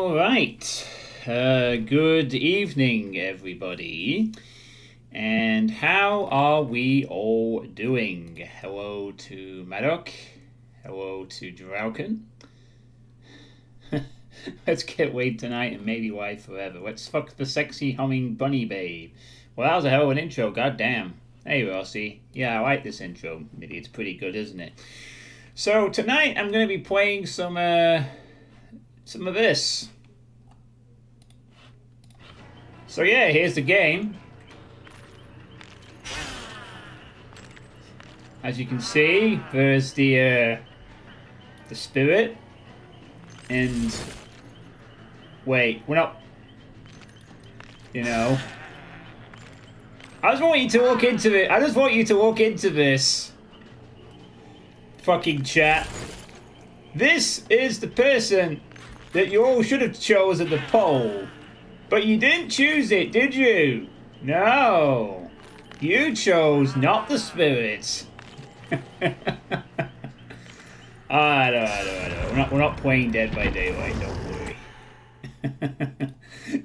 All right. Good evening, everybody. And how are we all doing? Hello to Maddock. Hello to Drallkan. Let's get Wade tonight and maybe wife forever. Let's fuck the sexy humming bunny babe. Well, that was a hell of an intro, goddamn. Hey, Rossi. Yeah, I like this intro. Maybe it's pretty good, isn't it? So tonight I'm going to be playing some of this. So yeah, here's the game. As you can see, there's the spirit, and wait, we're not. I just want you to walk into it. I just want you to walk into this. Fucking chat. This is the person that you all should have chose at the poll. But you didn't choose it, did you? No. You chose not the spirits. I know. We're not playing Dead by Daylight, don't worry.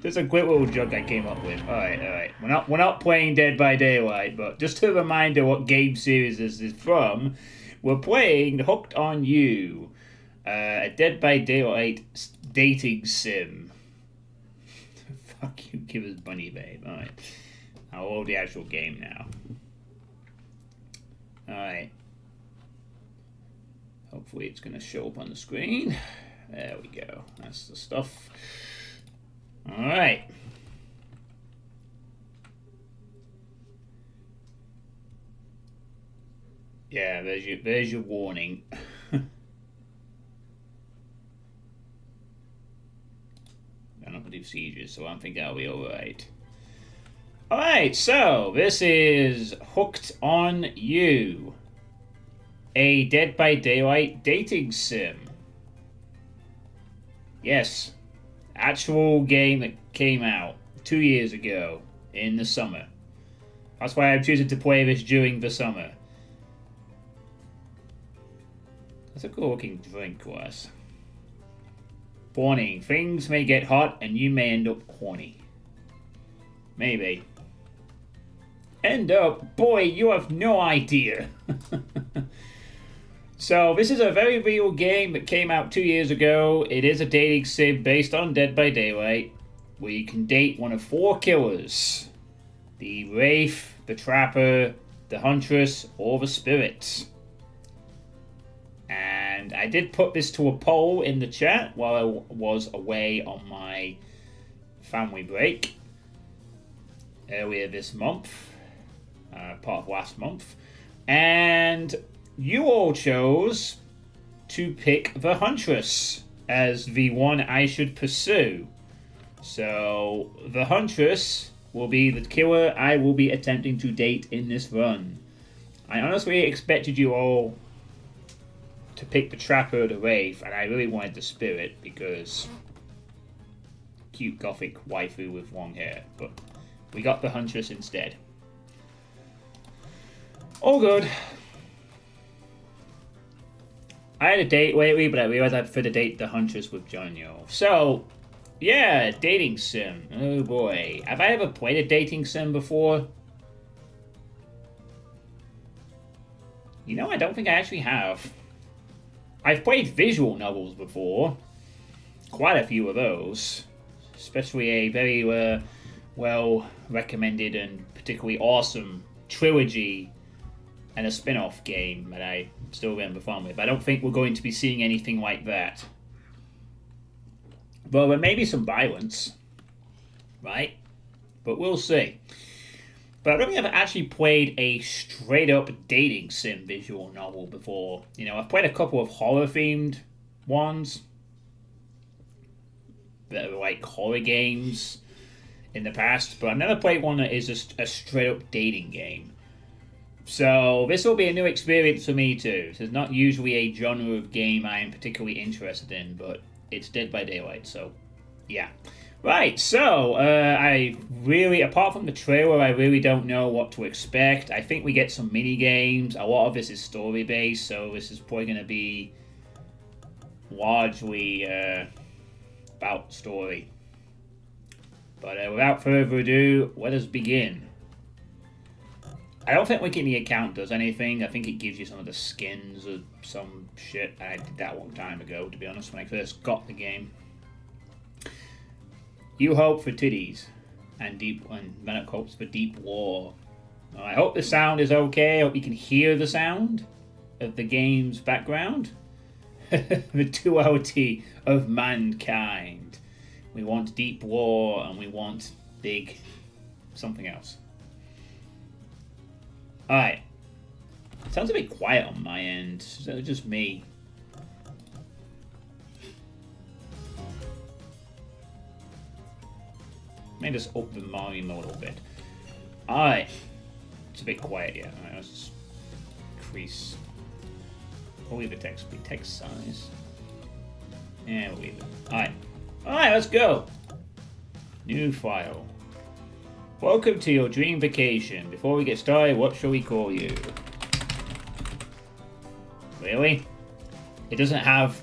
Just a quick little joke I came up with. Alright. We're not playing Dead by Daylight, but just a reminder what game series this is from. We're playing Hooked on You, a Dead by Daylight dating sim. Fuck you, give us Bunny Babe. Alright. I'll load the actual game now. Alright. Hopefully it's going to show up on the screen. There we go. That's the stuff. Alright. Yeah, there's your warning. I'm not going to do sieges, so I think that'll be alright. Alright, so this is Hooked on You, a Dead by Daylight dating sim. Yes, actual game that came out 2 years ago in the summer. That's why I'm choosing to play this during the summer. That's a cool looking drink glass. Warning, things may get hot and you may end up horny. Maybe. End up? Boy, you have no idea. So, this is a very real game that came out 2 years ago. It is a dating sim based on Dead by Daylight, where you can date one of 4 killers. The Wraith, the Trapper, the Huntress, or the Spirit. And I did put this to a poll in the chat while I was away on my family break earlier this month, part of last month, and you all chose to pick the Huntress as the one I should pursue. So the Huntress will be the killer I will be attempting to date in this run. I honestly expected you all to pick the Trapper or the Wraith, and I really wanted the Spirit because cute gothic waifu with long hair, but we got the Huntress instead. All good. I had a date lately, but I realized I prefer to date the Huntress with Jonyo. So, yeah, dating sim. Oh boy. Have I ever played a dating sim before? I don't think I actually have. I've played visual novels before. Quite a few of those. Especially a very well recommended and particularly awesome trilogy and a spin-off game that I still remember fun with. I don't think we're going to be seeing anything like that. Well, there may be some violence, right? But we'll see. But I don't think I've actually played a straight-up dating sim visual novel before. I've played a couple of horror-themed ones that are like horror games in the past, but I've never played one that is just a straight-up dating game. So this will be a new experience for me too. This is not usually a genre of game I am particularly interested in, but it's Dead by Daylight, so yeah. Right, so apart from the trailer, I really don't know what to expect. I think we get some mini games. A lot of this is story based, so this is probably going to be largely about story. But without further ado, let us begin. I don't think linking the account does anything. I think it gives you some of the skins or some shit. I did that a long time ago, to be honest, when I first got the game. You hope for titties, and Venom hopes for deep war. Well, I hope the sound is okay. I hope you can hear the sound of the game's background. The duality of mankind. We want deep war, and we want big something else. Alright. Sounds a bit quiet on my end. Is that just me? Maybe just up the volume a little bit. Alright. It's a bit quiet, yeah. Alright, let's just increase. We'll leave the text size. Yeah, we'll leave it. Alright. Alright, let's go. New file. Welcome to your dream vacation. Before we get started, what shall we call you? Really? It doesn't have...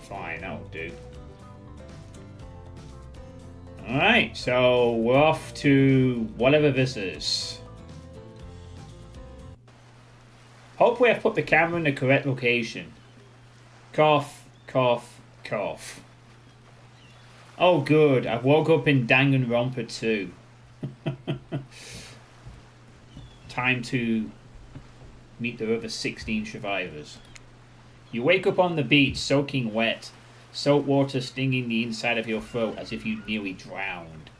Fine, that'll do. Alright, so we're off to whatever this is. Hopefully I've put the camera in the correct location. Cough, cough, cough. Oh good, I woke up in Danganronpa 2. Time to meet the other 16 survivors. You wake up on the beach, soaking wet. Salt water stinging the inside of your throat as if you nearly drowned.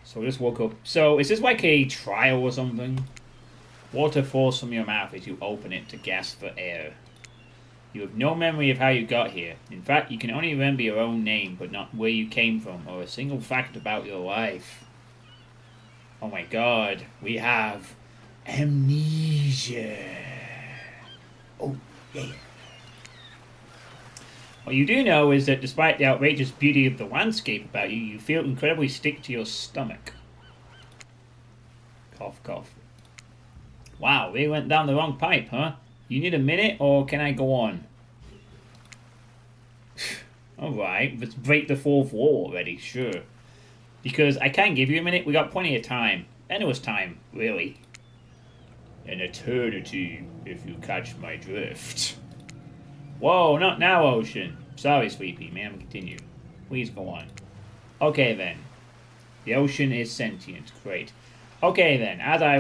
So I just woke up. So is this like a trial or something? Water falls from your mouth as you open it to gasp for air. You have no memory of how you got here. In fact, you can only remember your own name, but not where you came from, or a single fact about your life. Oh my god, we have amnesia. Oh, yeah. What you do know is that despite the outrageous beauty of the landscape about you, you feel incredibly sick to your stomach. Cough, cough. Wow, we went down the wrong pipe, huh? You need a minute, or can I go on? Alright, let's break the fourth wall already, sure. Because I can give you a minute, we got plenty of time. Endless time, really. An eternity, if you catch my drift. Whoa, not now, Ocean. Sorry, Suitepee, man, continue. Please go on. Okay, then. The ocean is sentient, great. Okay, then, as I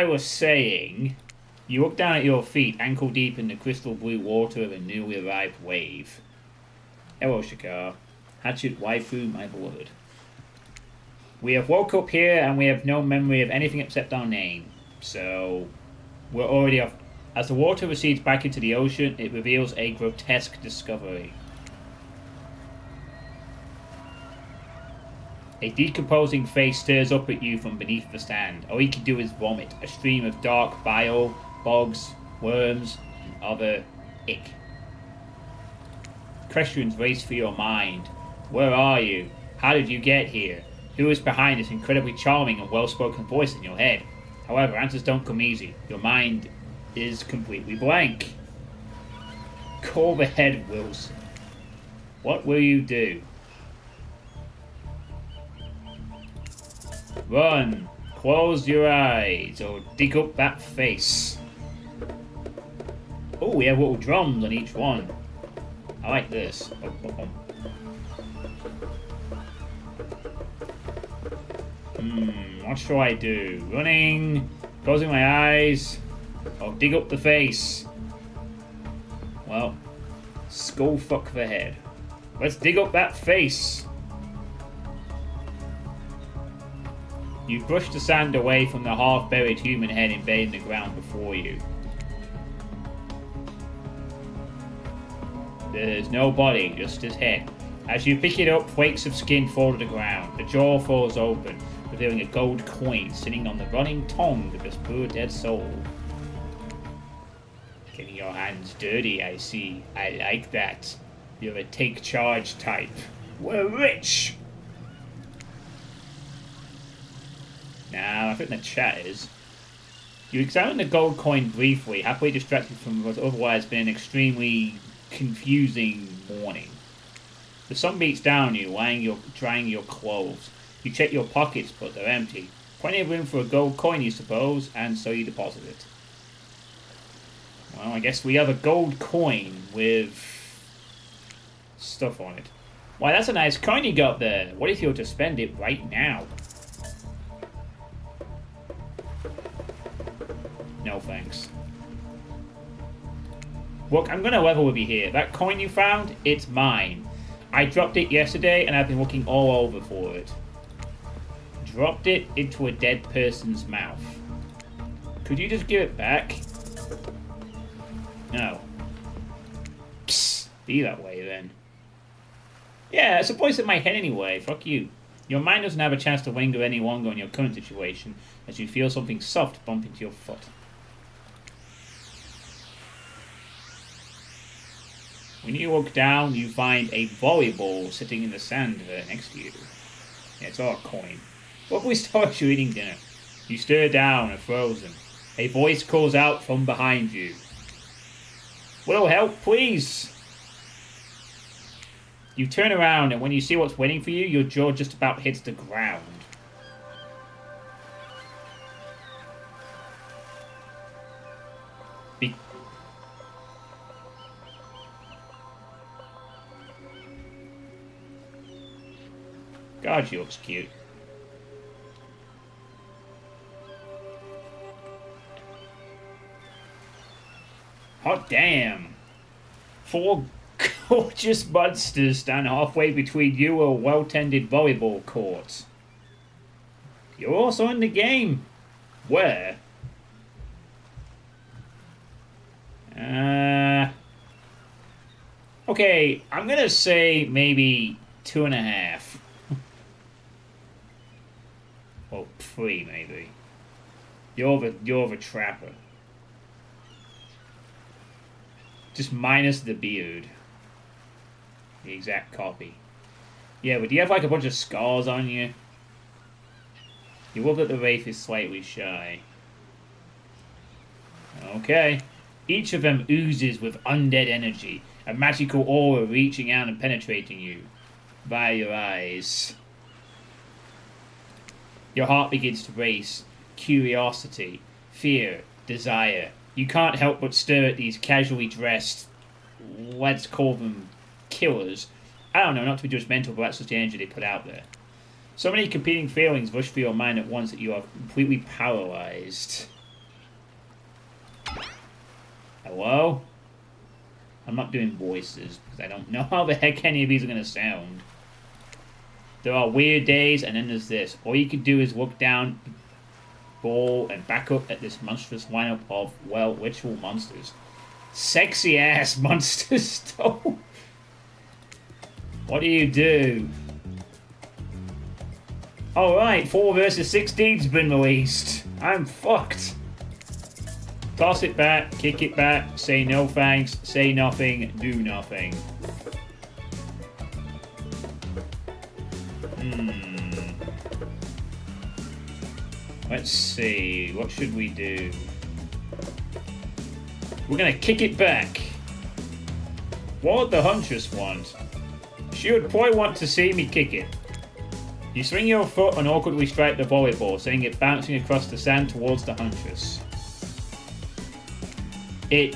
was saying, you look down at your feet, ankle deep in the crystal blue water of a newly arrived wave. Hello, Shakar. Hatchet waifu, my beloved. We have woke up here and we have no memory of anything except our name. So, we're already off. As the water recedes back into the ocean, it reveals a grotesque discovery. A decomposing face stares up at you from beneath the sand. All you can do is vomit, a stream of dark bile, bugs, worms, and other ick. Questions race through your mind. Where are you? How did you get here? Who is behind this incredibly charming and well-spoken voice in your head? However, answers don't come easy. Your mind is completely blank. Call the head, Wilson. What will you do? Run. Close your eyes or dig up that face. Oh, we have little drums on each one. I like this. What shall I do? Running, closing my eyes, or dig up the face? Well, skull fuck the head. Let's dig up that face. You brush the sand away from the half-buried human head embedded in the ground before you. There's no body, just his head. As you pick it up, flakes of skin fall to the ground. The jaw falls open, revealing a gold coin sitting on the running tongue of this poor dead soul. Getting your hands dirty, I see. I like that. You're a take charge type. We're rich! Now, I think the chat is. You examine the gold coin briefly, halfway distracted from what otherwise been an extremely confusing morning. The sun beats down on you, drying your clothes. You check your pockets, but they're empty. Plenty of room for a gold coin, you suppose, and so you deposit it. Well, I guess we have a gold coin with stuff on it. Why, that's a nice coin you got there. What if you were to spend it right now? No thanks. Look, I'm gonna level with you here. That coin you found, it's mine. I dropped it yesterday and I've been looking all over for it. Dropped it into a dead person's mouth. Could you just give it back? No. Psst, be that way then. Yeah, it's a voice in my head anyway. Fuck you. Your mind doesn't have a chance to linger any longer on your current situation as you feel something soft bump into your foot. When you look down, you find a volleyball sitting in the sand there next to you. Yeah, it's all a coin. What if we start you eating dinner? You stare down and frozen. A voice calls out from behind you. Will help, please? You turn around, and when you see what's waiting for you, your jaw just about hits the ground. God, she looks cute. Hot damn. 4 gorgeous monsters stand halfway between you and a well-tended volleyball court. You're also in the game. Where? Okay, I'm gonna say maybe 2.5. Or 3, maybe. You're the trapper. Just minus the beard. The exact copy. Yeah, but do you have like a bunch of scars on you? You love that the wraith is slightly shy. Okay. Each of them oozes with undead energy, a magical aura reaching out and penetrating you via your eyes. Your heart begins to race. Curiosity, fear, desire. You can't help but stare at these casually dressed, let's call them killers. I don't know, not to be judgmental, but that's just the energy they put out there. So many competing feelings rush through your mind at once that you are completely paralyzed. Hello? I'm not doing voices, because I don't know how the heck any of these are going to sound. There are weird days, and then there's this. All you can do is look down, ball, and back up at this monstrous lineup of, well, ritual monsters. Sexy-ass monsters, though. What do? Alright, 4 versus 16's been released. I'm fucked. Toss it back, kick it back, say no thanks, say nothing, do nothing. Let's see, what should we do? We're gonna kick it back. What would the Huntress want? She would probably want to see me kick it. You swing your foot and awkwardly strike the volleyball, sending it bouncing across the sand towards the Huntress. It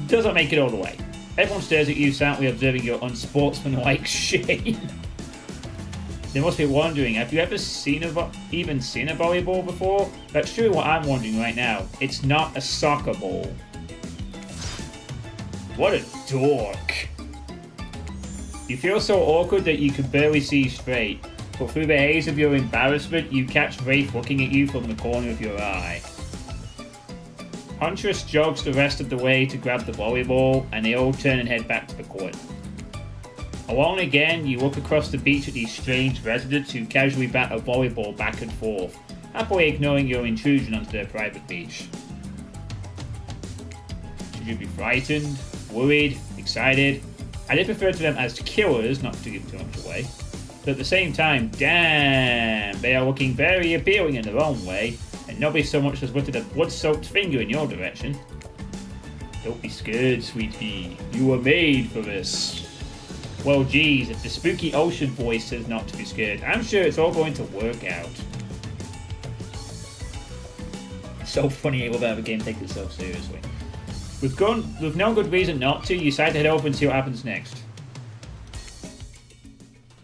doesn't make it all the way. Everyone stares at you, silently observing your unsportsmanlike shame. They must be wondering, have you ever even seen a volleyball before? That's true what I'm wondering right now. It's not a soccer ball. What a dork. You feel so awkward that you can barely see straight, but through the haze of your embarrassment, you catch Wraith looking at you from the corner of your eye. Huntress jogs the rest of the way to grab the volleyball, and they all turn and head back to the court. Alone again, you look across the beach at these strange residents who casually bat a volleyball back and forth, happily ignoring your intrusion onto their private beach. Should you be frightened, worried, excited? I did refer to them as killers, not to give too much away. But at the same time, damn, they are looking very appealing in their own way, and Nobody so much as lifted a blood-soaked finger in your direction. Don't be scared, Suitepee. You were made for this. Well, geez, if the spooky ocean voice says not to be scared, I'm sure it's all going to work out. It's so funny how the game takes itself seriously. With no good reason not to, you decide to head over and see what happens next.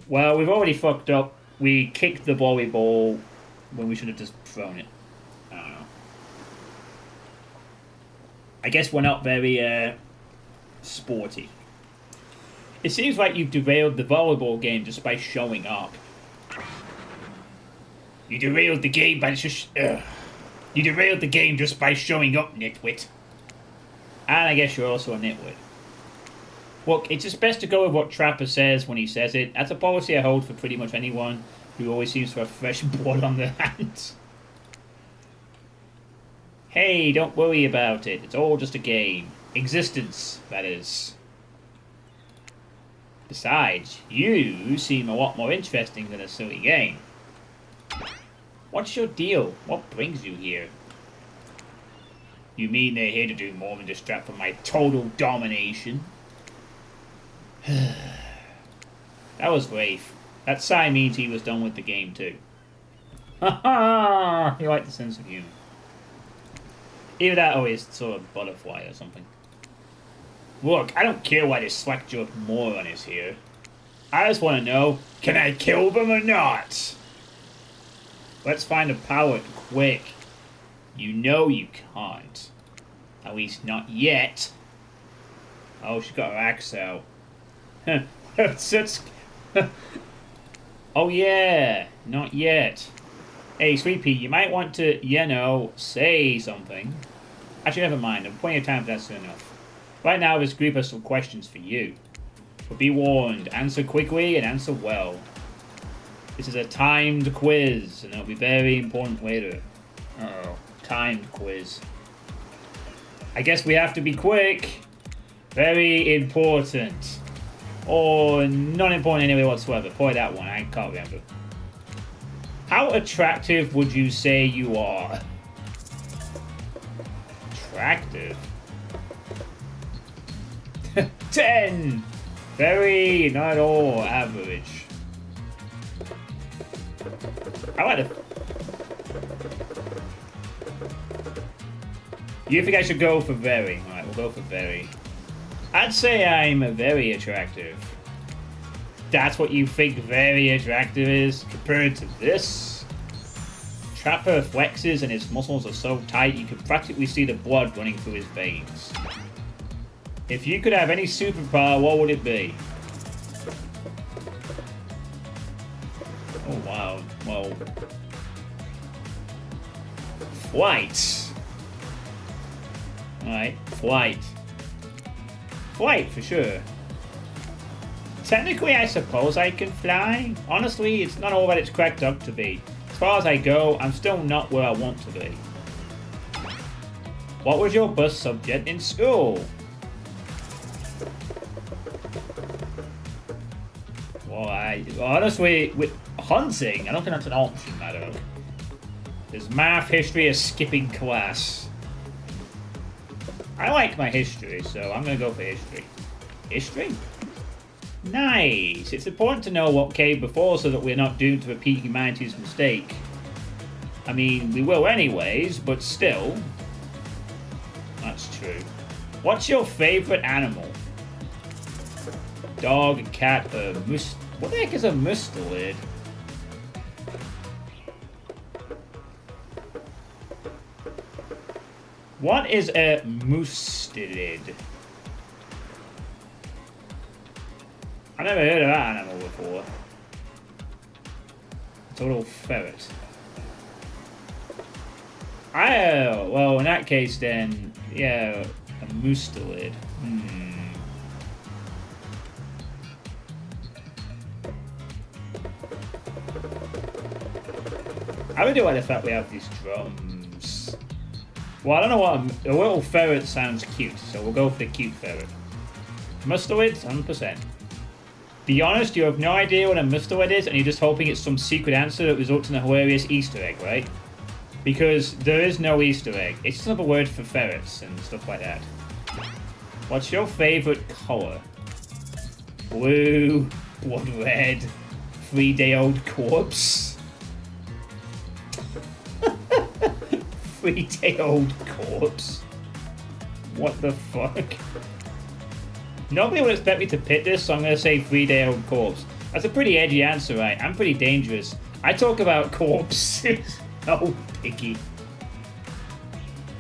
Well, we've already fucked up. We kicked the volleyball when we should have just thrown it. I don't know. I guess we're not very, sporty. It seems like you've derailed the volleyball game just by showing up. You derailed the game by just... You derailed the game just by showing up, nitwit. And I guess you're also a nitwit. Look, it's just best to go with what Trapper says when he says it. That's a policy I hold for pretty much anyone who always seems to have fresh blood on their hands. Hey, don't worry about it. It's all just a game. Existence, that is. Besides, you seem a lot more interesting than a silly game. What's your deal? What brings you here? You mean they're here to do more than distract from my total domination? That was Rafe. That sigh means he was done with the game too. Ha ha! He liked the sense of humor. Either that or he's sort of butterfly or something. Look, I don't care why this slack-jawed moron is here. I just want to know, can I kill them or not? Let's find a pallet quick. You know you can't. At least not yet. Oh, she got her axe out. Oh yeah, not yet. Hey, Suitepee, you might want to, you know, say something. Actually, never mind. Plenty of time for that's enough. Right now, this group has some questions for you. But be warned, answer quickly and answer well. This is a timed quiz, and it'll be very important later. Uh-oh. Timed quiz. I guess we have to be quick. Very important. Or not important anyway whatsoever. Probably that one. I can't remember. How attractive would you say you are? Attractive? 10! Very, not at all, average. I like the... You think I should go for very? Alright, we'll go for very. I'd say I'm very attractive. That's what you think very attractive is, compared to this? Trapper flexes and his muscles are so tight you can practically see the blood running through his veins. If you could have any superpower, what would it be? Oh wow, well... Flight! Alright, flight. Flight, for sure. Technically, I suppose I can fly. Honestly, it's not all that it's cracked up to be. As far as I go, I'm still not where I want to be. What was your bus subject in school? Well, honestly, with hunting, I don't think that's an option, I don't know. There's math, history, or skipping class. I like my history, so I'm going to go for history. History? Nice! It's important to know what came before so that we're not doomed to repeat humanity's mistake. I mean, we will anyways, but still. That's true. What's your favorite animal? Dog, a cat, a what the heck is a mustelid? What is a mustelid? I've never heard of that animal before. Total ferret. Oh, well, in that case then, yeah, a mustelid. I really like the fact we have these drums. Well, I don't know what a little ferret sounds cute, so we'll go for the cute ferret. Mustelid, 100%. Be honest, you have no idea what a mustelid is, and you're just hoping it's some secret answer that results in a hilarious Easter egg, right? Because there is no Easter egg. It's just another word for ferrets and stuff like that. What's your favourite colour? Blue, blood red, 3-day-old corpse. 3-day-old corpse. What the fuck? Nobody would expect me to pick this, so I'm going to say 3-day-old corpse. That's a pretty edgy answer, right? I'm pretty dangerous. I talk about corpses. Oh, picky.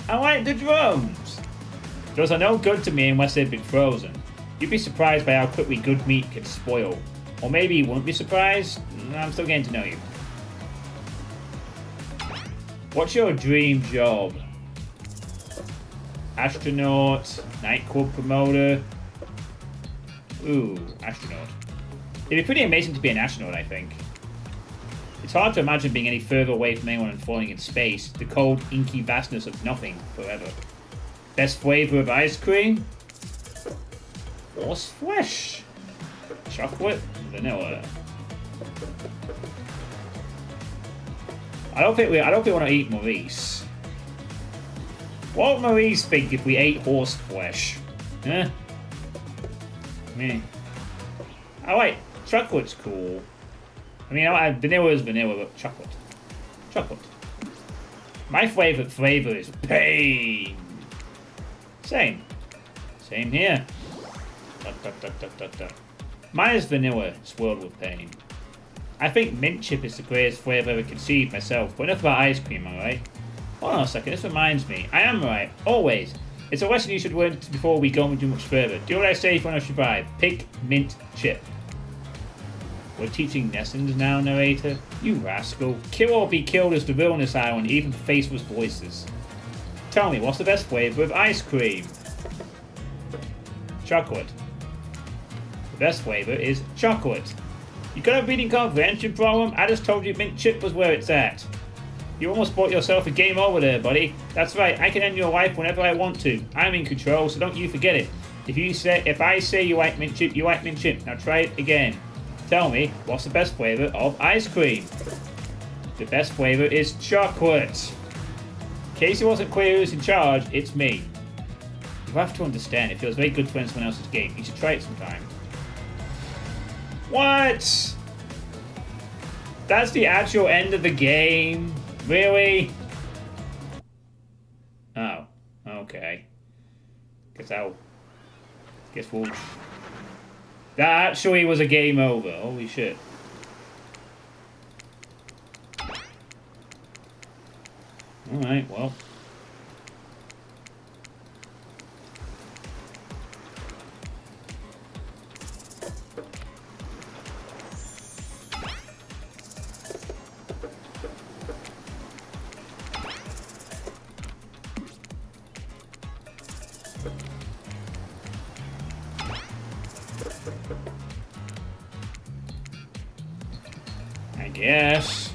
I like the drums. Those are no good to me unless they've been frozen. You'd be surprised by how quickly good meat can spoil. Or maybe you wouldn't be surprised. I'm still getting to know you. What's your dream job? Astronaut, nightclub promoter. Ooh, astronaut. It'd be pretty amazing to be an astronaut, I think. It's hard to imagine being any further away from anyone and falling in space, the cold, inky vastness of nothing, forever. Best flavour of ice cream? Horse flesh. Chocolate, vanilla. I don't think we want to eat Maurice. What would Maurice think if we ate horse flesh? Huh? Meh. I like chocolate's cool. I mean, vanilla is vanilla, but chocolate. Chocolate. My favourite flavour is pain. Same. Same here. Mine is vanilla, swirled with pain. I think mint chip is the greatest flavour I've ever conceived myself, but enough about ice cream, alright? Hold on a second, this reminds me. I am right, always. It's a lesson you should learn before we go and do much further. Do what I say if you want to survive. Pick mint chip. We're teaching lessons now, narrator? You rascal. Kill or be killed is the rule on this island, even for faceless voices. Tell me, what's the best flavour of ice cream? Chocolate. The best flavour is chocolate. You got a reading comprehension problem? I just told you mint chip was where it's at. You almost bought yourself a game over there, buddy. That's right, I can end your life whenever I want to. I'm in control, so don't you forget it. If I say you like mint chip, you like mint chip. Now try it again. Tell me, what's the best flavour of ice cream? The best flavour is chocolate. In case it wasn't clear who's in charge, it's me. You have to understand, it feels very good to win someone else's game. You should try it sometime. What? That's the actual end of the game? Really? Oh, okay. Guess we'll... That actually was a game over. Holy shit. Alright, well. I guess.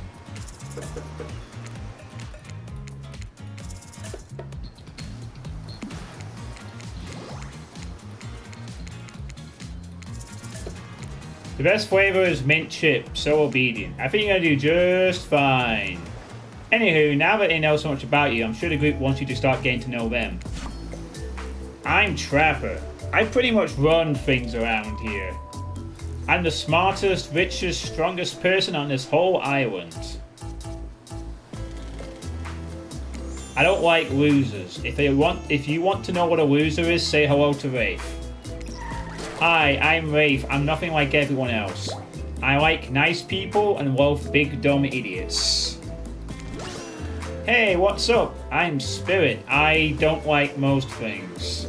The best flavor is mint chip. So obedient. I think you're gonna do just fine. Anywho, now that they know so much about you, I'm sure the group wants you to start getting to know them. I'm Trapper. I pretty much run things around here. I'm the smartest, richest, strongest person on this whole island. I don't like losers. If you want to know what a loser is, say hello to Rafe. Hi, I'm Rafe. I'm nothing like everyone else. I like nice people and love big dumb idiots. Hey, what's up? I'm Spirit. I don't like most things.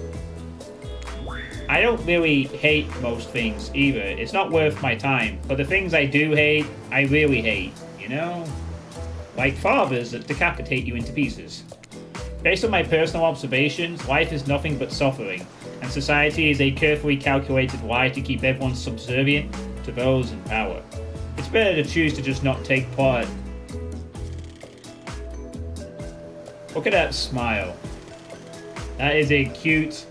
I don't really hate most things either. It's not worth my time. But the things I do hate, I really hate. You know? Like fathers that decapitate you into pieces. Based on my personal observations, life is nothing but suffering. And society is a carefully calculated lie to keep everyone subservient to those in power. It's better to choose to just not take part. Look at that smile. That is a cute,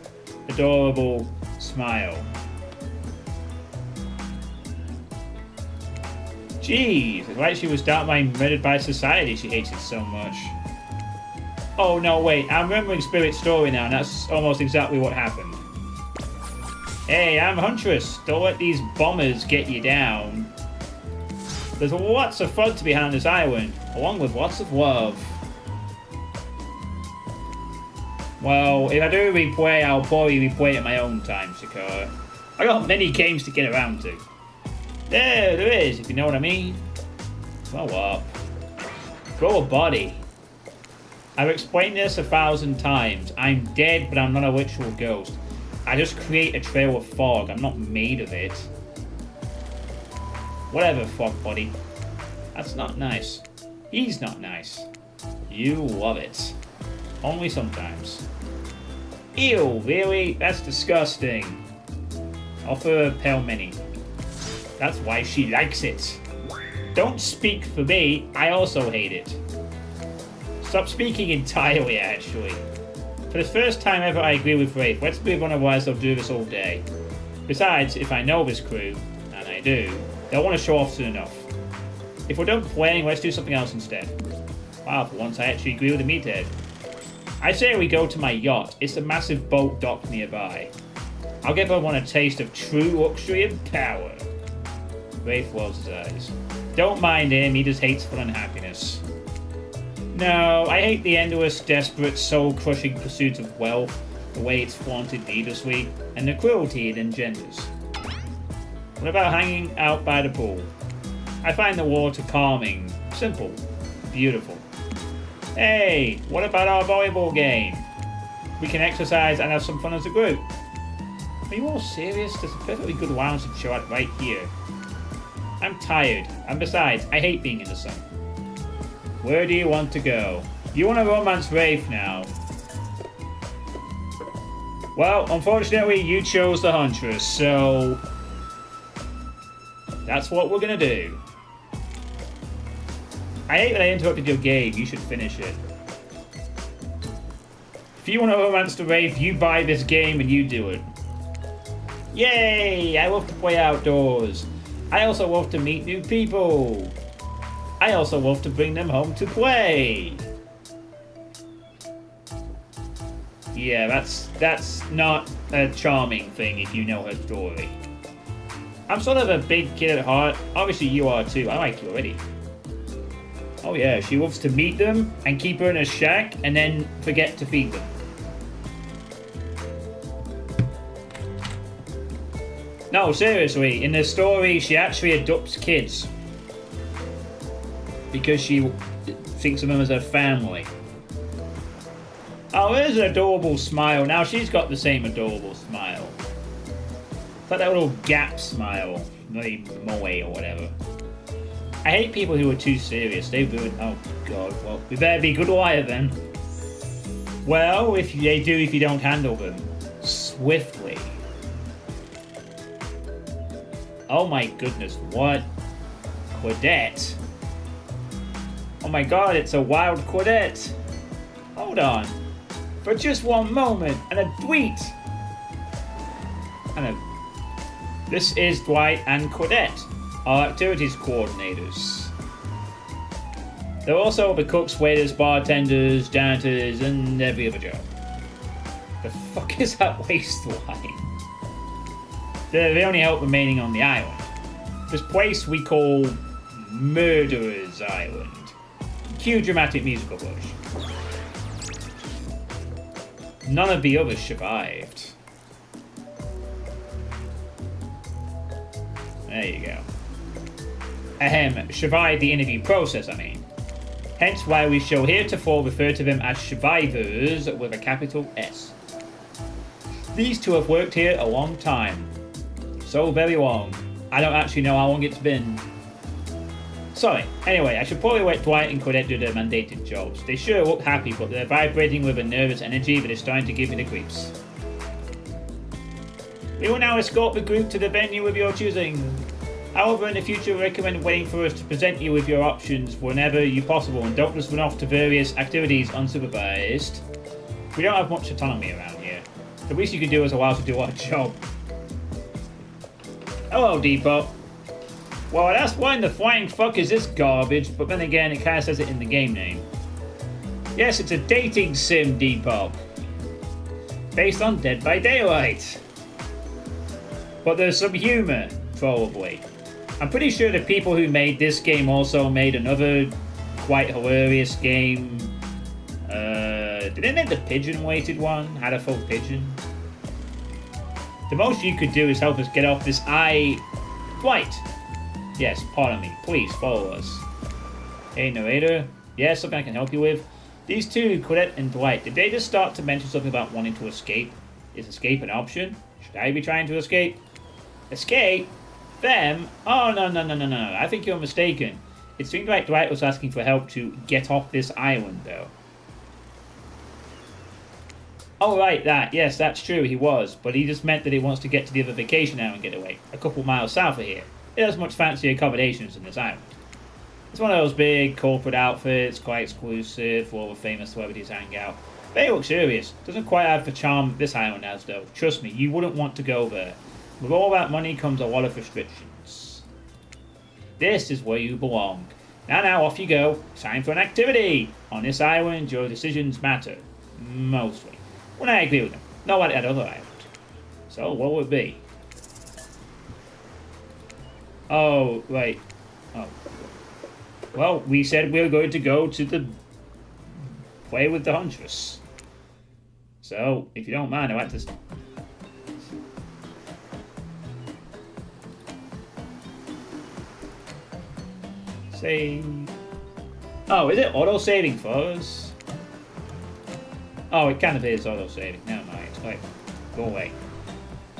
adorable smile. Jeez, it's like she was down by murdered by society she hates it so much. Oh no, wait, I'm remembering Spirit's story now, and that's almost exactly what happened. Hey, I'm Huntress. Don't let these bombers get you down. There's lots of fun to be had on this island, along with lots of love. Well, if I do replay, I'll probably replay it at my own time, Sakura. I got many games to get around to. There is, if you know what I mean. Grow up. Grow a body. I've explained this 1,000 times. I'm dead, but I'm not a literal ghost. I just create a trail of fog. I'm not made of it. Whatever, fog body. That's not nice. He's not nice. You love it. Only sometimes. Ew, really? That's disgusting. Offer a pale mini. That's why she likes it. Don't speak for me. I also hate it. Stop speaking entirely, actually. For the first time ever, I agree with Wraith. Let's move on, otherwise I'll do this all day. Besides, if I know this crew, and I do, they'll want to show off soon enough. If we're done playing, let's do something else instead. Wow, for once I actually agree with the meathead. I say we go to my yacht. It's a massive boat docked nearby. I'll give everyone a taste of true luxury and power. Wraith rolls his eyes. Don't mind him, he just hates fun and happiness. No, I hate the endless, desperate, soul-crushing pursuit of wealth, the way it's flaunted needlessly, and the cruelty it engenders. What about hanging out by the pool? I find the water calming, simple, beautiful. Hey, what about our volleyball game? We can exercise and have some fun as a group. Are you all serious? There's a perfectly good lounge and chill out right here. I'm tired, and besides, I hate being in the sun. Where do you want to go? You want to romance Wraith now. Well, unfortunately, you chose the Huntress, so that's what we're gonna do. I hate that I interrupted your game. You should finish it. If you want to romance the Wraith, you buy this game and you do it. Yay! I love to play outdoors. I also love to meet new people. I also love to bring them home to play. Yeah, that's not a charming thing if you know her story. I'm sort of a big kid at heart. Obviously you are too. I like you already. Oh yeah, she loves to meet them and keep her in a shack and then forget to feed them. No, seriously, in the story she actually adopts kids. Because she thinks of them as her family. Oh, there's an adorable smile. Now she's got the same adorable smile. It's like that little gap smile. Maybe moe or whatever. I hate people who are too serious. They ruin... Oh, God. Well, we better be good liar then. Well, if they do if you don't handle them. Swiftly. Oh my goodness, what? Quadette? Oh my god, it's a wild Quadette. Hold on. For just one moment, and a tweet. This is Dwight and Quadette, our activities coordinators. They're also the cooks, waiters, bartenders, janitors, and every other job. The fuck is that waistline? They're the only help remaining on the island. This place we call Murderer's Island. Cue dramatic musical push. None of the others survived. There you go. Ahem, survived the interview process, I mean. Hence why we shall heretofore refer to them as survivors with a capital S. These two have worked here a long time. So very long. I don't actually know how long it's been. Sorry. Anyway, I should probably let Dwight and Quadette do their mandated jobs. They sure look happy, but they're vibrating with a nervous energy that is starting to give me the creeps. We will now escort the group to the venue of your choosing. However, in the future, I recommend waiting for us to present you with your options whenever you possible, and don't just run off to various activities unsupervised. We don't have much autonomy around here. The least you can do is allow us to do our job. Hello, Depot. Well, that's why in the flying fuck is this garbage, but then again, it kind of says it in the game name. Yes, it's a dating sim, Depop. Based on Dead by Daylight. But there's some humor, probably. I'm pretty sure the people who made this game also made another quite hilarious game. Did they make the pigeon-weighted one? Had a full pigeon? The most you could do is help us get off this Right. Yes, pardon me. Please, follow us. Hey, narrator. Yes, something I can help you with? These two, Colette and Dwight, did they just start to mention something about wanting to escape? Is escape an option? Should I be trying to escape? Escape? Them? Oh, no. I think you're mistaken. It seemed like Dwight was asking for help to get off this island, though. Oh, right, that. Yes, that's true, he was. But he just meant that he wants to get to the other vacation island getaway, a couple miles south of here. It has much fancier accommodations than this island. It's one of those big corporate outfits, quite exclusive, where all the famous celebrities hang out. Very luxurious. Doesn't quite have the charm this island has, though. Trust me, you wouldn't want to go there. With all that money comes a lot of restrictions. This is where you belong. Now, off you go. Time for an activity. On this island, your decisions matter. Mostly. When I agree with them. Not like that other island. So, what would it be? Oh, right. Oh. Well, we said we were going to go to the... play with the Huntress. So, if you don't mind, I'd like to... Save... Oh, is it auto-saving for us? Oh, it kind of is auto-saving. Never mind. Right. Go away.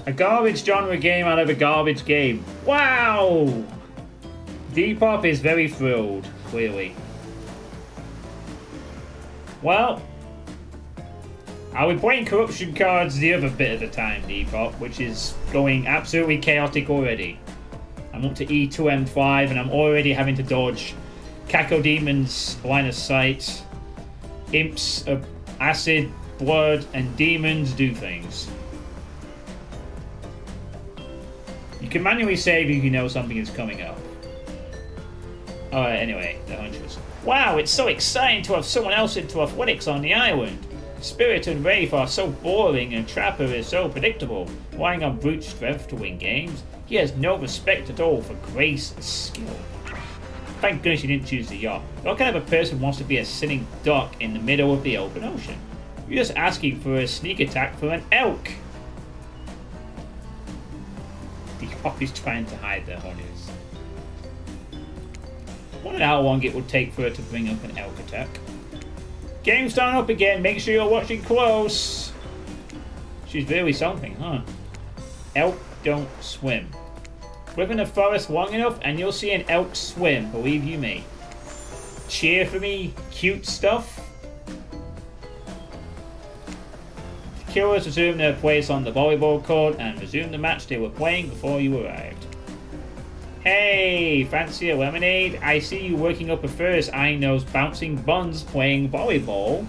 A garbage genre game out of a garbage game. Wow! Depop is very thrilled, clearly. Well, I'll be playing corruption cards the other bit of the time, Depop, which is going absolutely chaotic already. I'm up to E2M5 and I'm already having to dodge Cacodemons, line of sight, imps of acid, blood, and demons do things. You can manually save if you know something is coming up. Alright, anyway, the Huntress. Wow, it's so exciting to have someone else into athletics on the island. Spirit and Wraith are so boring and Trapper is so predictable, relying on brute strength to win games. He has no respect at all for grace and skill. Thank goodness you didn't choose the yacht. What kind of a person wants to be a sitting duck in the middle of the open ocean? You're just asking for a sneak attack for an elk. The hawk is trying to hide their horns. Wonder how long it would take for her to bring up an elk attack. Game's starting up again, make sure you're watching close. She's really something, huh? Elk don't swim. Live in the forest long enough and you'll see an elk swim, believe you me. Cheer for me, cute stuff. The killers resumed their place on the volleyball court and resumed the match they were playing before you arrived. Hey, fancy a lemonade? I see you working up a first eyeing those bouncing buns playing volleyball.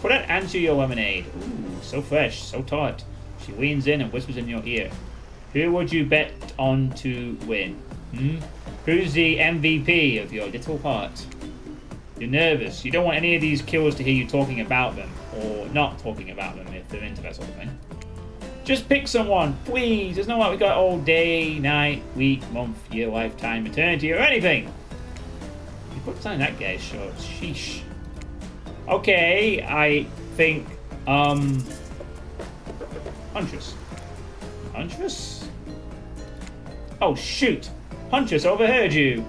Could that answer your lemonade? Ooh, so fresh, so tart. She leans in and whispers in your ear. Who would you bet on to win? Who's the MVP of your little heart? You're nervous. You don't want any of these killers to hear you talking about them. Or not talking about them if they're into that sort of thing. Just pick someone, please. There's no like we got all day, night, week, month, year, lifetime, eternity, or anything. You put something in that guy's shorts. Sheesh. Okay, I think Huntress. Huntress? Oh shoot! Huntress overheard you.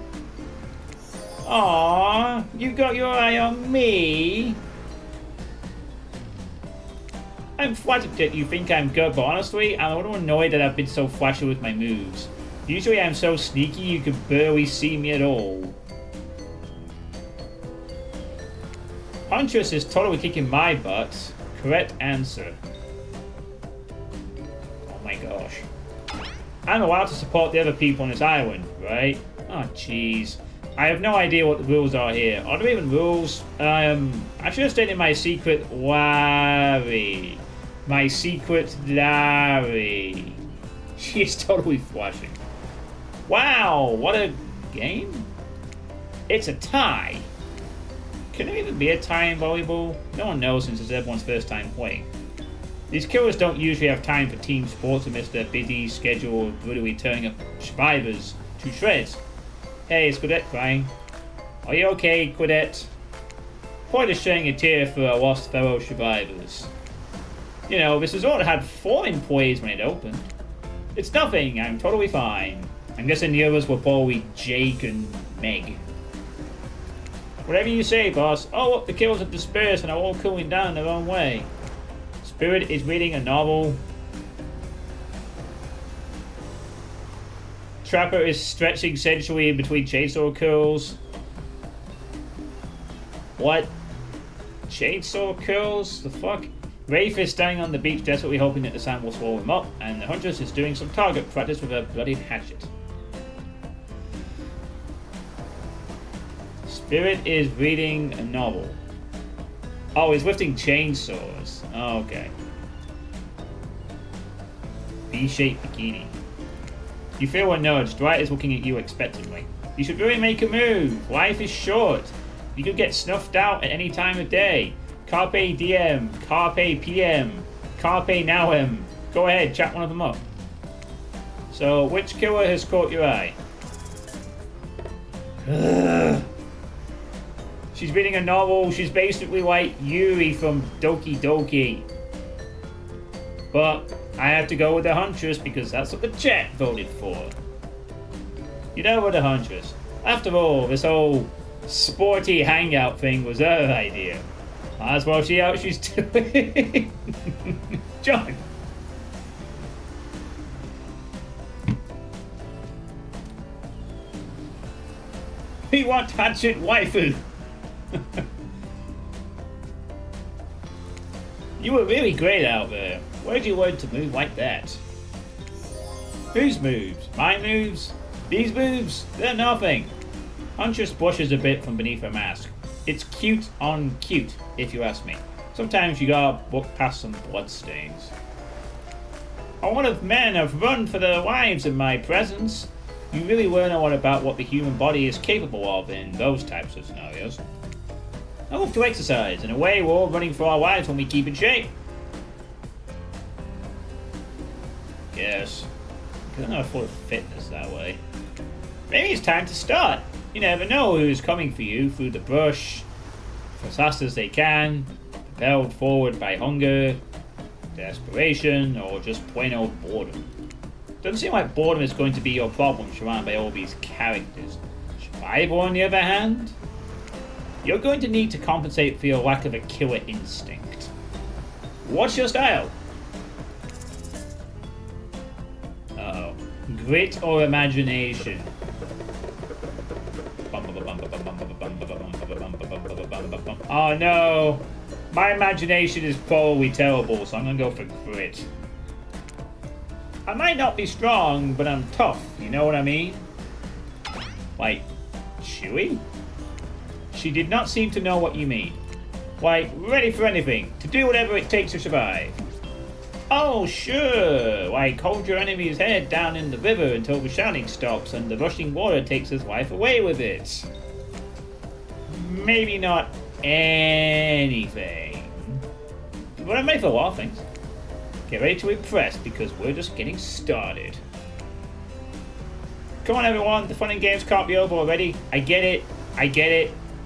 Aww, you got your eye on me. I'm flattered that you think I'm good, but honestly, I'm a little annoyed that I've been so flashy with my moves. Usually I'm so sneaky you can barely see me at all. Huntress is totally kicking my butt. Correct answer. Oh my gosh. I'm allowed to support the other people on this island, right? Oh jeez. I have no idea what the rules are here. Are there even rules? I should have stated my secret Larry. My secret Larry. She is totally flashing. Wow, what a game. It's a tie. Can there even be a tie in volleyball? No one knows since it's everyone's first time playing. These killers don't usually have time for team sports amidst their busy schedule of brutally tearing up survivors to shreds. Hey, is Cadet crying? Are you okay, Cadet? Quite a shedding a tear for our lost fellow survivors. You know, this resort had 4 employees when it opened. It's nothing, I'm totally fine. I'm guessing the others were probably Jake and Meg. Whatever you say, boss. Oh, look, the killers have dispersed and are all cooling down their own way. Spirit is reading a novel. Trapper is stretching sensually in between chainsaw curls. What? Chainsaw curls? The fuck? Rafe is standing on the beach desperately hoping that the sand will swallow him up, and the Huntress is doing some target practice with a bloody hatchet. Spirit is reading a novel. Oh, he's lifting chainsaws. Oh, okay. V-shaped bikini. You feel a nudge. Dwight is looking at you expectantly. You should really make a move. Life is short. You could get snuffed out at any time of day. Carpe diem. Carpe PM. Carpe nowem. Go ahead, chat one of them up. So, which killer has caught your eye? Ugh. She's reading a novel. She's basically like Yuri from Doki Doki. But I have to go with the Huntress because that's what the chat voted for. You know what, the Huntress. After all, this whole sporty hangout thing was her idea. Might as well see how she's doing. John. We want hatchet waifu. You were really great out there. Where'd you learn to move like that? Whose moves? My moves? These moves? They're nothing. Huntress blushes a bit from beneath her mask. It's cute on cute, if you ask me. Sometimes you gotta look past some bloodstains. A lot of men have run for their lives in my presence. You really learn a lot about what the human body is capable of in those types of scenarios. I love to exercise. In a way, we're all running for our lives when we keep in shape. Guess. I don't know if we're fitness that way. Maybe it's time to start. You never know who's coming for you through the brush, as fast as they can, propelled forward by hunger, desperation, or just plain old boredom. Doesn't seem like boredom is going to be your problem surrounded by all these characters. Survival, on the other hand? You're going to need to compensate for your lack of a killer instinct. What's your style? Uh-oh. Grit or imagination? Oh no! My imagination is probably terrible, so I'm gonna go for grit. I might not be strong, but I'm tough, you know what I mean? Like, chewy? She did not seem to know what you mean. Like, ready for anything, to do whatever it takes to survive. Oh, sure! Like, hold your enemy's head down in the river until the shouting stops and the rushing water takes his life away with it. Maybe not anything. But I'm ready for a lot of things. Get ready to impress because we're just getting started. Come on everyone, the fun and games can't be over already. I get it.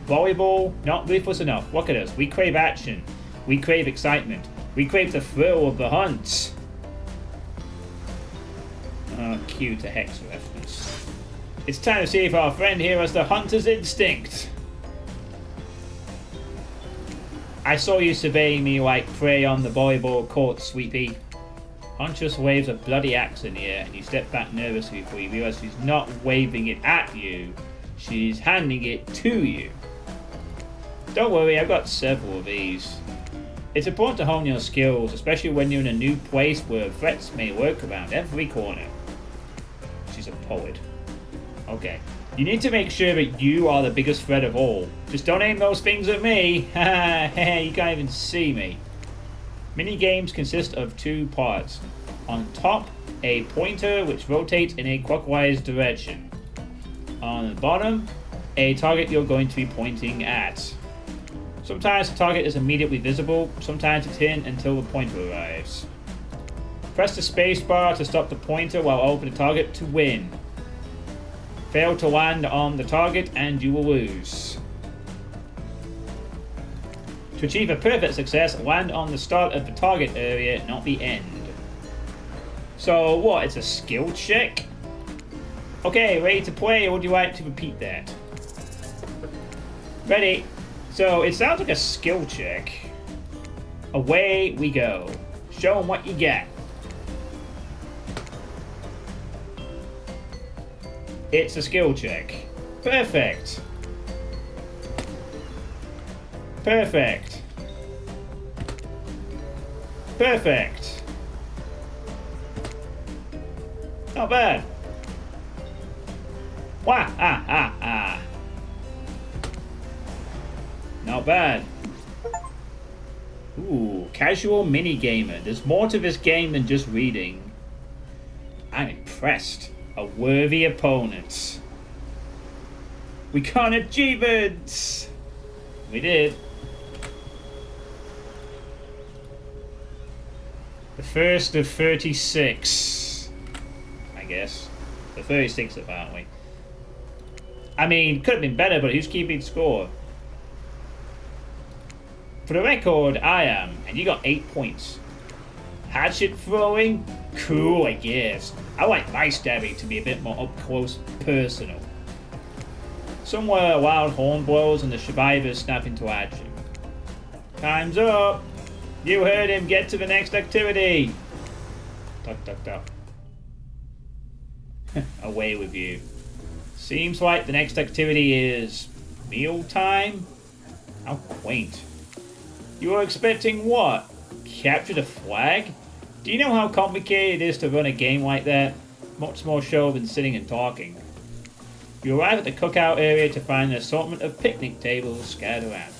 Volleyball, not ruthless enough. Look at us, we crave action. We crave excitement. We crave the thrill of the hunt. Oh, cue to Hex reference. It's time to see if our friend here has the hunter's instinct. I saw you surveying me like prey on the volleyball court, Suitepee. Huntress waves a bloody axe in the air, and you step back nervously before you realize she's not waving it at you, she's handing it to you. Don't worry, I've got several of these. It's important to hone your skills, especially when you're in a new place where threats may lurk around every corner. She's a poet. Okay. You need to make sure that you are the biggest threat of all. Just don't aim those things at me. Haha, you can't even see me. Mini games consist of 2 parts. On top, a pointer which rotates in a clockwise direction. On the bottom, a target you're going to be pointing at. Sometimes the target is immediately visible, sometimes it's hidden until the pointer arrives. Press the spacebar to stop the pointer while over the target to win. Fail to land on the target and you will lose. To achieve a perfect success, land on the start of the target area, not the end. So what, it's a skill check? Okay, ready to play, or would you like to repeat that? Ready. So it sounds like a skill check. Away we go. Show them what you got. It's a skill check. Perfect. Perfect. Perfect. Not bad. Wah, ah, ah, ah. Not bad. Ooh, casual mini gamer. There's more to this game than just reading. I'm impressed. A worthy opponent. We got achievements. We did. The first of 36. I guess. The 36th apparently. I mean, could have been better, but who's keeping score? For the record, I am, and you got 8 points. Hatchet throwing? Cool, I guess. I like my stabbing to be a bit more up close personal. Somewhere wild horn blows and the survivors snap into action. Time's up! You heard him, get to the next activity! Duck, duck, duck. Away with you. Seems like the next activity is meal time? How quaint. You were expecting what? Capture the flag? Do you know how complicated it is to run a game like that? Much more show than sitting and talking. You arrive at the cookout area to find an assortment of picnic tables scattered around.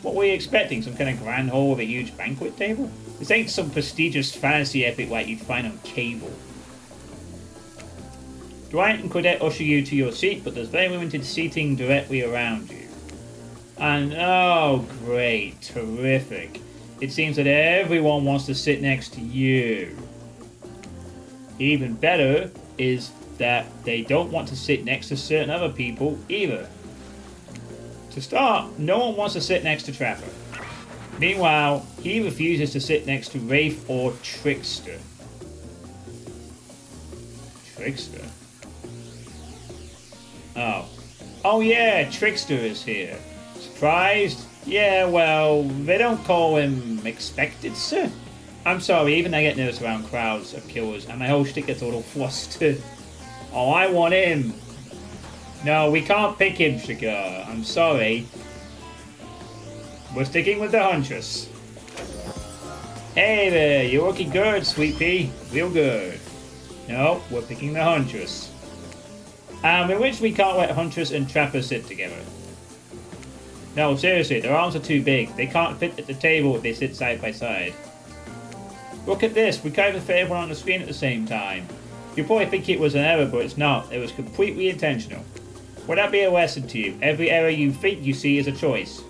What were you expecting? Some kind of grand hall with a huge banquet table? This ain't some prestigious fantasy epic like you'd find on cable. Dwight and Claudette usher you to your seat, but there's very limited seating directly around you. And oh great, terrific. It seems that everyone wants to sit next to you. Even better is that they don't want to sit next to certain other people either. To start, no one wants to sit next to Trapper. Meanwhile, he refuses to sit next to Wraith or Trickster. Trickster? Oh. Oh yeah, Trickster is here. Surprised? Yeah, well, they don't call him expected, sir. I'm sorry, even I get nervous around crowds of killers, and my whole shtick gets a little flustered. Oh, I want him. No, we can't pick him, Shigar. I'm sorry. We're sticking with the Huntress. Hey there, you're looking good, Suitepee. Real good. No, we're picking the Huntress. In which we can't let Huntress and Trapper sit together. No, seriously, their arms are too big. They can't fit at the table if they sit side by side. Look at this, we can't even fit everyone on the screen at the same time. You probably think it was an error, but it's not. It was completely intentional. Would that be a lesson to you? Every error you think you see is a choice.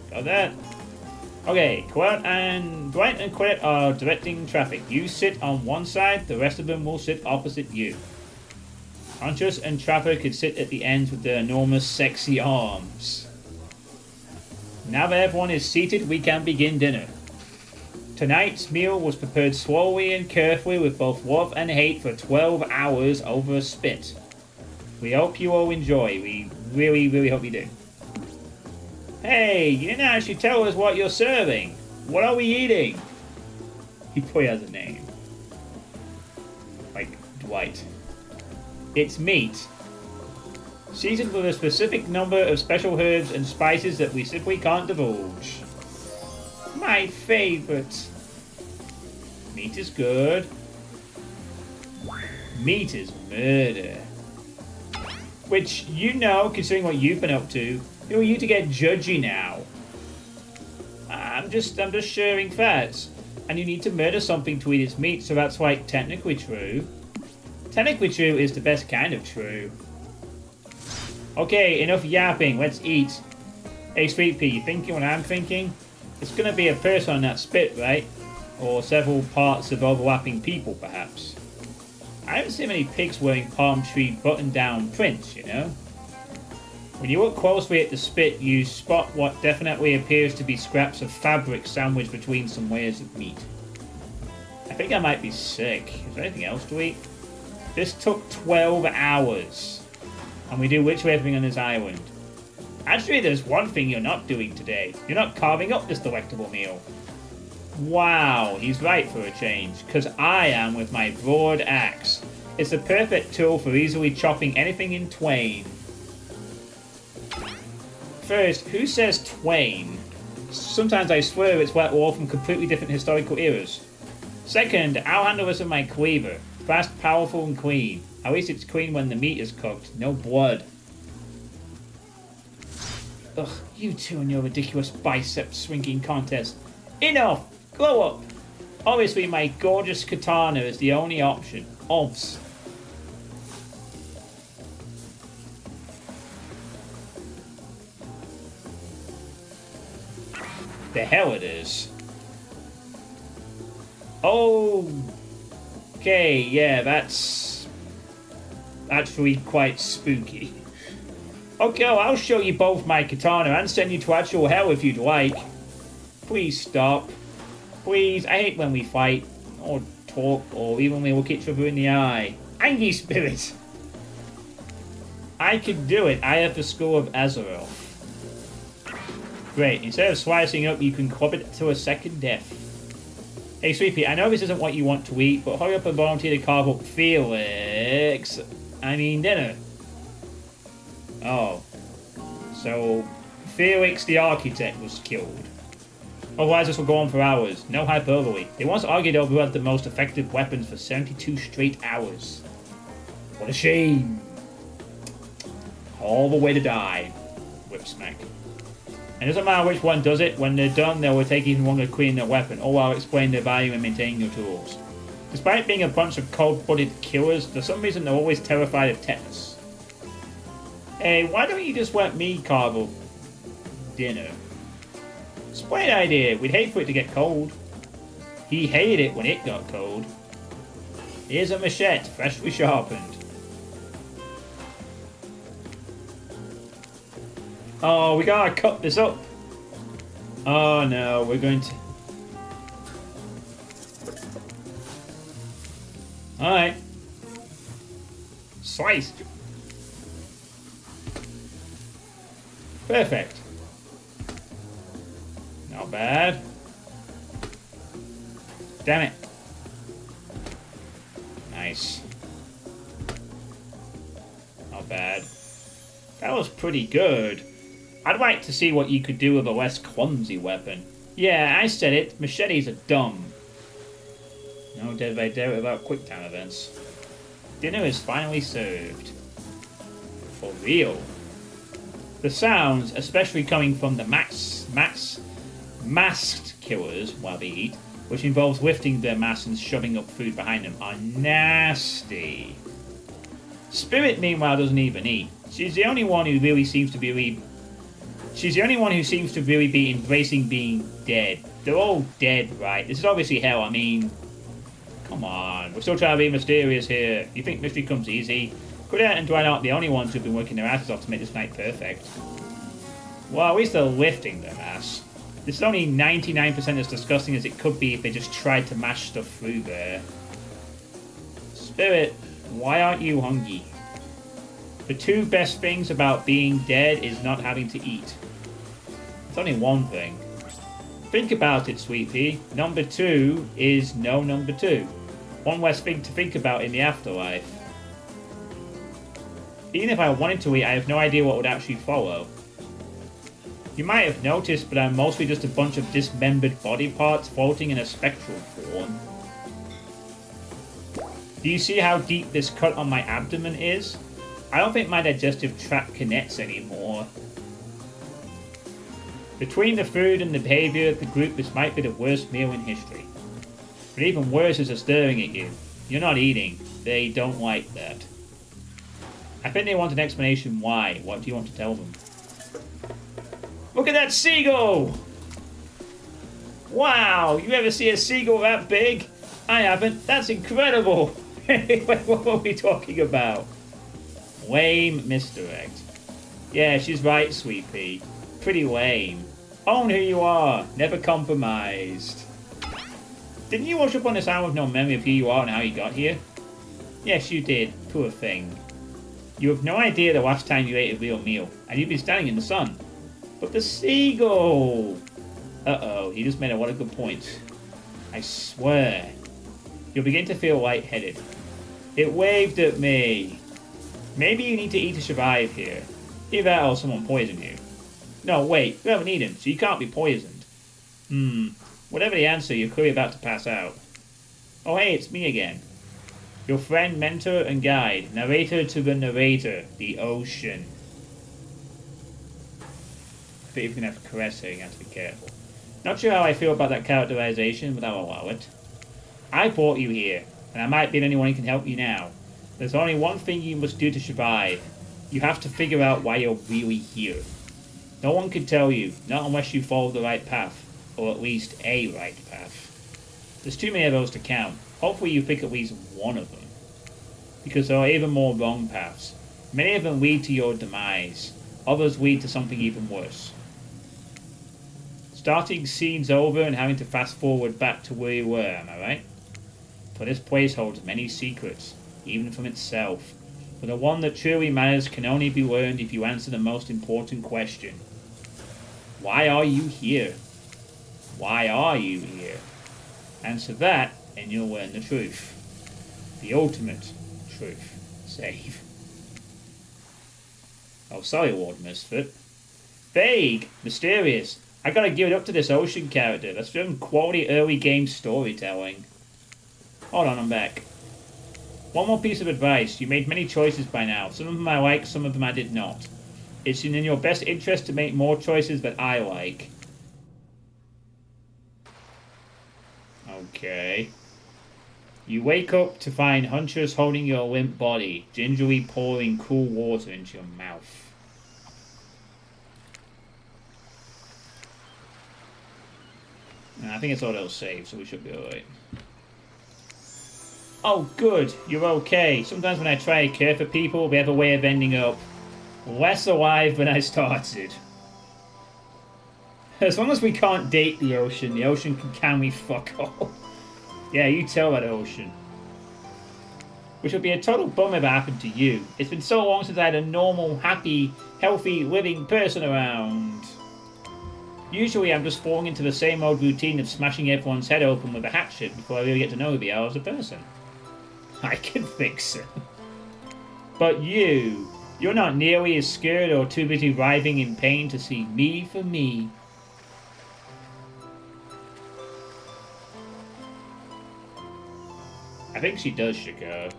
Got that? Okay, Dwight and Claudette are directing traffic. You sit on one side, the rest of them will sit opposite you. Huntress and Trapper could sit at the ends with their enormous sexy arms. Now that everyone is seated, we can begin dinner. Tonight's meal was prepared slowly and carefully with both love and hate for 12 hours over a spit. We hope you all enjoy. We really, really hope you do. Hey, you didn't actually tell us what you're serving. What are we eating? He probably has a name. Like Dwight. It's meat. Seasoned with a specific number of special herbs and spices that we simply can't divulge. My favorite. Meat is good. Meat is murder. Which, you know, considering what you've been up to, who are you to get judgy now? I'm just sharing facts. And you need to murder something to eat its meat, so that's like technically true. Technically true is the best kind of true. Okay, enough yapping, let's eat. Hey, Suitepee, you thinking what I'm thinking? It's going to be a person on that spit, right? Or several parts of overlapping people, perhaps. I haven't seen many pigs wearing palm tree button-down prints, you know? When you look closely at the spit, you spot what definitely appears to be scraps of fabric sandwiched between some layers of meat. I think I might be sick. Is there anything else to eat? This took 12 hours. And we do literally everything on this island. Actually, there's one thing you're not doing today. You're not carving up this delectable meal. Wow, he's right for a change, because I am with my broad axe. It's a perfect tool for easily chopping anything in twain. First, who says twain? Sometimes I swear it's what all from completely different historical eras. Second, I'll handle this with my cleaver. Fast, powerful, and clean. At least it's clean when the meat is cooked. No blood. Ugh, you two and your ridiculous bicep swinging contest. Enough! Grow up! Obviously, my gorgeous katana is the only option. Obs. The hell it is. Okay, yeah, that's actually quite spooky. Okay, well, I'll show you both my katana and send you to actual hell if you'd like. Please stop. Please, I hate when we fight, or talk, or even when we look each other in the eye. Angry spirit! I can do it. I have the skull of Azeroth. Great, instead of slicing up, you can club it to a second death. Hey, Suitepee, I know this isn't what you want to eat, but hurry up and volunteer to carve up Felix. I mean, dinner. Oh. So, Felix the architect was killed. Otherwise, this will go on for hours. No hyperbole. They once argued over who had the most effective weapons for 72 straight hours. What a shame. All the way to die. Whip smack. And it doesn't matter which one does it, when they're done, they will take even longer to clean their weapon, or while explaining their value in maintaining your tools. Despite being a bunch of cold-blooded killers, for some reason they're always terrified of tetanus. Hey, why don't you just let me carve up dinner? It's a great idea. We'd hate for it to get cold. He hated it when it got cold. Here's a machete, freshly sharpened. Oh, we gotta cut this up. Oh no, we're going to... Alright. Sliced. Perfect. Not bad. Damn it. Nice. Not bad. That was pretty good. I'd like to see what you could do with a less clumsy weapon. Yeah, I said it. Machetes are dumb. No Dead by Daylight without quick time events. Dinner is finally served. For real. The sounds, especially coming from the masked killers while they eat, which involves lifting their masks and shoving up food behind them, are nasty. Spirit, meanwhile, doesn't even eat. She's the only one who seems to be embracing being dead. They're all dead, right? This is obviously hell. I mean, come on. We're still trying to be mysterious here. You think mystery comes easy? Credit and Dwight aren't the only ones who've been working their asses off to make this night perfect. Well, at least they're lifting their ass. This is only 99% as disgusting as it could be if they just tried to mash stuff through there. Spirit, why aren't you hungry? The two best things about being dead is not having to eat. It's only one thing. Think about it, Suitepee. Number 2 is no number 2. One less thing to think about in the afterlife. Even if I wanted to eat, I have no idea what would actually follow. You might have noticed, but I'm mostly just a bunch of dismembered body parts floating in a spectral form. Do you see how deep this cut on my abdomen is? I don't think my digestive tract connects anymore. Between the food and the behaviour of the group, this might be the worst meal in history. But even worse is they're staring at you. You're not eating. They don't like that. I think they want an explanation why. What do you want to tell them? Look at that seagull! Wow, you ever see a seagull that big? I haven't. That's incredible. What were we talking about? Lame misdirect. Yeah, she's right, Suitepee. Pretty lame. Own who you are. Never compromised. Didn't you wash up on this island with no memory of who you are and how you got here? Yes, you did. Poor thing. You have no idea the last time you ate a real meal, and you've been standing in the sun. But the seagull! Uh-oh, he just made a lot of good points. I swear. You'll begin to feel lightheaded. It waved at me. Maybe you need to eat to survive here. Either that or someone poisoned you. No, wait, you haven't eaten, so you can't be poisoned. Whatever the answer, you're clearly about to pass out. Oh hey, it's me again. Your friend, mentor, and guide. Narrator to the narrator. The ocean. I think you're going to have to caress her, you have to be careful. Not sure how I feel about that characterization, but I'll allow it. I brought you here, and I might be the only one who can help you now. There's only one thing you must do to survive. You have to figure out why you're really here. No one can tell you, not unless you follow the right path, or at least a right path. There's too many of those to count. Hopefully you pick at least one of them. Because there are even more wrong paths. Many of them lead to your demise. Others lead to something even worse. Starting scenes over and having to fast forward back to where you were, am I right? For this place holds many secrets, even from itself. But the one that truly matters can only be learned if you answer the most important question. Why are you here? Why are you here? Answer that and you'll learn the truth. The ultimate truth. Save. Oh, sorry, Lord Misfit. Vague. Mysterious. I gotta give it up to this ocean character. That's some quality early game storytelling. Hold on, I'm back. One more piece of advice. You made many choices by now. Some of them I like, some of them I did not. It's in your best interest to make more choices that I like. Okay. You wake up to find Huntress holding your limp body, gingerly pouring cool water into your mouth. And I think it's auto-save, so we should be alright. Oh, good. You're okay. Sometimes when I try to care for people, we have a way of ending up less alive than I started. As long as we can't date the ocean can we fuck all. Yeah, you tell that ocean. Which would be a total bummer if it happened to you. It's been so long since I had a normal, happy, healthy, living person around. Usually I'm just falling into the same old routine of smashing everyone's head open with a hatchet before I really get to know who they are as a person. I can fix it. But you're not nearly as scared or too busy writhing in pain to see me for me. I think she does, Shakira.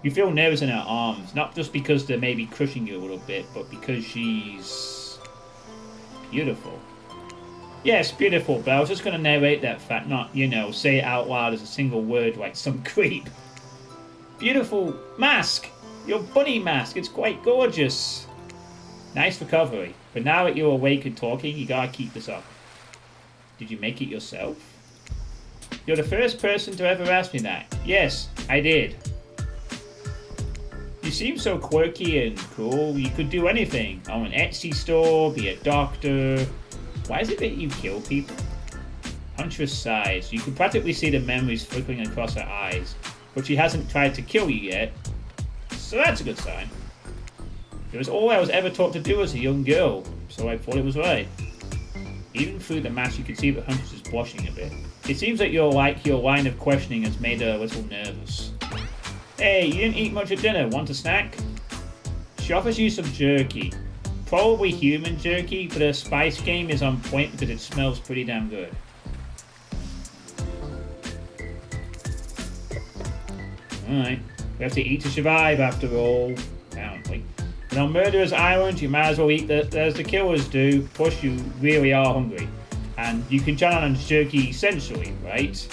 You feel nervous in her arms, not just because they're maybe crushing you a little bit, but because she's beautiful. Yes, beautiful, but I was just going to narrate that fact, not, say it out loud as a single word like some creep. Beautiful mask! Your bunny mask, it's quite gorgeous. Nice recovery, but now that you're awake and talking, you gotta keep this up. Did you make it yourself? You're the first person to ever ask me that. Yes, I did. You seem so quirky and cool. You could do anything. Own an Etsy store, be a doctor. Why is it that you kill people? Huntress sighs. You can practically see the memories flickering across her eyes, but she hasn't tried to kill you yet. So that's a good sign. It was all I was ever taught to do as a young girl, so I thought it was right. Even through the mask, you can see that Huntress is blushing a bit. It seems that your line of questioning has made her a little nervous. Hey, you didn't eat much at dinner. Want a snack? She offers you some jerky. Probably human jerky, but her spice game is on point because it smells pretty damn good. Alright, we have to eat to survive after all, apparently. But on Murderer's Island, you might as well eat as the killers do, plus you really are hungry. And you can channel on jerky sensually, right?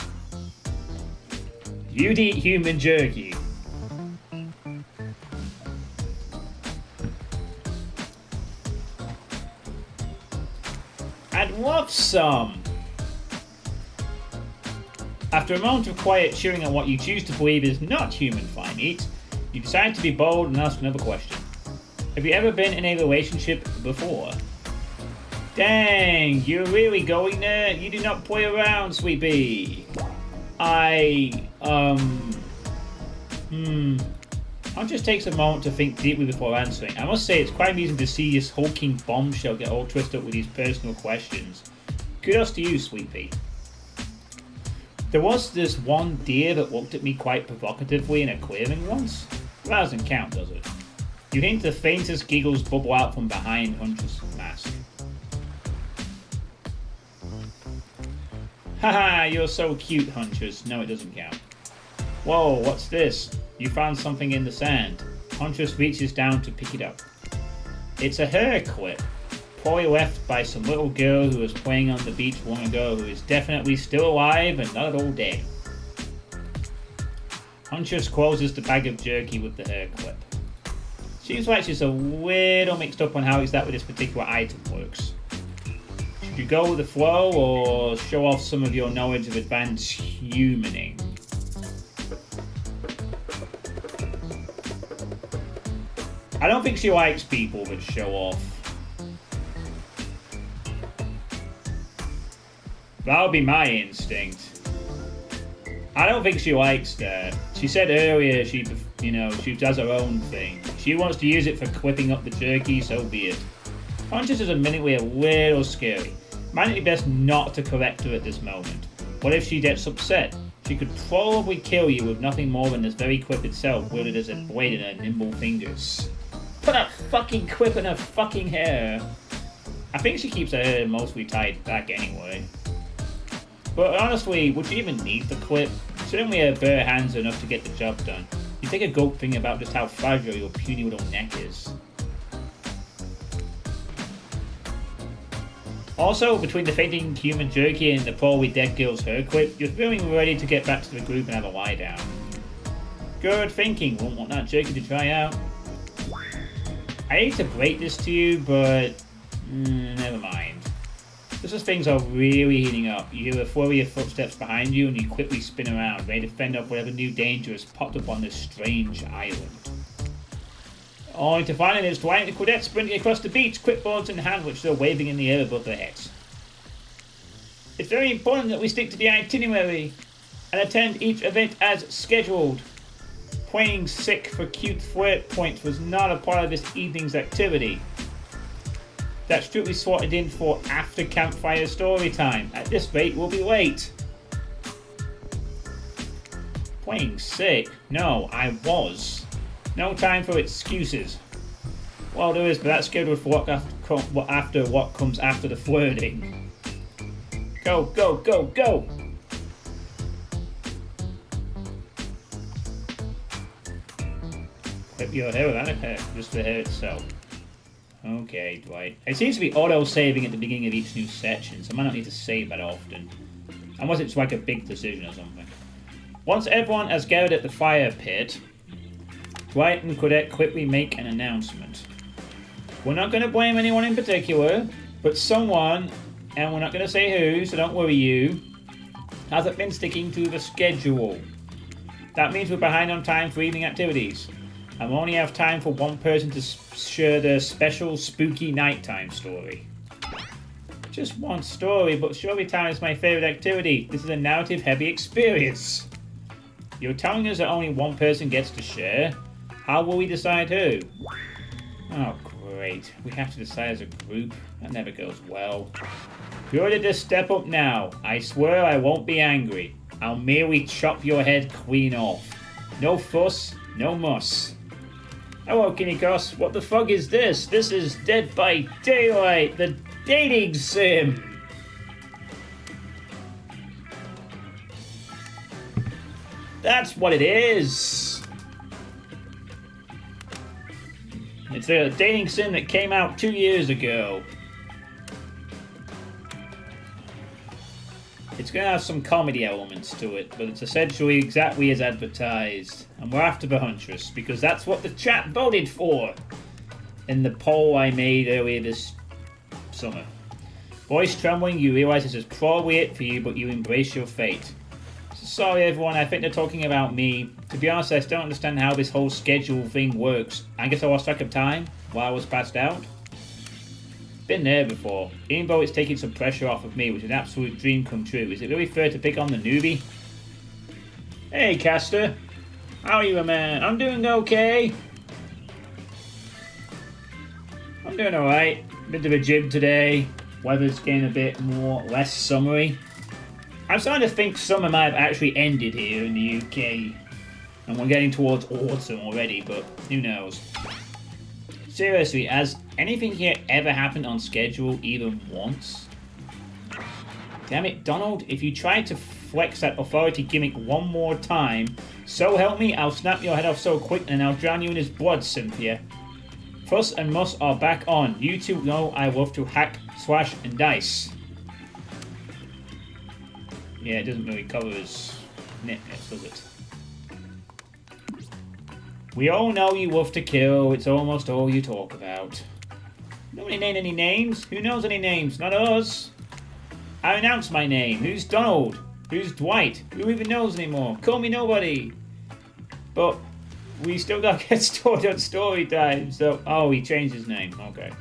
You'd eat human jerky. love some! After a moment of quiet cheering on what you choose to believe is not human fly meat, you decide to be bold and ask another question. Have you ever been in a relationship before? Dang, you're really going there? You do not play around, Suitepee. Huntress takes a moment to think deeply before answering. I must say, it's quite amusing to see this hulking bombshell get all twisted up with these personal questions. Kudos to you, Suitepee. There was this one deer that looked at me quite provocatively in a clearing once. That doesn't count, does it? You hint the faintest giggles bubble out from behind Huntress' mask. Haha, you're so cute, Huntress. No, it doesn't count. Whoa, what's this? You found something in the sand. Huntress reaches down to pick it up. It's a hair clip, probably left by some little girl who was playing on the beach long ago, who is definitely still alive and not at all dead. Huntress closes the bag of jerky with the hair clip. Seems like she's a little mixed up on how exactly this particular item works. Should you go with the flow or show off some of your knowledge of advanced humaning? I don't think she likes people that show off. That'll be my instinct. I don't think she likes that. She said earlier she does her own thing. She wants to use it for clipping up the jerky, so be it. Huntress is admittedly a little scary. Might it be best not to correct her at this moment? What if she gets upset? She could probably kill you with nothing more than this very clip itself, wielded as a blade in her nimble fingers. Put a fucking clip in her fucking hair. I think she keeps her hair mostly tied back anyway. But honestly, would you even need the clip? Certainly her bare hands are enough to get the job done. You take a gulp thinking about just how fragile your puny little neck is. Also, between the fainting human jerky and the probably dead girl's hair clip, you're feeling ready to get back to the group and have a lie down. Good thinking, won't want that jerky to dry out. I hate to break this to you, but never mind. Just as things are really heating up, you hear a flurry of footsteps behind you and you quickly spin around, ready to fend off whatever new danger has popped up on this strange island. Only to find it's Dwight and the cadets sprinting across the beach, clipboards in hand, which they're waving in the air above their heads. It's very important that we stick to the itinerary and attend each event as scheduled. Playing sick for cute flirt points was not a part of this evening's activity. That's strictly slotted in for after campfire story time. At this rate, we'll be late. Playing sick? No, I was. No time for excuses. Well, there is, but that's scheduled for what comes after the flirting. Go, go, go, go! Clip your hair without a hair, just the hair itself. Okay, Dwight. It seems to be auto-saving at the beginning of each new section, so I might not need to save that often. Unless it's like a big decision or something. Once everyone has gathered at the fire pit, Dwight and Claudette quickly make an announcement. We're not going to blame anyone in particular, but someone, and we're not going to say who, so don't worry you, hasn't been sticking to the schedule. That means we're behind on time for evening activities. I only have time for one person to share their special spooky nighttime story. Just one story, but story time is my favourite activity. This is a narrative-heavy experience. You're telling us that only one person gets to share? How will we decide who? Oh, great. We have to decide as a group. That never goes well. You're ready to step up now. I swear I won't be angry. I'll merely chop your head clean off. No fuss, no muss. Hello, Kinikos. What the fuck is this? This is Dead by Daylight, the dating sim. That's what it is. It's a dating sim that came out 2 years ago. It's going to have some comedy elements to it, but it's essentially exactly as advertised. And we're after the Huntress, because that's what the chat voted for in the poll I made earlier this summer. Voice trembling, you realize this is probably it for you, but you embrace your fate. Sorry everyone, I think they're talking about me. To be honest, I still don't understand how this whole schedule thing works. I guess I lost track of time while I was passed out. Been there before. Even though it's taking some pressure off of me, which is an absolute dream come true, is it really fair to pick on the newbie? Hey Caster, how are you, man? I'm doing okay. I'm doing alright. Been to the gym today. Weather's getting a bit less summery. I'm starting to think summer might have actually ended here in the UK. And we're getting towards autumn already, but who knows. Seriously, has anything here ever happened on schedule even once? Damn it, Donald, if you try to flex that authority gimmick one more time, so help me, I'll snap your head off so quick and I'll drown you in his blood, Cynthia. Fuss and Muss are back on. You two know I love to hack, slash, and dice. Yeah, it doesn't really cover his nitness, does it? We all know you love to kill. It's almost all you talk about. Nobody named any names. Who knows any names? Not us. I announced my name. Who's Donald? Who's Dwight? Who even knows anymore? Call me nobody. But we still gotta get started on story time. So, oh, he changed his name. Okay.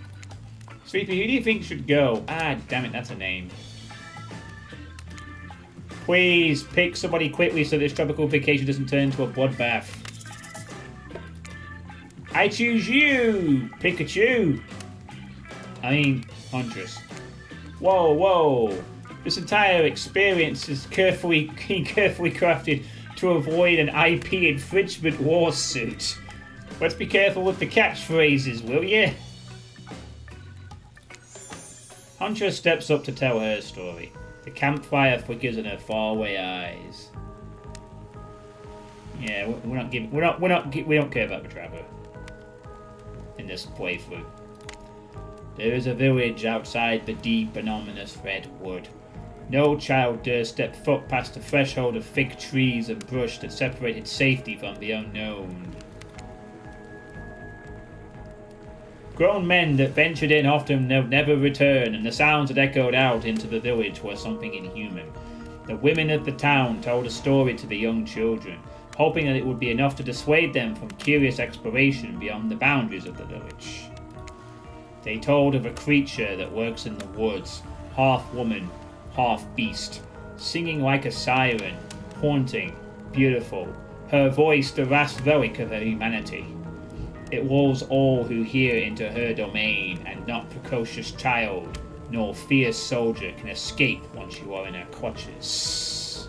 Suitepee, who do you think should go? Ah, damn it, that's a name. Please, pick somebody quickly so this tropical vacation doesn't turn into a bloodbath. I choose you! Pikachu! I mean, Huntress. Whoa, whoa. This entire experience is carefully crafted to avoid an IP infringement lawsuit. Let's be careful with the catchphrases, will you? Huntress steps up to tell her story. The campfire flickers in her faraway eyes. Yeah, we don't care about the trapper in this playthrough. There is a village outside the deep and ominous red wood. No child dare step foot past the threshold of thick trees and brush that separated safety from the unknown. Grown men that ventured in often never return, and the sounds that echoed out into the village were something inhuman. The women of the town told a story to the young children, hoping that it would be enough to dissuade them from curious exploration beyond the boundaries of the village. They told of a creature that lurks in the woods, half woman, half beast, singing like a siren, haunting, beautiful, her voice the last relic of her humanity. It lulls all who hear into her domain, and not precocious child nor fierce soldier can escape once you are in her clutches.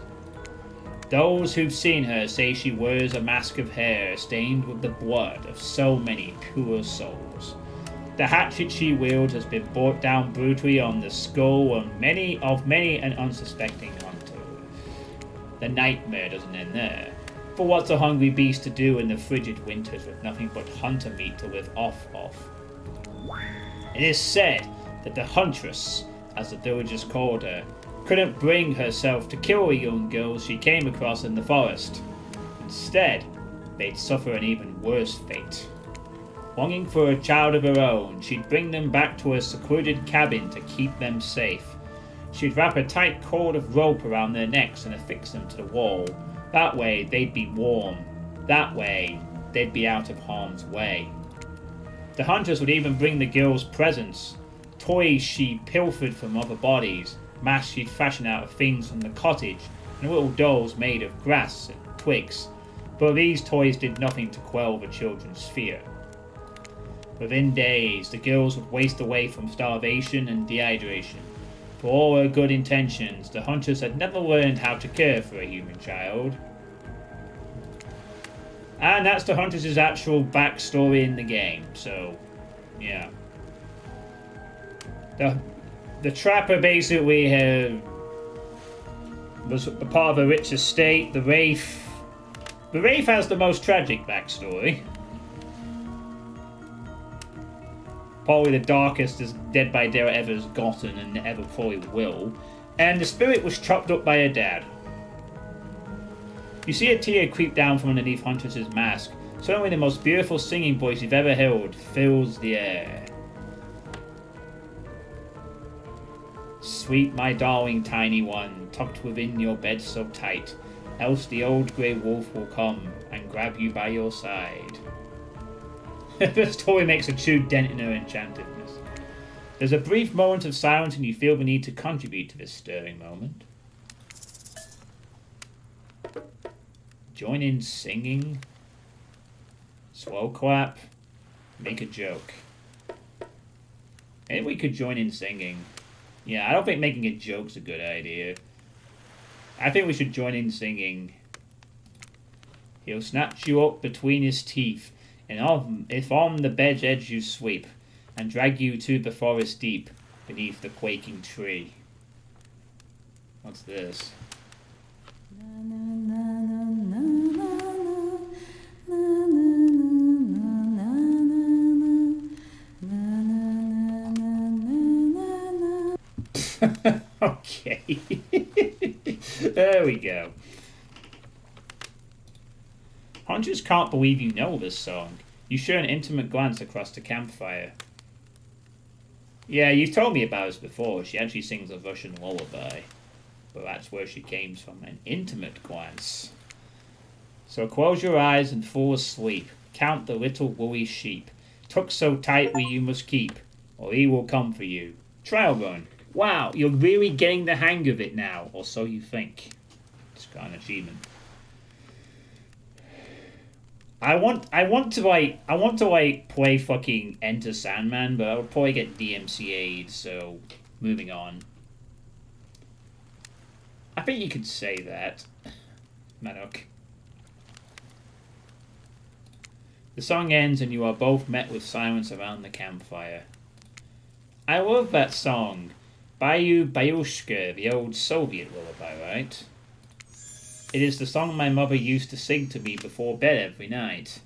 Those who've seen her say she wears a mask of hair stained with the blood of so many pure souls. The hatchet she wields has been brought down brutally on the skull of many an unsuspecting hunter. The nightmare doesn't end there. For what's a hungry beast to do in the frigid winters with nothing but hunter meat to live off of? It is said that the Huntress, as the villagers called her, couldn't bring herself to kill the young girls she came across in the forest. Instead, they'd suffer an even worse fate. Longing for a child of her own, she'd bring them back to a secluded cabin to keep them safe. She'd wrap a tight cord of rope around their necks and affix them to the wall. That way, they'd be warm. That way, they'd be out of harm's way. The hunters would even bring the girls presents, toys she pilfered from other bodies, masks she'd fashion out of things from the cottage, and little dolls made of grass and twigs. But these toys did nothing to quell the children's fear. Within days, the girls would waste away from starvation and dehydration. For all her good intentions, the Huntress had never learned how to care for a human child. And that's the Huntress' actual backstory in the game, so, yeah. The trapper basically was a part of a rich estate. The Wraith has the most tragic backstory. Probably the darkest as Dead by Daylight ever has gotten and ever probably will. And the spirit was chopped up by her dad. You see a tear creep down from underneath Huntress' mask. Suddenly the most beautiful singing voice you've ever heard fills the air. sweep, my darling tiny one, tucked within your bed so tight, else the old grey wolf will come and grab you by your side. The story makes a true dent in her enchantedness. There's a brief moment of silence and you feel the need to contribute to this stirring moment. Join in singing, slow clap, make a joke. Maybe we could join in singing. Yeah, I don't think making a joke's a good idea. I think we should join in singing. He'll snatch you up between his teeth, and if on the bed's edge you sweep, and drag you to the forest deep, beneath the quaking tree. What's this? Okay. There we go. Huntress can't believe you know this song. You share an intimate glance across the campfire. Yeah, you've told me about this before. She actually sings a Russian lullaby. But that's where she came from. An intimate glance. So close your eyes and fall asleep. Count the little woolly sheep. Tucked so tightly you must keep, or he will come for you. Trial run. Wow, you're really getting the hang of it now, or so you think. It's got an achievement. I want to play fucking Enter Sandman, but I would probably get DMCA'd, so moving on. I think you could say that. Manok. The song ends and you are both met with silence around the campfire. I love that song. Bayou Bayushka, the old Soviet lullaby, right? It is the song my mother used to sing to me before bed every night.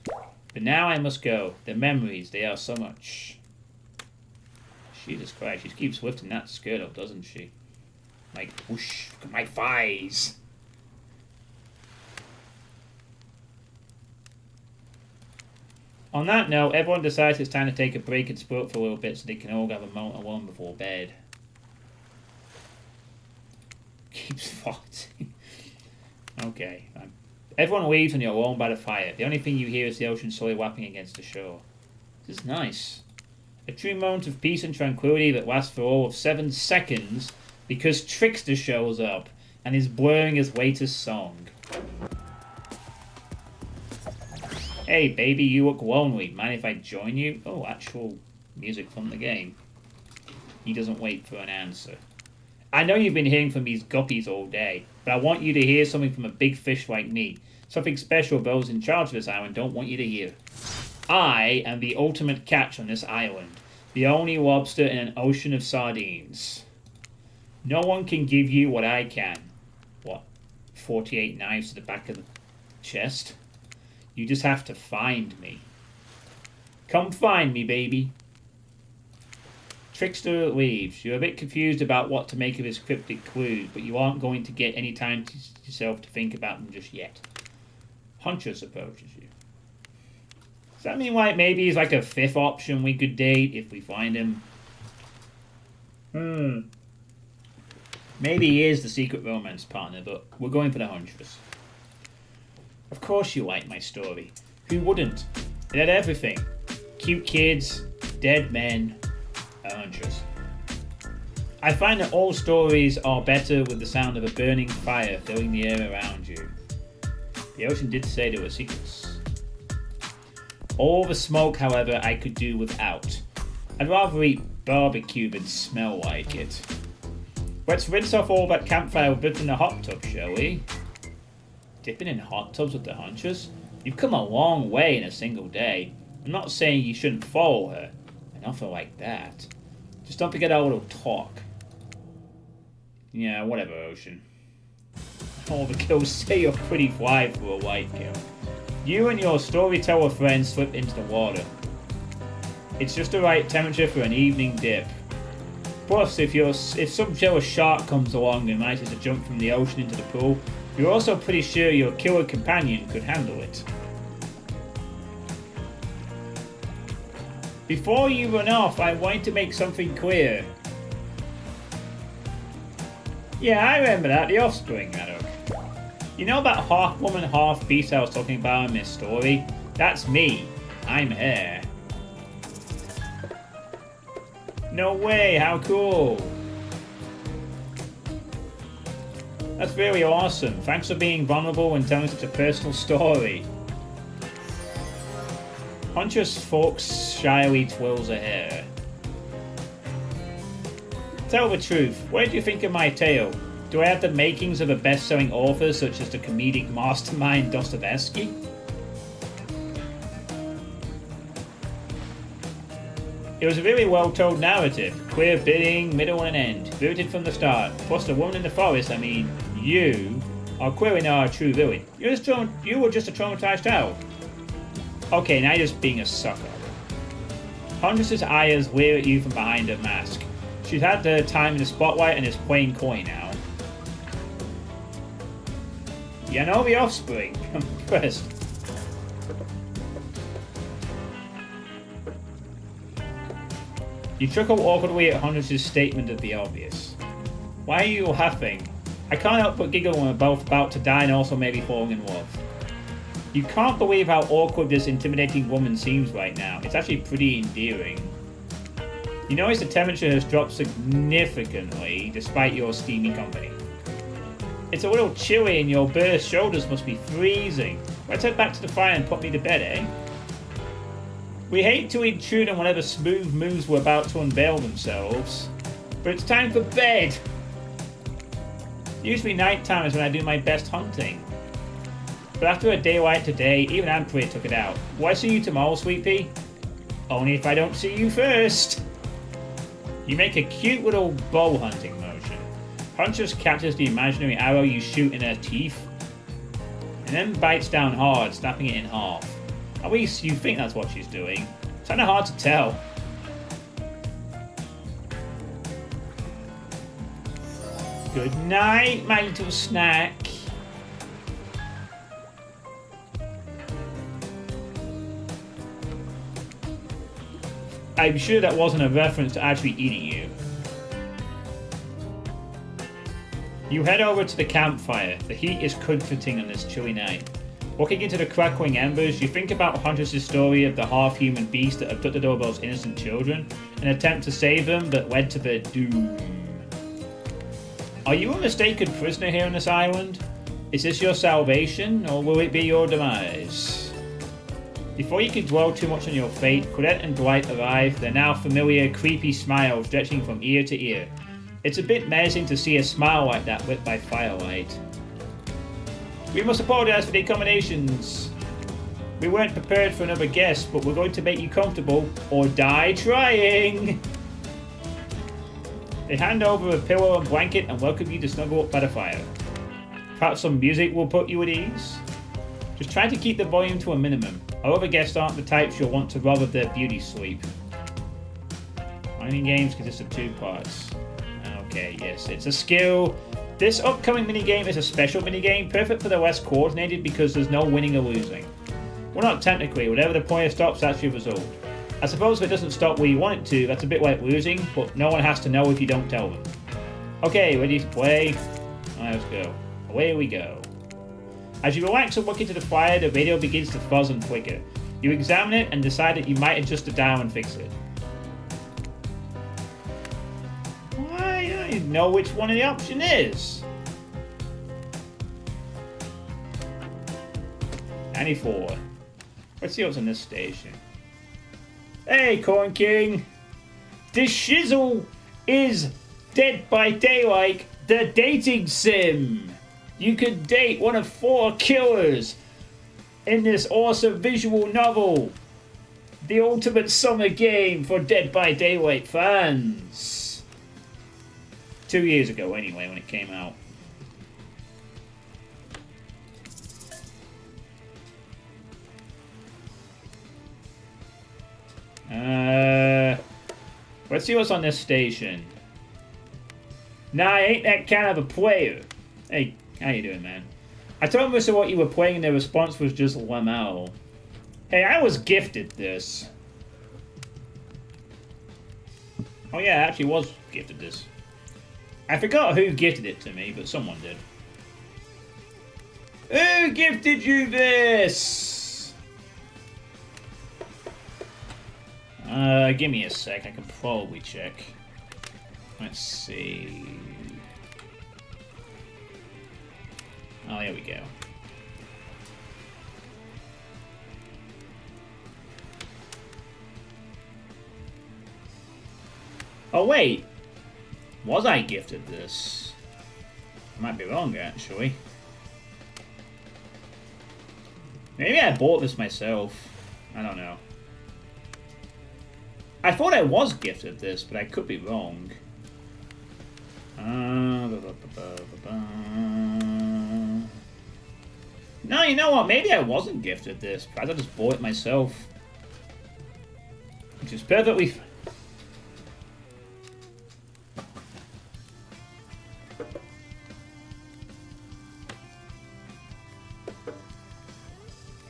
But now I must go. The memories, they are so much. Jesus Christ, she keeps lifting that skirt up, doesn't she? Like, whoosh, look at my thighs. On that note, everyone decides it's time to take a break and split up for a little bit so they can all have a moment alone before bed. Keeps farting. Okay. Everyone leaves and you're alone by the fire. The only thing you hear is the ocean slowly lapping against the shore. This is nice. A true moment of peace and tranquility that lasts for all of 7 seconds because Trickster shows up and is blurring his latest song. Hey baby, you look lonely. Mind if I join you? Oh, actual music from the game. He doesn't wait for an answer. I know you've been hearing from these guppies all day, but I want you to hear something from a big fish like me. Something special those in charge of this island don't want you to hear. I am the ultimate catch on this island. The only lobster in an ocean of sardines. No one can give you what I can. What? 48 knives to the back of the chest? You just have to find me. Come find me, baby. Trickster leaves. You're a bit confused about what to make of his cryptic clues, but you aren't going to get any time to yourself to think about them just yet. Huntress approaches you. Does that mean like maybe he's like a 5th option we could date if we find him? Maybe he is the secret romance partner, but we're going for the Huntress. Of course you like my story. Who wouldn't? It had everything. Cute kids, dead men, a Huntress. I find that all stories are better with the sound of a burning fire filling the air around you. The ocean did say there were secrets. All the smoke, however, I could do without. I'd rather eat barbecue than smell like it. Let's rinse off all that campfire with dipping in a hot tub, shall we? Dipping in hot tubs with the Huntress? You've come a long way in a single day. I'm not saying you shouldn't follow her. An offer like that. Just don't forget our little talk. Yeah, whatever, Ocean. All the kills say you're pretty fly for a white kill. You and your storyteller friend slip into the water. It's just the right temperature for an evening dip. Plus, if some jealous shark comes along and manages to jump from the ocean into the pool, you're also pretty sure your killer companion could handle it. Before you run off, I want to make something clear. Yeah, I remember that. The Offspring, Maddox. You know that half woman, half beast I was talking about in this story? That's me. I'm her. No way, how cool. That's really awesome. Thanks for being vulnerable and telling such a personal story. Huntress Fox shyly twirls her hair. Tell the truth, what did you think of my tale? Do I have the makings of a best-selling author such as the comedic mastermind Dostoevsky? It was a really well-told narrative. Clear beginning, middle, and end. Rooted from the start. Plus the woman in the forest, I mean, you are clearly not a true villain. You were just a traumatized child. Okay, now you're just being a sucker. Huntress's eyes leer at you from behind her mask. She's had the time in the spotlight and is playing coy now. You know the Offspring. I'm impressed. You chuckle awkwardly at Huntress's statement of the obvious. Why are you laughing? I can't help but giggle when we're both about to die and also maybe falling in love. You can't believe how awkward this intimidating woman seems right now. It's actually pretty endearing. You notice the temperature has dropped significantly despite your steamy company. It's a little chilly and your bare shoulders must be freezing. Let's head back to the fire and put me to bed, eh? We hate to intrude on whatever smooth moves we're about to unveil themselves, but it's time for bed! Usually nighttime is when I do my best hunting. But after a day like today, even Ampere took it out. Will I see you tomorrow, Suitepee? Only if I don't see you first! You make a cute little bow hunting motion. Huntress captures the imaginary arrow you shoot in her teeth, and then bites down hard, snapping it in half. At least you think that's what she's doing. It's kinda hard to tell. Good night, my little snack. I'm sure that wasn't a reference to actually eating you. You head over to the campfire. The heat is comforting on this chilly night. Walking into the crackling embers, you think about Huntress' story of the half-human beast that abducted all those innocent children, an attempt to save them that led to their doom. Are you a mistaken prisoner here on this island? Is this your salvation, or will it be your demise? Before you can dwell too much on your fate, Claudette and Dwight arrive, their now familiar, creepy smile stretching from ear to ear. It's a bit menacing to see a smile like that lit by firelight. We must apologize for the accommodations. We weren't prepared for another guest, but we're going to make you comfortable, or die trying! They hand over a pillow and blanket and welcome you to snuggle up by the fire. Perhaps some music will put you at ease? Just try to keep the volume to a minimum. Our other guests aren't the types you'll want to rob of their beauty sleep. Mining games consist of 2 parts. Okay, yes, it's a skill. This upcoming minigame is a special minigame, perfect for the less coordinated because there's no winning or losing. Well, not technically, whatever the player stops, that's your result. I suppose if it doesn't stop where you want it to, that's a bit like losing, but no one has to know if you don't tell them. Okay, ready to play? Let's go. Away we go. As you relax and look into the fire, the radio begins to fuzz and flicker. You examine it and decide that you might adjust the dial and fix it. I don't even know which one of the option is. 94. Let's see what's on this station. Hey, Corn King! This shizzle is Dead by Daylight, the dating sim! You could date one of 4 killers in this awesome visual novel. The ultimate summer game for Dead by Daylight fans. 2 years ago, anyway, when it came out. Let's see what's on this station. Nah, I ain't that kind of a player. Hey, how you doing, man? I told Marissa what you were playing and their response was just Lamau. Hey, I was gifted this. Oh yeah, I actually was gifted this. I forgot who gifted it to me, but someone did. Who gifted you this? Give me a sec. I can probably check. Let's see. Oh, here we go. Oh, wait. Was I gifted this? I might be wrong, actually. Maybe I bought this myself. I don't know. I thought I was gifted this, but I could be wrong. No, you know what? Maybe I wasn't gifted this. Perhaps I just bought it myself. Which is perfectly...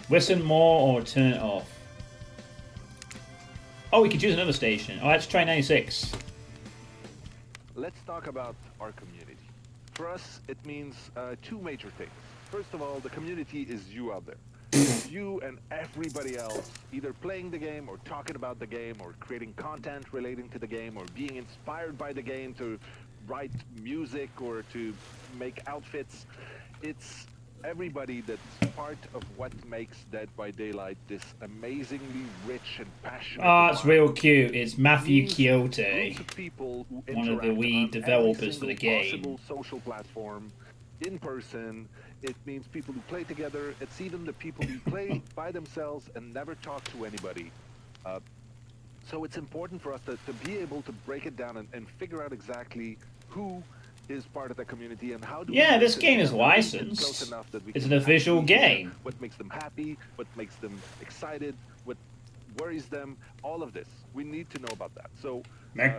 Listen more or turn it off. Oh, we could choose another station. Oh, let's try 96. Let's talk about our community. For us, it means two major things. First of all, the community is you out there. It's you and everybody else either playing the game or talking about the game or creating content relating to the game or being inspired by the game to write music or to make outfits. It's everybody that's part of what makes Dead by Daylight this amazingly rich and passionate. Oh, it's real cute. It's Matthew Quixote, one of the Wii developers for the game. Social platform, in person. It means people who play together. It's even the people who play by themselves and never talk to anybody. So it's important for us to be able to break it down and figure out exactly who is part of the community and how do this game is licensed. It's an official game. What makes them happy, what makes them excited, what worries them, all of this. We need to know about that. So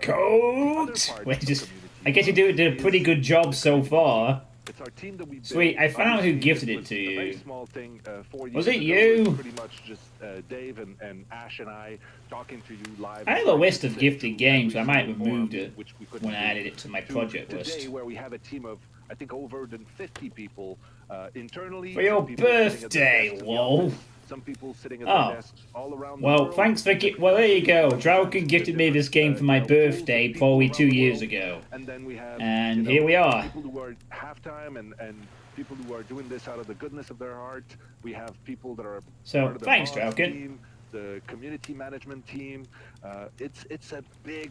code. Wait, I guess you did a pretty good job so far. It's our team that we built. Sweet, I found out who gifted it to you. A very small thing, 4 years was it ago. you? It pretty much just Dave and Ash and I talking to you live. I have a list of gifted games. I might remove it when I added it to my project list. Today, where we have a team of, I think, over than 50 people internally. For your birthday, lol. Some people sitting at their desks all around the world. Thanks for well, there you go. Drallkan gifted me this game for my birthday probably 2 years ago. And then we have, and here we are. People who are halftime and people who are doing this out of the goodness of their heart. We have people that are part of the thanks, boss Drallkan. team, the community management team. It's a big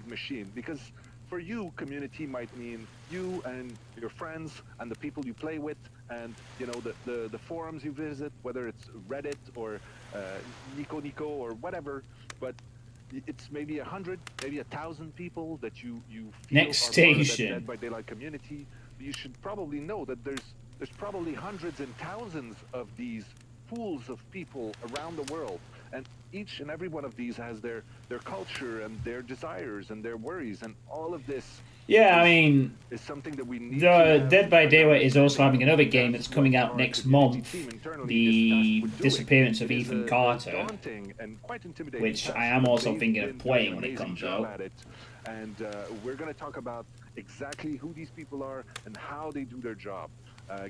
machine because for you, community might mean you and your friends and the people you play with, and you know the forums you visit, whether it's Reddit or Nico or whatever. But it's maybe 100, maybe 1,000 people that you feel next are station. part of that Dead by Daylight community. You should probably know that there's probably hundreds and thousands of these pools of people around the world, and each and every one of these has their culture and their desires and their worries, and all of this is something that we need. Dead by Daylight is also having another game that's coming out next month, The Disappearance of Ethan Carter, which I am also thinking of playing when it comes out. And we're going to talk about exactly who these people are and how they do their job.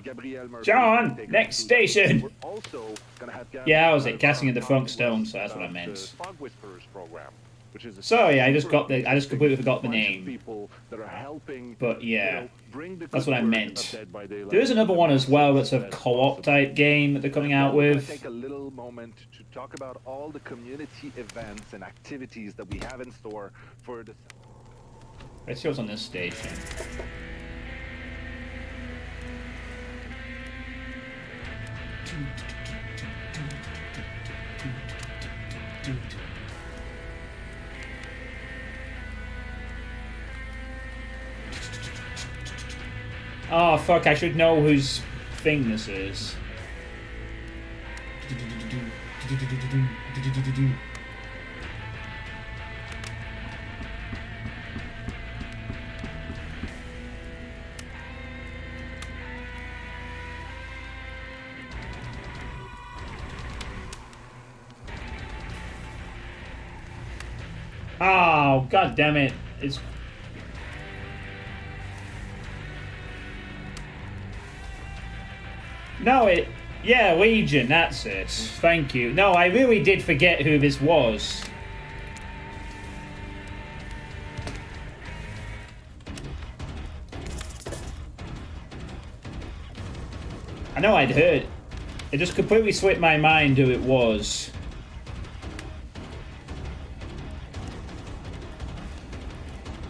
Gabrielle Murphy, John, next station. We're also gonna have I was casting in the Funk Stone, so that's what I meant. Fog Whisperers program, which is sorry, I just completely forgot the name. People that are helping, but yeah, bring the that's what I meant. There is another one as well that's a co-op type game that they're coming out with. Take a little moment to talk about all the community events and activities that we have in store for the. Let's see what's on this station. Oh fuck, I should know whose thing this is. Oh, god damn it. It's No, it... Yeah, Legion, that's it. Thank you. No, I really did forget who this was. I know I'd heard. It just completely slipped my mind who it was.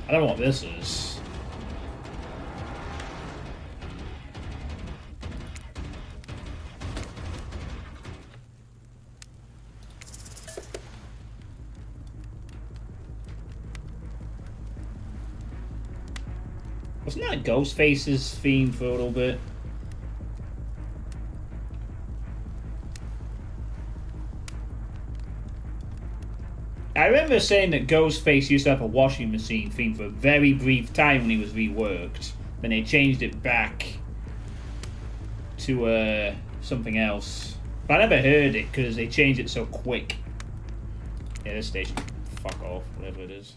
I don't know what this is. Wasn't that Ghostface's theme for a little bit? I remember saying that Ghostface used to have a washing machine theme for a very brief time when he was reworked. Then they changed it back to something else. But I never heard it because they changed it so quick. Yeah, this station. Fuck off, whatever it is.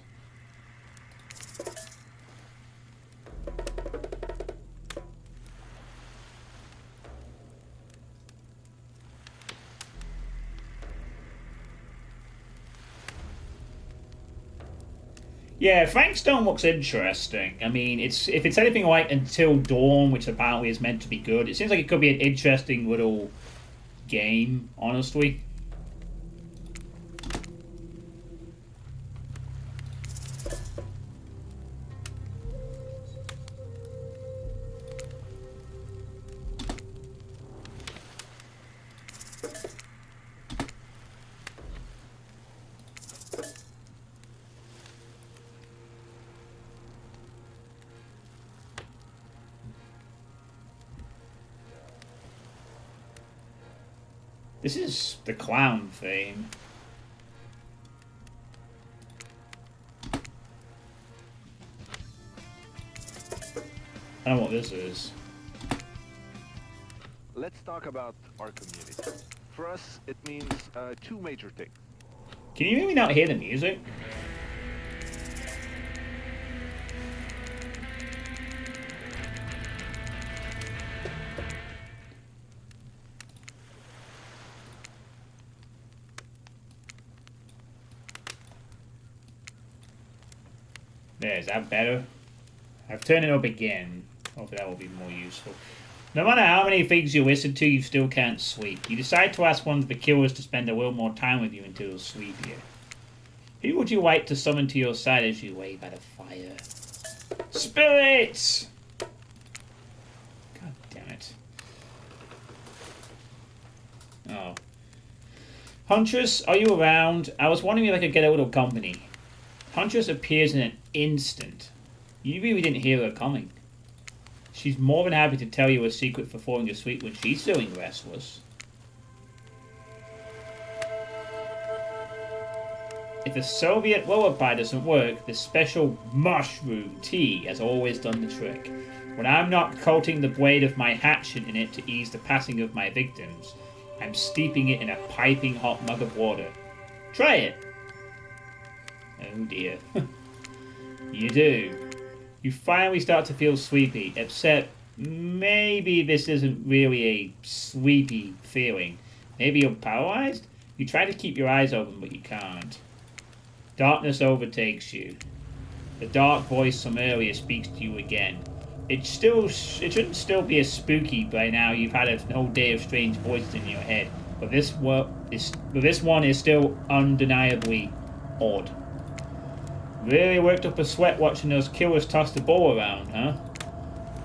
Yeah, Frankstone looks interesting. I mean, if it's anything like Until Dawn, which apparently is meant to be good, it seems like it could be an interesting little game, honestly. This is the clown theme. I don't know what this is. Let's talk about our community. For us, it means two major things. Can you really not hear the music? There, is that better? I've turned it up again. Hopefully that will be more useful. No matter how many things you listen to, you still can't sleep. You decide to ask one of the killers to spend a little more time with you until you're sleepier. Who would you like to summon to your side as you lay by the fire? Spirits! God damn it. Oh. Huntress, are you around? I was wondering if I could get a little company. Huntress appears in an instant. You really didn't hear her coming. She's more than happy to tell you a secret for falling asleep when she's feeling restless. If the Soviet lullaby doesn't work, the special mushroom tea has always done the trick. When I'm not coating the blade of my hatchet in it to ease the passing of my victims, I'm steeping it in a piping hot mug of water. Try it! Oh dear. You do. You finally start to feel sleepy, except maybe this isn't really a sleepy feeling. Maybe you're paralyzed? You try to keep your eyes open, but you can't. Darkness overtakes you. The dark voice from earlier speaks to you again. It shouldn't still be as spooky by now. You've had a whole day of strange voices in your head, but this one is still undeniably odd. Really worked up a sweat watching those killers toss the ball around, huh?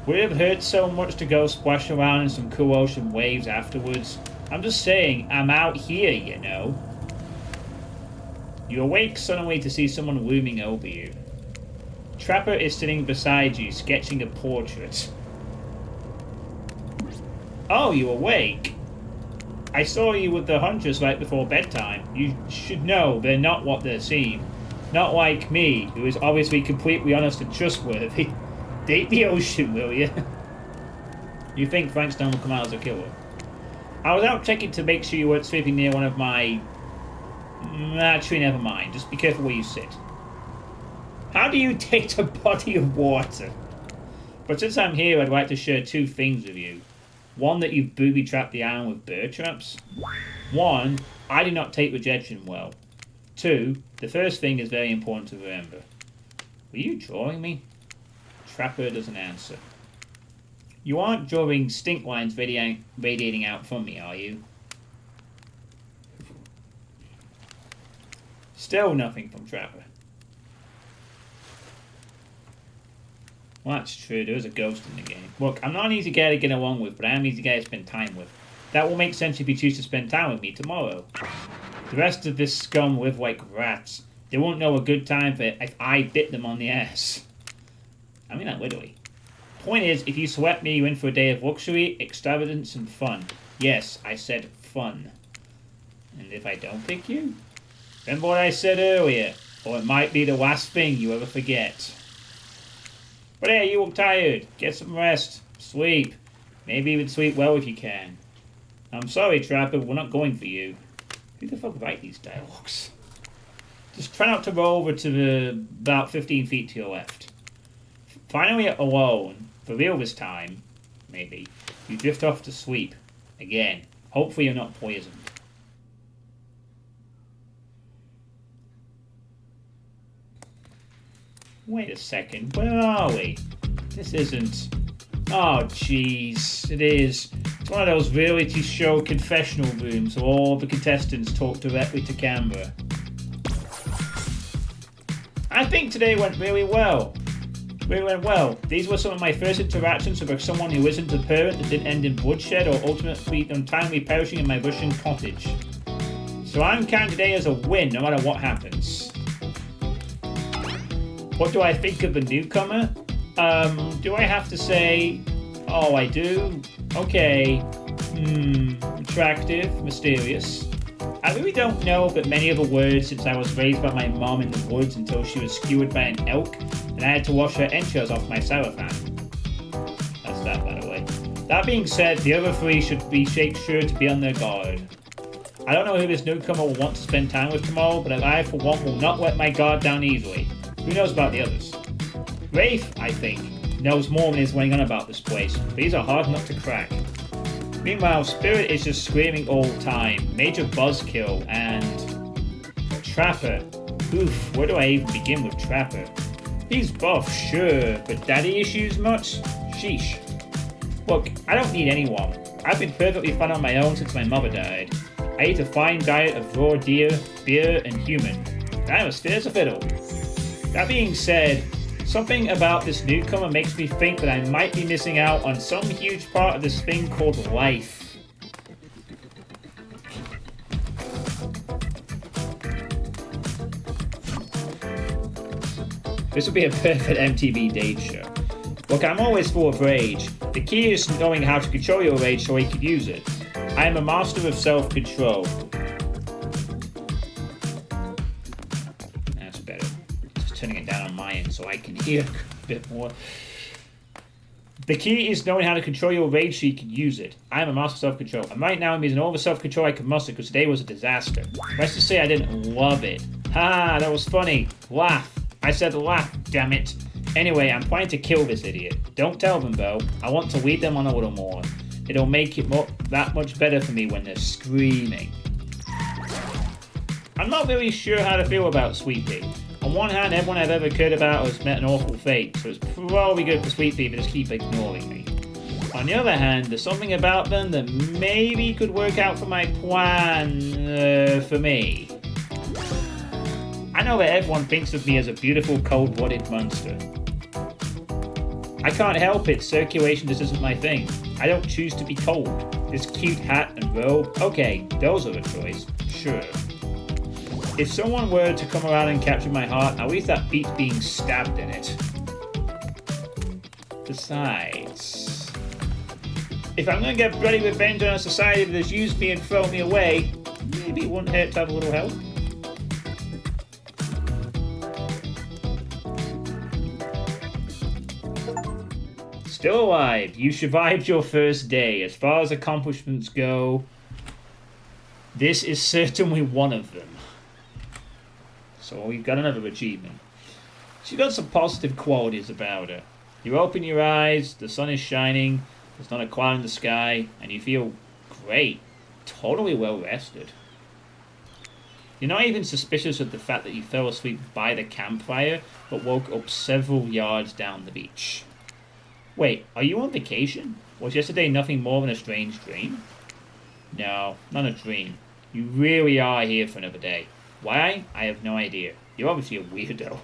Would it have hurt so much to go splash around in some cool ocean waves afterwards? I'm just saying, I'm out here, you know. You awake suddenly to see someone looming over you. Trapper is sitting beside you, sketching a portrait. Oh, you awake? I saw you with the Huntress right before bedtime. You should know they're not what they seem. Not like me, who is obviously completely honest and trustworthy. Date the ocean, will you? You think Frankstone will come out as a killer? I was out checking to make sure you weren't sleeping near one of my... Actually, never mind. Just be careful where you sit. How do you date a body of water? But since I'm here, I'd like to share two things with you. One, that you've booby-trapped the island with bear traps. One, I do not take rejection well. Two, the first thing is very important to remember. Were you drawing me? Trapper doesn't answer. You aren't drawing stink lines radiating out from me, are you? Still nothing from Trapper. Well, that's true. There is a ghost in the game. Look, I'm not an easy guy to get along with, but I am an easy guy to spend time with. That will make sense if you choose to spend time with me tomorrow. The rest of this scum live like rats. They won't know a good time for it if I bit them on the ass. I mean that literally. Point is, if you select me, you're in for a day of luxury, extravagance, and fun. Yes, I said fun. And if I don't pick you? Remember what I said earlier, or it might be the last thing you ever forget. But hey, you look tired. Get some rest. Sleep. Maybe even sleep well if you can. I'm sorry, Trapper, we're not going for you. Who the fuck write these dialogues? Just try not to roll over to about 15 feet to your left. Finally alone, for real this time, maybe, you drift off to sleep. Again. Hopefully you're not poisoned. Wait a second, where are we? This isn't... Oh, jeez, it is. It's one of those reality show confessional rooms where all the contestants talk directly to camera. I think today went really well. Really went well. These were some of my first interactions with someone who isn't a parent that didn't end in bloodshed or ultimately untimely perishing in my Russian cottage. So I'm counting today as a win no matter what happens. What do I think of the newcomer? Do I have to say, oh, I do? Okay. Attractive, mysterious. I really don't know but many of the words since I was raised by my mom in the woods until she was skewered by an elk and I had to wash her entrails off my cellophane. That's that, by the way. That being said, the other three should be sure to be on their guard. I don't know who this newcomer will want to spend time with tomorrow, but I, for one, will not let my guard down easily. Who knows about the others? Rafe, I think, knows more than is going on about this place, but these are hard enough to crack. Meanwhile, Spirit is just screaming all the time, major buzzkill, and... Trapper. Oof, where do I even begin with Trapper? He's buff, sure, but daddy issues much? Sheesh. Look, I don't need anyone. I've been perfectly fine on my own since my mother died. I eat a fine diet of raw deer, beer, and human. I'm as fit as a fiddle. That being said, something about this newcomer makes me think that I might be missing out on some huge part of this thing called life. This would be a perfect MTV date show. Look, I'm always full of rage. The key is knowing how to control your rage so you can use it. I am a master of self-control. That's better. Just turning it down on my end so I can hear a bit more. The key is knowing how to control your rage so you can use it. I am a master of self-control. And right now I'm using all the self-control I can muster because today was a disaster. Let's just say I didn't love it. Ha, that was funny. Laugh. I said laugh, damn it. Anyway, I'm planning to kill this idiot. Don't tell them though. I want to lead them on a little more. It'll make it that much better for me when they're screaming. I'm not really sure how to feel about Suitepee. On one hand, everyone I've ever cared about has met an awful fate, so it's probably good for Suitepee to just keep ignoring me. On the other hand, there's something about them that maybe could work out for my plan for me. I know that everyone thinks of me as a beautiful, cold-blooded monster. I can't help it, circulation just isn't my thing. I don't choose to be cold. This cute hat and robe, okay, those are a choice, sure. If someone were to come around and capture my heart, at least that beats being stabbed in it. Besides, if I'm gonna get bloody revenge on a society that has used me and thrown me away, maybe it wouldn't hurt to have a little help. Still alive. You survived your first day. As far as accomplishments go, this is certainly one of them. So we've got another achievement. She's got some positive qualities about her. You open your eyes, the sun is shining, There's not a cloud in the sky, and you feel great. Totally well rested. You're not even suspicious of the fact that you fell asleep by the campfire, but woke up several yards down the beach. Wait, are you on vacation? Was yesterday nothing more than a strange dream? No, not a dream. You really are here for another day. Why? I have no idea. You're obviously a weirdo.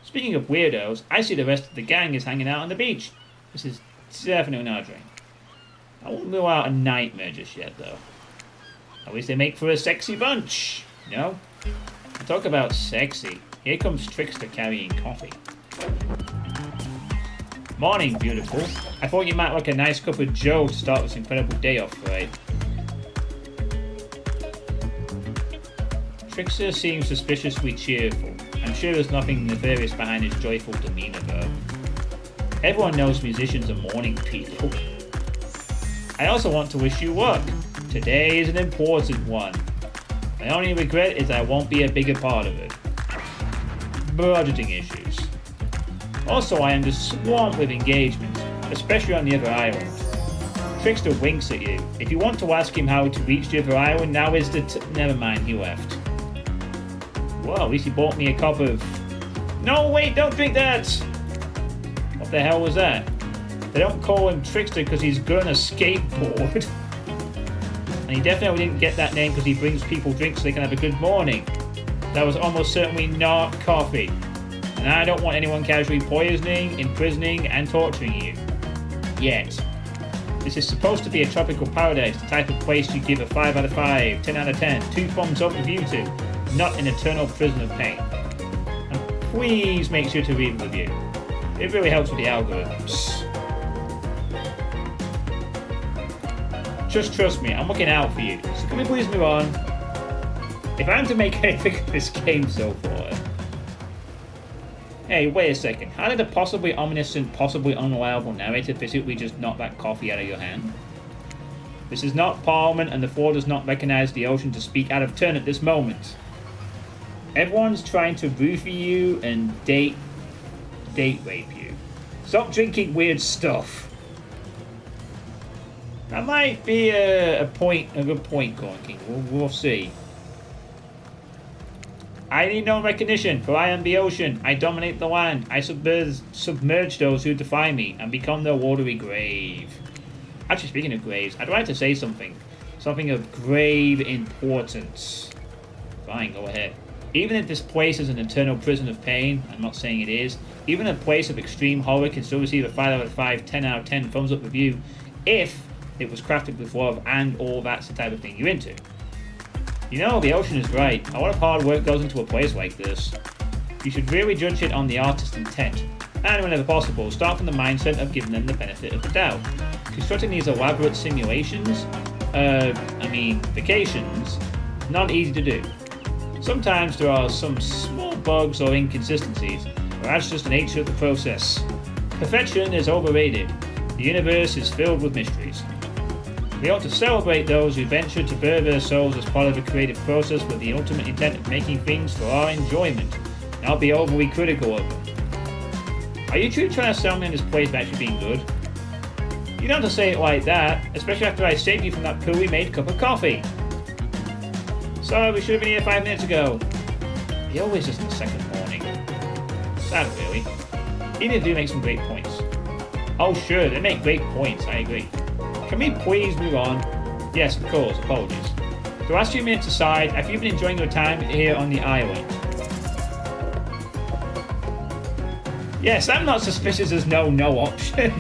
Speaking of weirdos, I see the rest of the gang is hanging out on the beach. This is definitely not a dream. I won't rule out a nightmare just yet, though. At least they make for a sexy bunch. No? Talk about sexy. Here comes Trickster carrying coffee. Morning, beautiful. I thought you might like a nice cup of joe to start this incredible day off, right? Trickster seems suspiciously cheerful. I'm sure there's nothing nefarious behind his joyful demeanor, though. Everyone knows musicians are morning people. I also want to wish you luck. Today is an important one. My only regret is I won't be a bigger part of it. Budgeting issues. Also, I am just swamped with engagements, especially on the other island. Trickster winks at you. If you want to ask him how to reach the other island, now is the never mind, he left. Well, at least he bought me a cup of... No, wait, don't drink that! What the hell was that? They don't call him Trickster because he's good on a skateboard. And he definitely didn't get that name because he brings people drinks so they can have a good morning. That was almost certainly not coffee. And I don't want anyone casually poisoning, imprisoning, and torturing you. Yet. This is supposed to be a tropical paradise, the type of place you give a 5 out of 5, 10 out of 10, 2 thumbs up review to, not an eternal prison of pain. And please make sure to read the review. It really helps with the algorithms. Just trust me, I'm looking out for you. So can we please move on? If I'm to make anything of this game so far... Hey, wait a second. How did a possibly omniscient, possibly unreliable narrator physically just knock that coffee out of your hand? This is not Parliament, and the floor does not recognize the ocean to speak out of turn at this moment. Everyone's trying to roofie you and date rape you. Stop drinking weird stuff. That might be a good point, Corn King. We'll see. I need no recognition, for I am the ocean. I dominate the land. I submerge those who defy me and become their watery grave. Actually, speaking of graves, I'd like to say something. Something of grave importance. Fine, go ahead. Even if this place is an eternal prison of pain, I'm not saying it is, even a place of extreme horror can still receive a 5 out of 5, 10 out of 10 thumbs up review if it was crafted with love and all that's the type of thing you're into. You know, the ocean is right. A lot of hard work goes into a place like this. You should really judge it on the artist's intent. And whenever possible, start from the mindset of giving them the benefit of the doubt. Constructing these elaborate simulations, vacations, not easy to do. Sometimes there are some small bugs or inconsistencies, but that's just the nature of the process. Perfection is overrated. The universe is filled with mysteries. We ought to celebrate those who venture to bare their souls as part of a creative process with the ultimate intent of making things for our enjoyment, not be overly critical of them. Are you truly trying to sell me on this place actually being good? You don't have to say it like that, especially after I saved you from that poorly made cup of coffee. Sorry, we should have been here 5 minutes ago. He always does in the second morning. Sad, really. Even if they do make some great points. Oh sure, they make great points, I agree. Can we please move on? Yes, of course, apologies. To ask you a minute aside, have you been enjoying your time here on the island? Yes, I'm not suspicious there's no option.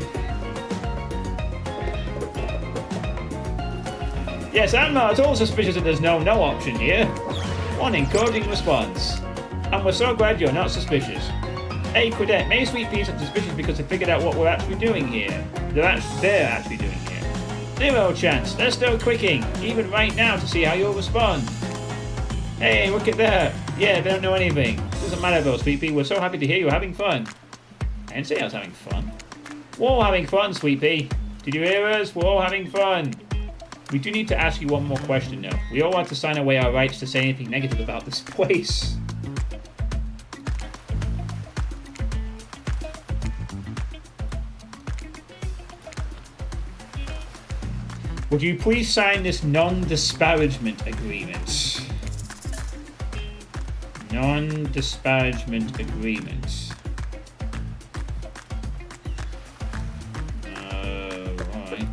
Yes, I'm not at all suspicious that there's no option here. One encouraging response. And we're so glad you're not suspicious. Hey, Quidette, maybe Sweet Peas are suspicious because they figured out what we're actually doing here. They're actually doing here. Zero chance. Let's start quicking, even right now, to see how you'll respond. Hey, look at that. Yeah, they don't know anything. Doesn't matter though, Sweet Pea. We're so happy to hear you're having fun. I didn't say I was having fun. We're all having fun, Sweet Pea. Did you hear us? We're all having fun. We do need to ask you one more question, though. We all have to sign away our rights to say anything negative about this place. Would you please sign this non-disparagement agreement? Non-disparagement agreement. Alright.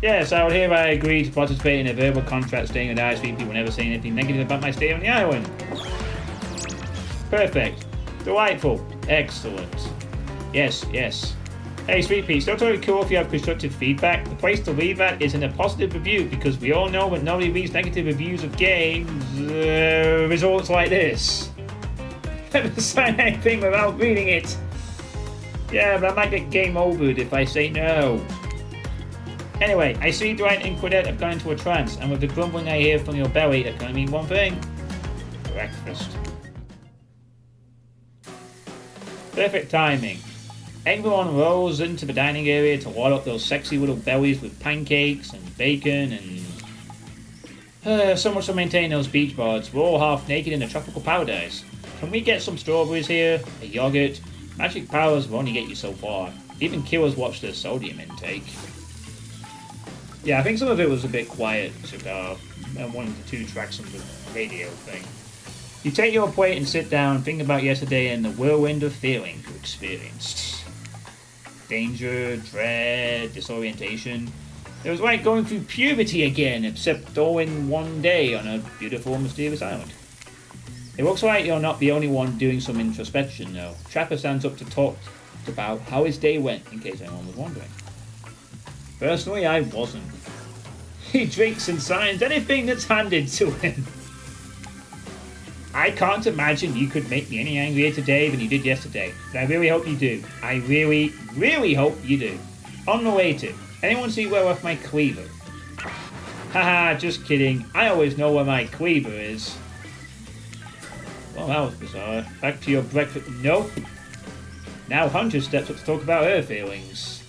Yes, I would hereby agree to participate in a verbal contract staying with ISVP will never say anything negative about my stay on the island. Perfect. Delightful. Excellent. Yes, yes. Hey, Sweet Pea, still totally cool if you have constructive feedback. The place to leave that is in a positive review because we all know that nobody reads negative reviews of games. Results like this. Never sign anything without reading it. Yeah, but I might get game overed if I say no. Anyway, I see Dwight and Quidette have gone into a trance, and with the grumbling I hear from your belly, that can only mean one thing. Breakfast. Perfect timing. Everyone rolls into the dining area to wad up those sexy little bellies with pancakes and bacon and... so much to maintain those beach boards. We're all half naked in a tropical paradise. Can we get some strawberries here? A yogurt? Magic powers will only get you so far. Even killers watch their sodium intake. Yeah, I think some of it was a bit quiet, Cigar. And one of the 2 tracks on the radio thing. You take your plate and sit down and think about yesterday and the whirlwind of feelings you experienced. Danger, dread, disorientation. It was like going through puberty again, except all in one day on a beautiful, mysterious island. It looks like you're not the only one doing some introspection, though. Trapper stands up to talk about how his day went, in case anyone was wondering. Personally, I wasn't. He drinks and signs anything that's handed to him. I can't imagine you could make me any angrier today than you did yesterday, but I really hope you do. I really, really hope you do. On the way to, anyone see where I left my cleaver? Haha, just kidding. I always know where my cleaver is. Well, that was bizarre. Back to your breakfast. Nope. Now Huntress steps up to talk about her feelings.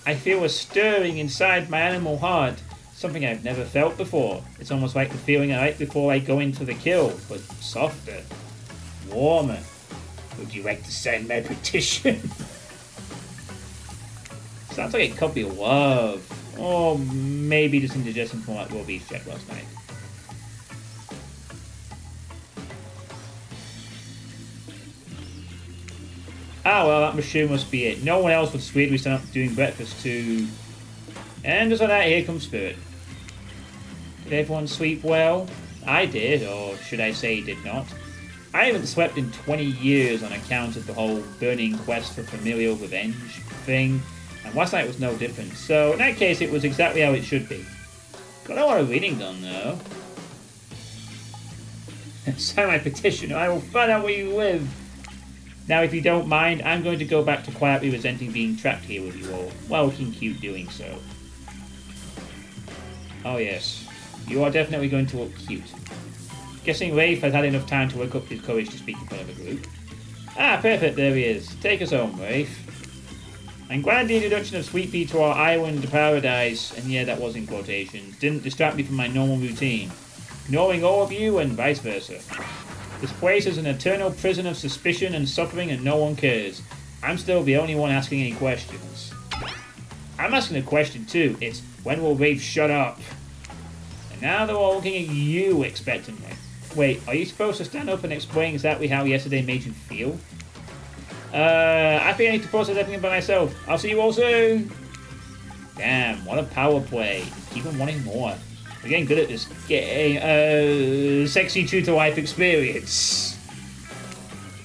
I feel a stirring inside my animal heart. Something I've never felt before. It's almost like the feeling I like before I go into the kill, but softer, warmer. Would you like to sign my petition? Sounds like a copy of love. Or maybe just indigestion from that raw beef check last night. Ah, well, that machine must be it. No one else would weirdly stand up doing breakfast to... And just like that, here comes Spirit. Did everyone sleep well? I did, or should I say did not. I haven't slept in 20 years on account of the whole burning quest for familial revenge thing, and last night was no different, so in that case it was exactly how it should be. Got a lot of reading done, though. Sign my petition, or I will find out where you live. Now, if you don't mind, I'm going to go back to quietly resenting being trapped here with you all, while looking cute doing so. Oh yes, you are definitely going to look cute. Guessing Rafe has had enough time to work up his courage to speak in front of a group. Ah, perfect, there he is. Take us home, Rafe. I'm glad the introduction of Sweet Pea to our island paradise, and yeah, that was in quotations, didn't distract me from my normal routine, ignoring all of you and vice versa. This place is an eternal prison of suspicion and suffering and no one cares. I'm still the only one asking any questions. I'm asking a question too. It's, when will Rafe shut up? And now they're all looking at you expectantly. Wait, are you supposed to stand up and explain exactly how yesterday made you feel? I think I need to process everything by myself. I'll see you all soon. Damn, what a power play. Keep on wanting more. We're getting good at this getting sexy true to life experience.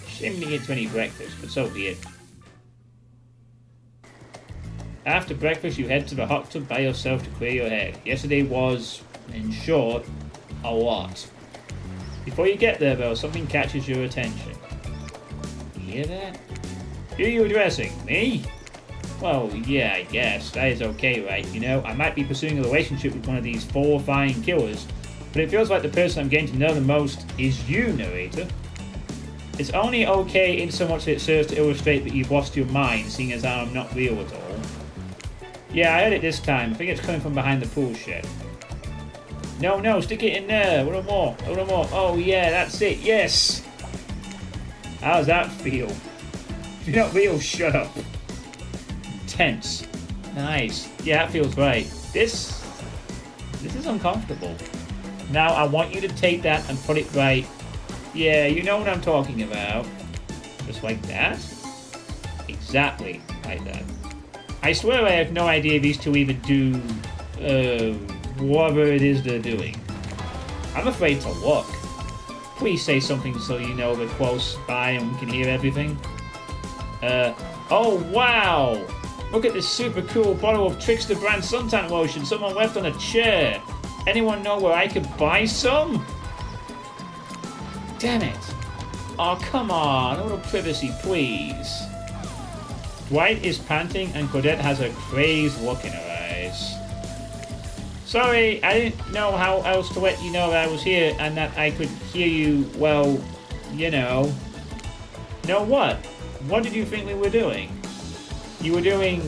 Shame we didn't get to any breakfast, but so be it. After breakfast, you head to the hot tub by yourself to clear your head. Yesterday was, in short, a lot. Before you get there, though, something catches your attention. You hear that? Who are you addressing? Me? Well, yeah, I guess. That is okay, right? You know, I might be pursuing a relationship with one of these 4 fine killers, but it feels like the person I'm getting to know the most is you, narrator. It's only okay in so much that it serves to illustrate that you've lost your mind, seeing as I'm not real at all. Yeah, I heard it this time. I think it's coming from behind the pool shed. No, stick it in there. A little more. Oh, yeah, that's it. Yes! How does that feel? If you're not real, shut up. Tense. Nice. Yeah, that feels right. This is uncomfortable. Now I want you to take that and put it right. Yeah, you know what I'm talking about. Just like that. Exactly like that. I swear I have no idea these two even do whatever it is they're doing. I'm afraid to look. Please say something so you know we're close by and we can hear everything. Oh wow! Look at this super cool bottle of Trickster brand suntan lotion someone left on a chair. Anyone know where I could buy some? Damn it. Oh, come on. A little privacy, please. Dwight is panting and Claudette has a crazed look in her eyes. Sorry, I didn't know how else to let you know that I was here and that I could hear you, well, you know. Know what? What did you think we were doing? You were doing...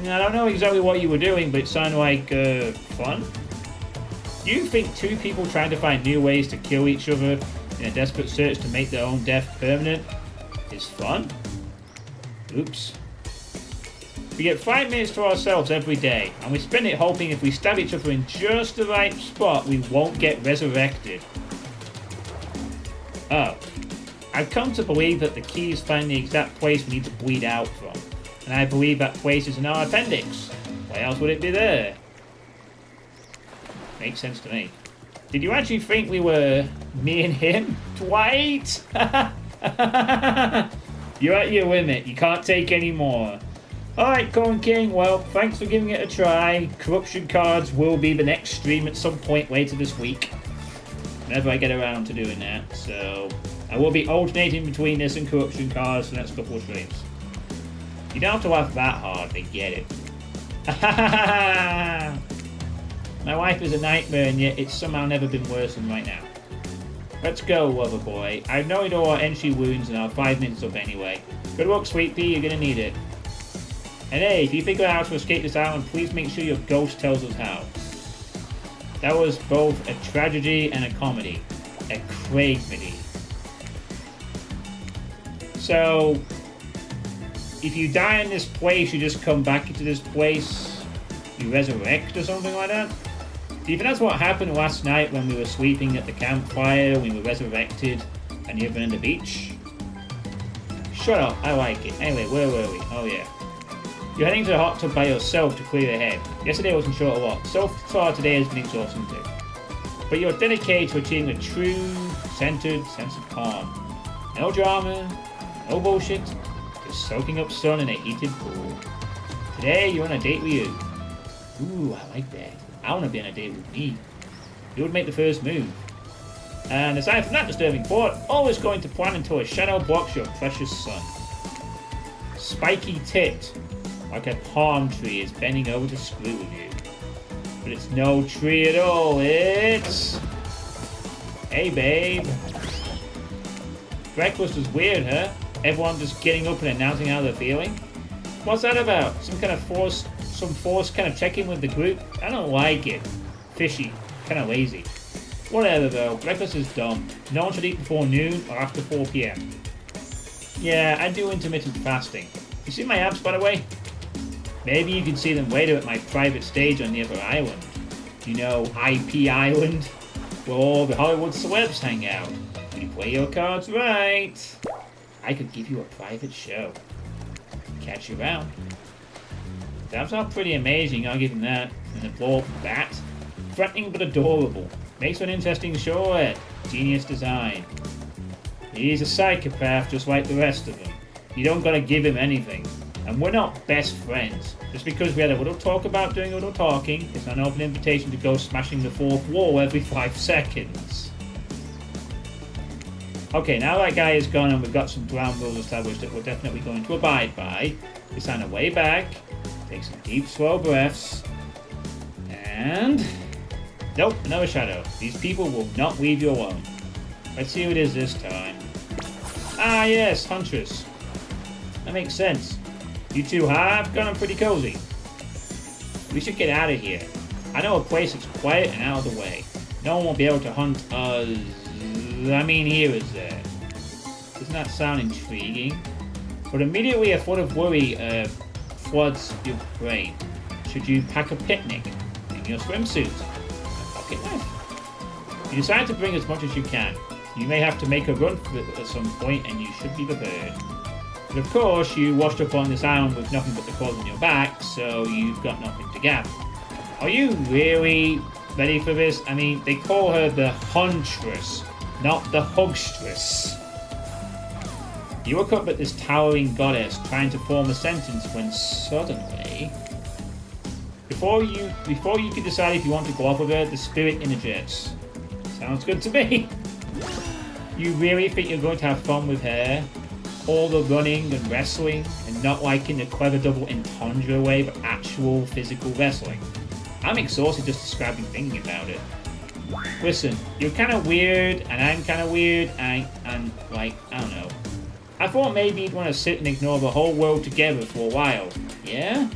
I don't know exactly what you were doing, but it sounded like, fun? You think two people trying to find new ways to kill each other in a desperate search to make their own death permanent is fun? Oops. We get 5 minutes to ourselves every day, and we spend it hoping if we stab each other in just the right spot, we won't get resurrected. Oh. I've come to believe that the key is finding the exact place we need to bleed out from. And I believe that place is in our appendix. Why else would it be there? Makes sense to me. Did you actually think we were me and him? Dwight? You're at your limit. You can't take any more. Alright, Corn King. Well, thanks for giving it a try. Corruption cards will be the next stream at some point later this week. Whenever I get around to doing that. So, I will be alternating between this and corruption cards for the next couple of streams. You don't have to laugh that hard, they get it. My wife is a nightmare and yet it's somehow never been worse than right now. Let's go, lover boy. I've noted all our entry wounds and our 5 minutes up anyway. Good luck, Sweet Pea, you're gonna need it. And hey, if you figure out how to escape this island, please make sure your ghost tells us how. That was both a tragedy and a comedy. A Craigmedy. So, if you die in this place, you just come back into this place, you resurrect or something like that? Do you think that's what happened last night when we were sleeping at the campfire, we were resurrected, and you've been on the beach? Shut up, I like it. Anyway, where were we? Oh yeah. You're heading to the hot tub by yourself to clear your head. Yesterday wasn't short a lot. So far today has been exhausting too. But you're dedicated to achieving a true, centered sense of calm. No drama, no bullshit, just soaking up sun in a heated pool. Today you're on a date with you. Ooh, I like that. I want to be on a date with me. You would make the first move. And aside from that disturbing thought, always going to plan until a shadow blocks your precious sun. Spiky tipped, like a palm tree is bending over to screw with you. But it's no tree at all, it's... Hey babe. Breakfast was weird, huh? Everyone just getting up and announcing how they're feeling? What's that about? Some forced kind of check-in with the group? I don't like it. Fishy. Kind of lazy. Whatever though, breakfast is dumb. No one should eat before noon or after 4 p.m. Yeah, I do intermittent fasting. You see my abs, by the way? Maybe you can see them later at my private stage on the other island. You know, IP Island? Where all the Hollywood celebs hang out. When you play your cards right, I could give you a private show. Catch you around. That's all pretty amazing, I'll give him that. And the blow-up bat. Threatening but adorable. Makes for an interesting show. Genius design. He's a psychopath just like the rest of them. You don't gotta give him anything. And we're not best friends. Just because we had a little talk about doing a little talking, it's not an open invitation to go smashing the fourth wall every 5 seconds. Okay, now that guy is gone and we've got some ground rules established that we're definitely going to abide by, we sign our way back, take some deep, slow breaths, and... Nope, another shadow. These people will not leave you alone. Let's see who it is this time. Ah yes, Huntress. That makes sense. You two have gotten pretty cozy. We should get out of here. I know a place that's quiet and out of the way. No one will be able to hunt us. I mean, here is there. Doesn't that sound intriguing? But immediately a flood of worry floods your brain. should you pack a picnic in your swimsuit? A pocket knife. You decide to bring as much as you can. You may have to make a run for it at some point, and you should be prepared. But of course, you washed up on this island with nothing but the clothes on your back, so you've got nothing to gather. Are you really ready for this? I mean, they call her the Huntress, not the Hugstress. You look up at this towering goddess trying to form a sentence when suddenly, before you can decide if you want to go off with her, the spirit interjects. Sounds good to me. You really think you're going to have fun with her? All the running and wrestling, and not like in the clever double entendre way, but actual physical wrestling. I'm exhausted just describing thinking about it. Listen, you're kind of weird, and I'm kind of weird, and like, I don't know. I thought maybe you'd want to sit and ignore the whole world together for a while. Yeah?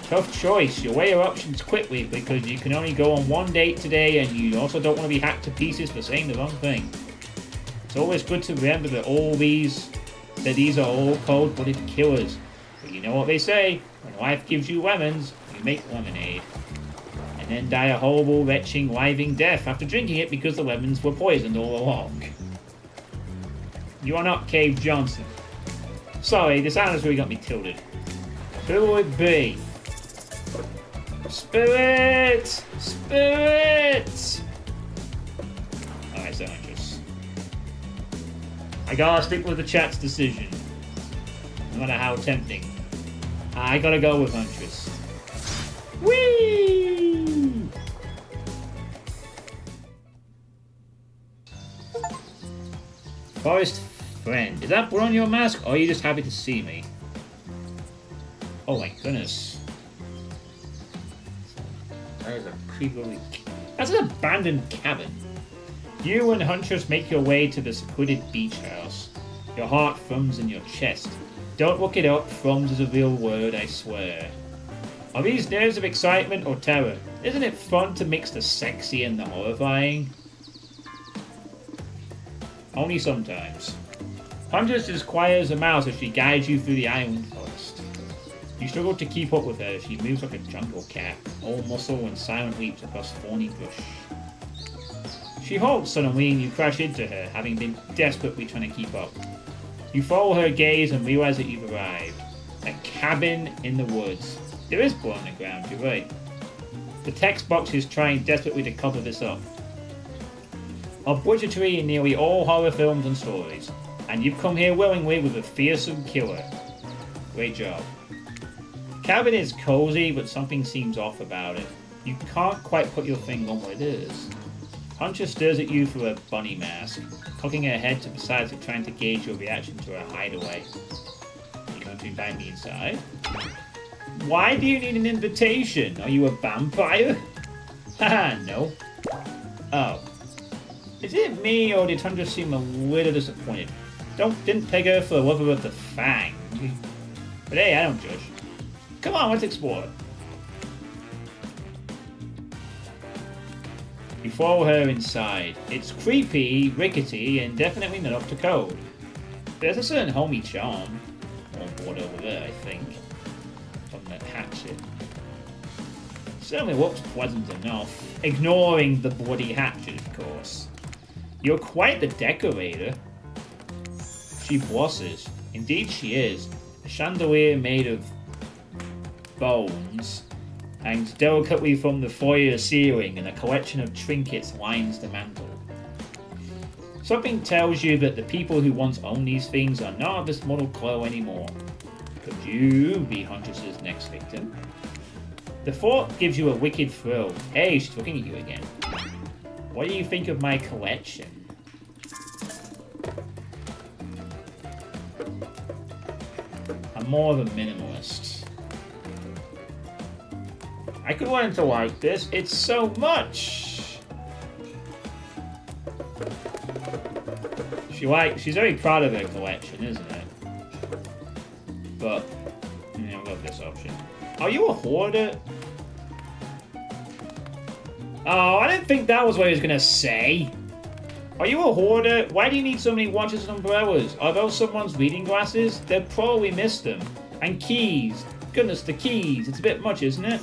Tough choice. You weigh your options quickly because you can only go on one date today, and you also don't want to be hacked to pieces for saying the wrong thing. It's always good to remember that these are all cold-blooded killers. But you know what they say, when life gives you lemons, you make lemonade. And then die a horrible, retching, writhing death after drinking it because the lemons were poisoned all along. You are not Cave Johnson. Sorry, this island's really got me tilted. Who would it be? Spirit! Spirit! Alright, so Huntress. I gotta stick with the chat's decision. No matter how tempting. I gotta go with Huntress. Whee! Forest friend. Is that blood on your mask, or are you just happy to see me? Oh my goodness. That is a creepy leak. That's an abandoned cabin. You and Huntress make your way to the secluded beach house. Your heart thrums in your chest. Don't look it up, thrums is a real word, I swear. Are these nerves of excitement or terror? Isn't it fun to mix the sexy and the horrifying? Only sometimes. Huntress is quiet as a mouse as she guides you through the island forest. You struggle to keep up with her as she moves like a jungle cat, all muscle and silent leaps across thorny bush. She halts suddenly and you crash into her, having been desperately trying to keep up. You follow her gaze and realize that you've arrived. A cabin in the woods. There is blood on the ground, you're right. The text box is trying desperately to cover this up. Obligatory in nearly all horror films and stories, and you've come here willingly with a fearsome killer. Great job. The cabin is cozy, but something seems off about it. You can't quite put your finger on what it is. Huntress stares at you through a bunny mask, cocking her head to the side as if trying to gauge your reaction to her hideaway. Are you going to invite me inside? Why do you need an invitation? Are you a vampire? Haha, no. Oh. Is it me, or did Huntress seem a little disappointed? Didn't peg her for the lover of the fang. But hey, I don't judge. Come on, let's explore. You follow her inside. It's creepy, rickety, and definitely not up to code. There's a certain homey charm on board over there, I think, from that hatchet. Certainly looks pleasant enough, ignoring the bloody hatchet, of course. You're quite the decorator. She blushes. Indeed she is. A chandelier made of bones hangs delicately from the foyer ceiling, and a collection of trinkets lines the mantel. Something tells you that the people who once owned these things are not of this mortal glow anymore. Could you be Huntress's next victim? The thought gives you a wicked thrill. Hey, she's looking at you again. What do you think of my collection? I'm more of a minimalist. I could learn to like this. It's so much. She's very proud of her collection, isn't it? But I love this option. Are you a hoarder? Oh, I didn't think that was what he was gonna say. Are you a hoarder? Why do you need so many watches and umbrellas? Are those someone's reading glasses? They'll probably miss them. And keys. Goodness, the keys. It's a bit much, isn't it?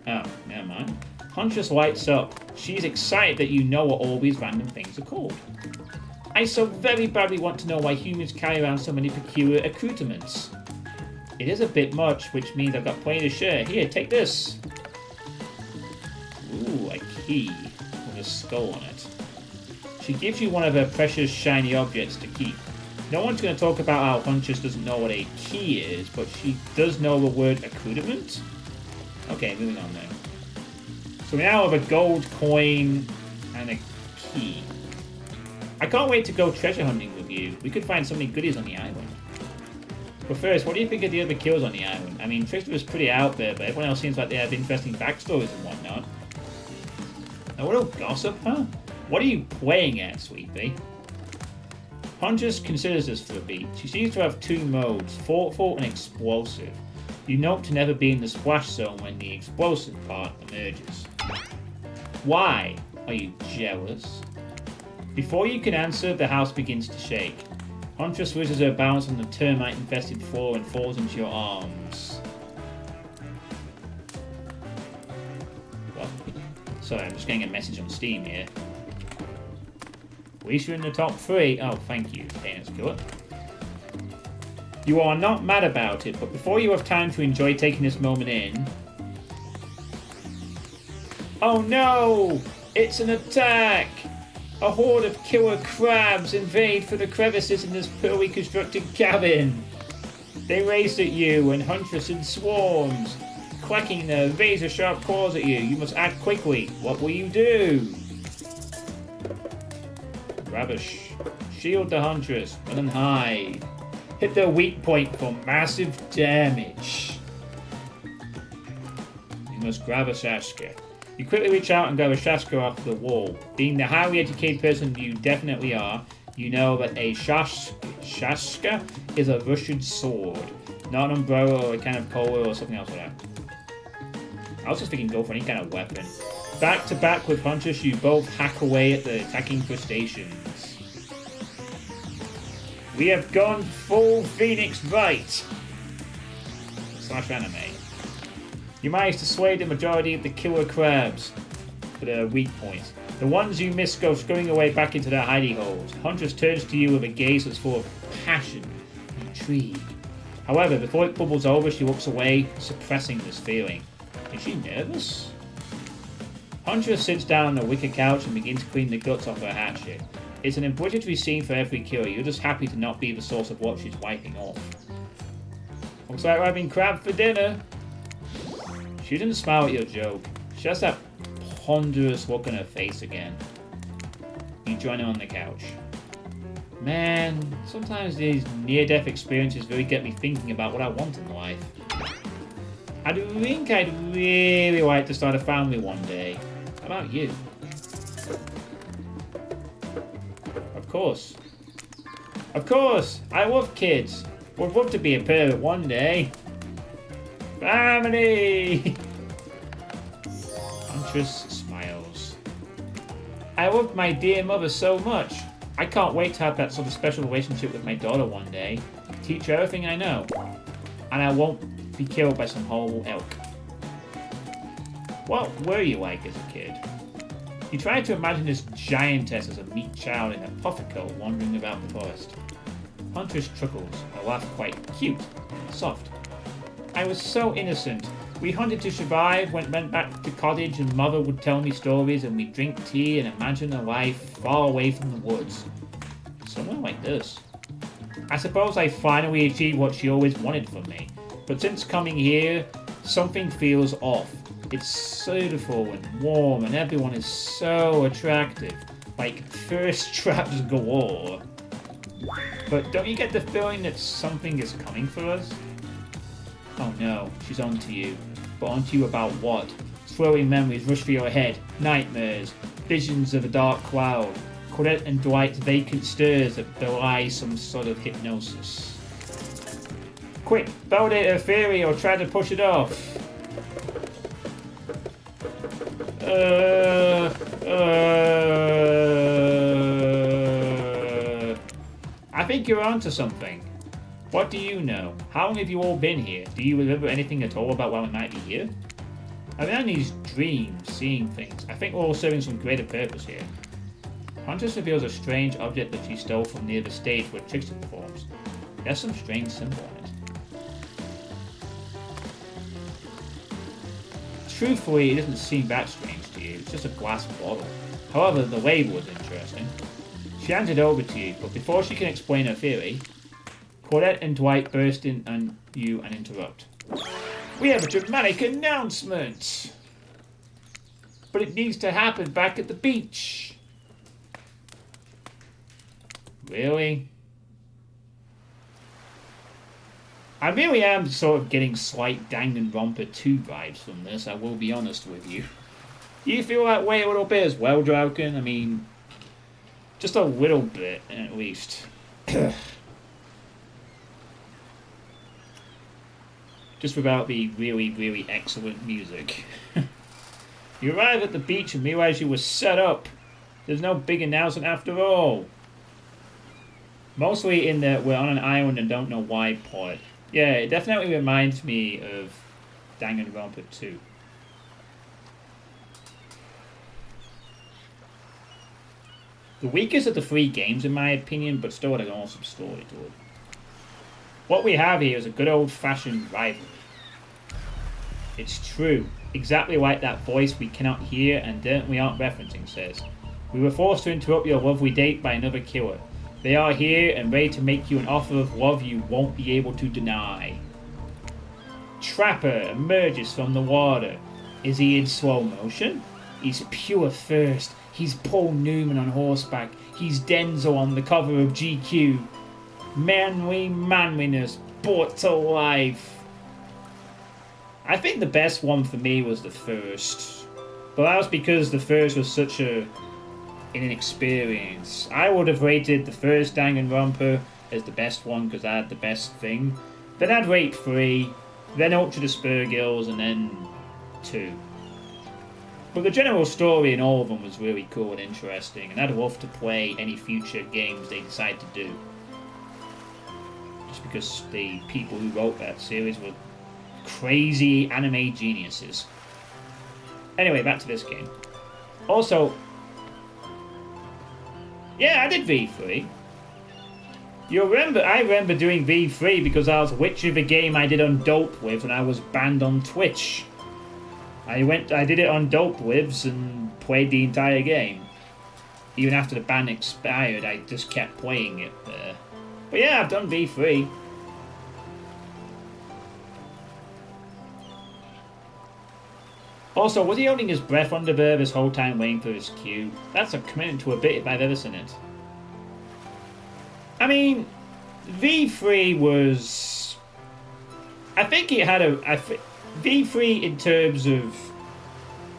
Oh, never mind. Huntress lights up. She's excited that you know what all these random things are called. I so very badly want to know why humans carry around so many peculiar accoutrements. It is a bit much, which means I've got plenty to share. Here, take this. Ooh, a key with a skull on it. She gives you one of her precious shiny objects to keep. No one's going to talk about how Huntress doesn't know what a key is, but she does know the word accoutrement. Okay, moving on then. So we now have a gold coin and a key. I can't wait to go treasure hunting with you. We could find so many goodies on the island. But first, what do you think of the other kills on the island? I mean, Trickster was pretty out there, but everyone else seems like they have interesting backstories and whatnot. A little gossip, huh? What are you playing at, Suitepee? Huntress considers this for a beat. She seems to have two modes, thoughtful and explosive. You note to never be in the splash zone when the explosive part emerges. Why? Are you jealous? Before you can answer, the house begins to shake. Huntress loses her balance on the termite-infested floor and falls into your arms. What? Sorry, I'm just getting a message on Steam here. At least you're in the top 3. Oh, thank you, Dana's Killer. You are not mad about it, but before you have time to enjoy taking this moment in... Oh no! It's an attack! A horde of killer crabs invade through the crevices in this poorly constructed cabin. They race at you and Huntress in swarms, clacking their razor-sharp claws at you. You must act quickly. What will you do? Grab a shield the Huntress, run and hide. Hit their weak point for massive damage. You must grab a Shaska. You quickly reach out and grab a Shaska off the wall. Being the highly educated person you definitely are, you know that a Shaska is a Russian sword, not an umbrella or a kind of cola or something else like that. I was just thinking go for any kind of weapon. Back to back with Huntress, you both hack away at the attacking crustaceans. We have gone full Phoenix right. / anime. You manage to sway the majority of the killer crabs for their weak points. The ones you miss go scurrying away back into their hidey holes. Huntress turns to you with a gaze that's full of passion and intrigue. However, before it bubbles over, she looks away, suppressing this feeling. Is she nervous? Huntress sits down on a wicker couch and begins to clean the guts off her hatchet. It's an obligatory scene for every killer. You're just happy to not be the source of what she's wiping off. Looks like we're having crab for dinner. She didn't smile at your joke. She has that ponderous look on her face again. You join her on the couch. Man, sometimes these near-death experiences really get me thinking about what I want in life. I think I'd really like to start a family one day. How about you? Of course. Of course! I love kids. Would love to be a parent one day. Family! Huntress smiles. I love my dear mother so much. I can't wait to have that sort of special relationship with my daughter one day. Teach her everything I know. And I won't be killed by some horrible elk. What were you like as a kid? You try to imagine this giantess as a meek child in a puffer coat wandering about the forest. Huntress chuckles, her laugh quite cute and soft. I was so innocent. We hunted to survive, went back to cottage and mother would tell me stories and we'd drink tea and imagine a life far away from the woods. Somewhere like this. I suppose I finally achieved what she always wanted from me. But since coming here, something feels off. It's beautiful and warm and everyone is so attractive. Like thirst traps galore. But don't you get the feeling that something is coming for us? Oh no, she's on to you. But on to you about what? Swirling memories rush through your head. Nightmares. Visions of a dark cloud. Claudette and Dwight's vacant stares that belie some sort of hypnosis. Quick, validate her theory or try to push it off. I think you're onto something. What do you know? How long have you all been here? Do you remember anything at all about why we might be here? I ran these dreams, seeing things. I think we're all serving some greater purpose here. Huntress reveals a strange object that she stole from near the stage where Trickster performs. It has some strange symbol on it. Truthfully, it doesn't seem that strange to you. It's just a glass bottle. However, the label is interesting. She hands it over to you, but before she can explain her theory, Claudette and Dwight burst in on you and interrupt. We have a dramatic announcement! But it needs to happen back at the beach. Really? I really am sort of getting slight Danganronpa 2 vibes from this, I will be honest with you. Do you feel that way a little bit as well, Drallkan? I mean, just a little bit, at least. Just without the really, really excellent music. You arrive at the beach and realize you were set up. There's no big announcement after all. Mostly in the we're on an island and don't know why part. Yeah, it definitely reminds me of Danganronpa 2. The weakest of the 3 games in my opinion, but still had an awesome story to it. What we have here is a good old-fashioned rivalry. It's true, exactly like that voice we cannot hear and we aren't referencing says. We were forced to interrupt your lovely date by another killer. They are here and ready to make you an offer of love you won't be able to deny. Trapper emerges from the water. Is he in slow motion? He's pure thirst. He's Paul Newman on horseback. He's Denzel on the cover of GQ. Manliness brought to life. I think the best one for me was the first. But that was because the first was such an inexperience. I would have rated the first Danganronpa as the best one because I had the best thing. Then I'd rate 3, then Ultra the Spurgills, and then 2. But the general story in all of them was really cool and interesting, and I'd love to play any future games they decide to do. Just because the people who wrote that series were crazy anime geniuses. Anyway, back to this game. Also, yeah, I did V3. I remember doing V3 because I was whichever game I did on Dope with and I was banned on Twitch. I did it on Dope Lives and played the entire game. Even after the ban expired, I just kept playing it there. But yeah, I've done V3. Also, was he holding his breath under there this whole time waiting for his cue? That's a commitment to a bit if I've ever seen it. I mean, V3 was... I think it had V3 in terms of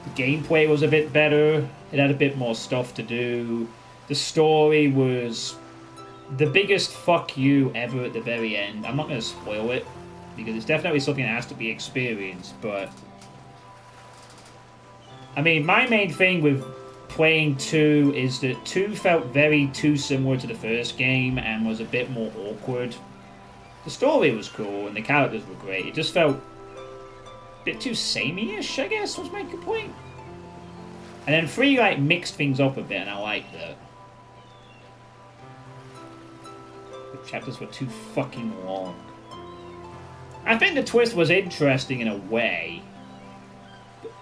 the gameplay was a bit better. It had a bit more stuff to do. The story was the biggest fuck you ever at the very end. I'm not going to spoil it because it's definitely something that has to be experienced, but I mean, my main thing with playing 2 is that 2 felt very too similar to the first game and was a bit more awkward. The story was cool and the characters were great. It just felt a bit too samey-ish, I guess, was my complaint. And then 3 like mixed things up a bit and I liked that. The chapters were too fucking long. I think the twist was interesting in a way.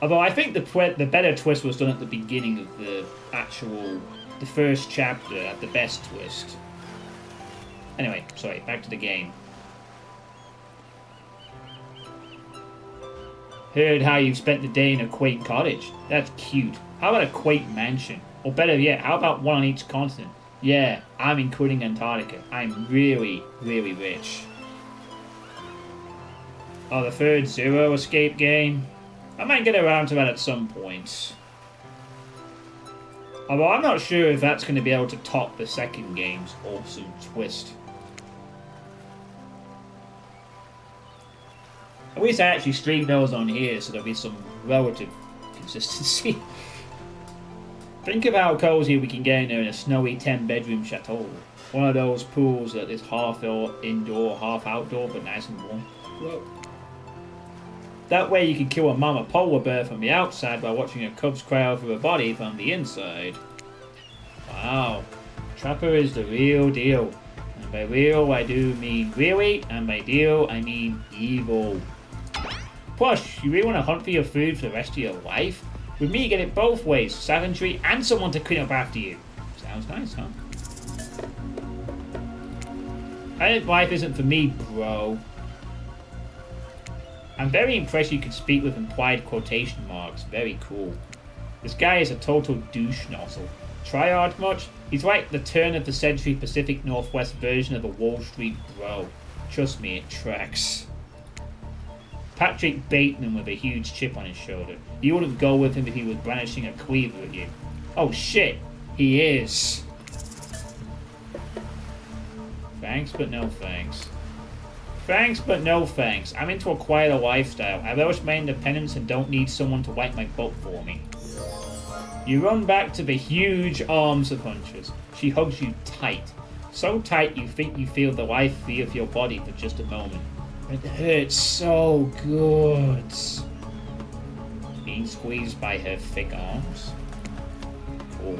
Although I think the better twist was done at the beginning of the first chapter, at the best twist. Anyway, sorry, back to the game. Heard how you've spent the day in a quaint cottage. That's cute. How about a quaint mansion? Or better yet, how about one on each continent? Yeah, I'm including Antarctica. I'm really, really rich. Oh, the third Zero Escape game? I might get around to that at some point. Although I'm not sure if that's going to be able to top the second game's awesome twist. At least I actually streamed those on here, so there'll be some relative consistency. Think of how cozy we can get in there in a snowy 10-bedroom chateau. One of those pools that is half indoor, half outdoor, but nice and warm. Well, That way you can kill a mama polar bear from the outside while watching her cubs cry over her body from the inside. Wow. Trapper is the real deal. And by real, I do mean really, and by deal, I mean evil. Plus, you really want to hunt for your food for the rest of your life? With me, you get it both ways, savagery and someone to clean up after you. Sounds nice, huh? Life isn't for me, bro. I'm very impressed you can speak with implied quotation marks. Very cool. This guy is a total douche nozzle. Tryhard much? He's like the turn of the century Pacific Northwest version of a Wall Street bro. Trust me, it tracks. Patrick Bateman with a huge chip on his shoulder. You wouldn't go with him if he was brandishing a cleaver at you. Oh shit, he is. Thanks, but no thanks. Thanks, but no thanks. I'm into a quieter lifestyle. I relish my independence and don't need someone to wipe my butt for me. You run back to the huge arms of Huntress. She hugs you tight. So tight you think you feel the life leave your body for just a moment. It hurts so good. Being squeezed by her thick arms. Cool.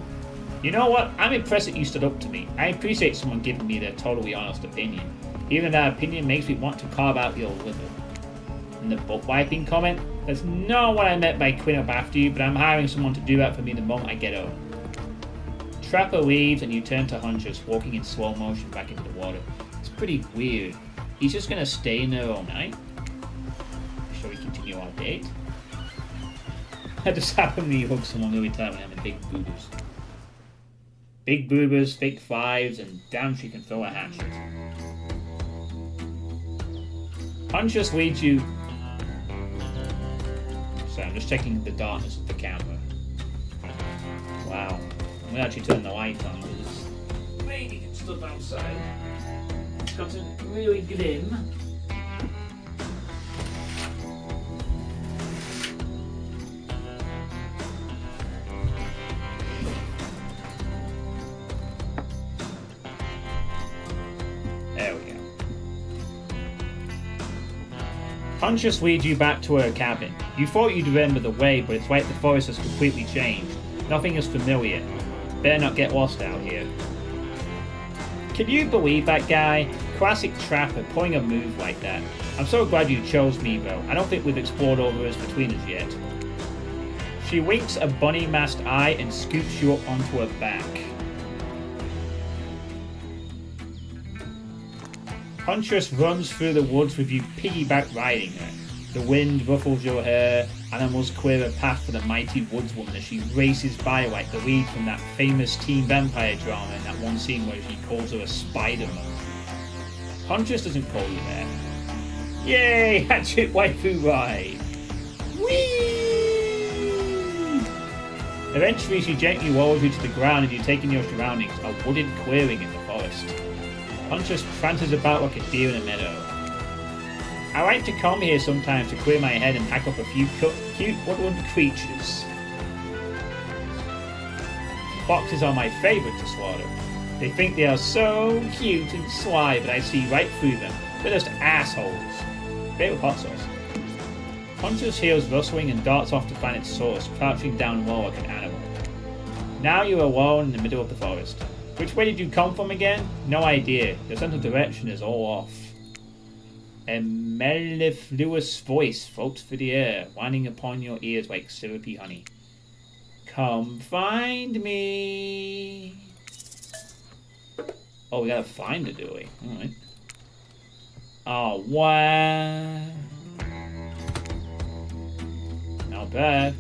You know what? I'm impressed that you stood up to me. I appreciate someone giving me their totally honest opinion. Even if that opinion makes me want to carve out your liver. And the butt wiping comment? That's not what I meant by clean up after you, but I'm hiring someone to do that for me the moment I get home. Trapper leaves and you turn to Huntress, walking in slow motion back into the water. It's pretty weird. He's just gonna stay in there all night? Shall we continue our date? I just happened to hug someone every time when I'm in big boobers. Big boobers, thick fives, and damn she can throw a hatchet. Huntress leads you... So I'm just checking the darkness of the camera. Wow. I'm gonna actually turn the light on because this lady can stuff outside. It's gotten really grim. There we go. Huntress leads you back to her cabin. You thought you'd remember the way, but it's like the forest has completely changed. Nothing is familiar. Better not get lost out here. Can you believe that guy? Classic Trapper pulling a move like that. I'm so glad you chose me though. I don't think we've explored all there is between us yet. She winks a bunny-masked eye and scoops you up onto her back. Huntress runs through the woods with you piggyback riding her. The wind ruffles your hair, animals clear a path for the mighty woodswoman as she races by like the lead from that famous teen vampire drama in that one scene where she calls her a spider monkey. Huntress doesn't call you that. Yay! Hatchet waifu ride! Whee! Eventually she gently lowers you to the ground and you take in your surroundings, a wooded clearing in the forest. Huntress prances about like a deer in a meadow. I like to come here sometimes to clear my head and hack up a few cute woodland creatures. Foxes are my favourite to slaughter. They think they are so cute and sly, but I see right through them. They're just assholes. They with hot sauce. Huntress hears rustling and darts off to find its source, crouching down low like an animal. Now you're alone in the middle of the forest. Which way did you come from again? No idea. Your sense of direction is all off. A mellifluous voice floats through the air, winding upon your ears like syrupy honey. Come find me. Oh, we gotta find her, do we? Alright. Oh, wow. Not bad.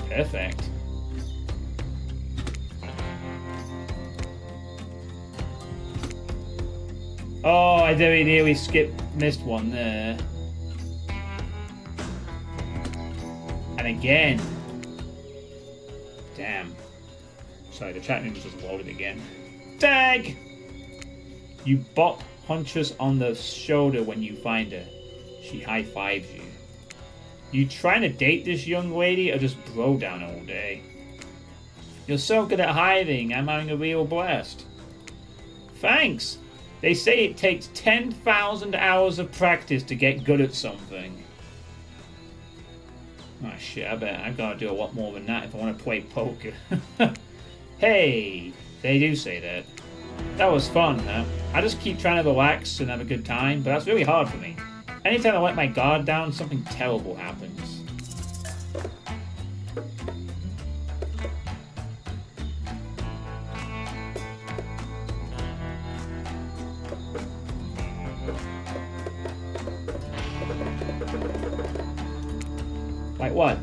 Perfect. Oh, I very nearly missed one there. And again. Damn. Sorry, the chat room was just loaded again. Tag! You bop Huntress on the shoulder when you find her. She high-fives you. You trying to date this young lady or just bro down all day? You're so good at hiding, I'm having a real blast. Thanks! They say it takes 10,000 hours of practice to get good at something. Oh shit, I bet I've got to do a lot more than that if I want to play poker. Hey, they do say that. That was fun, huh? I just keep trying to relax and have a good time, but that's really hard for me. Anytime I let my guard down, something terrible happens. Like what?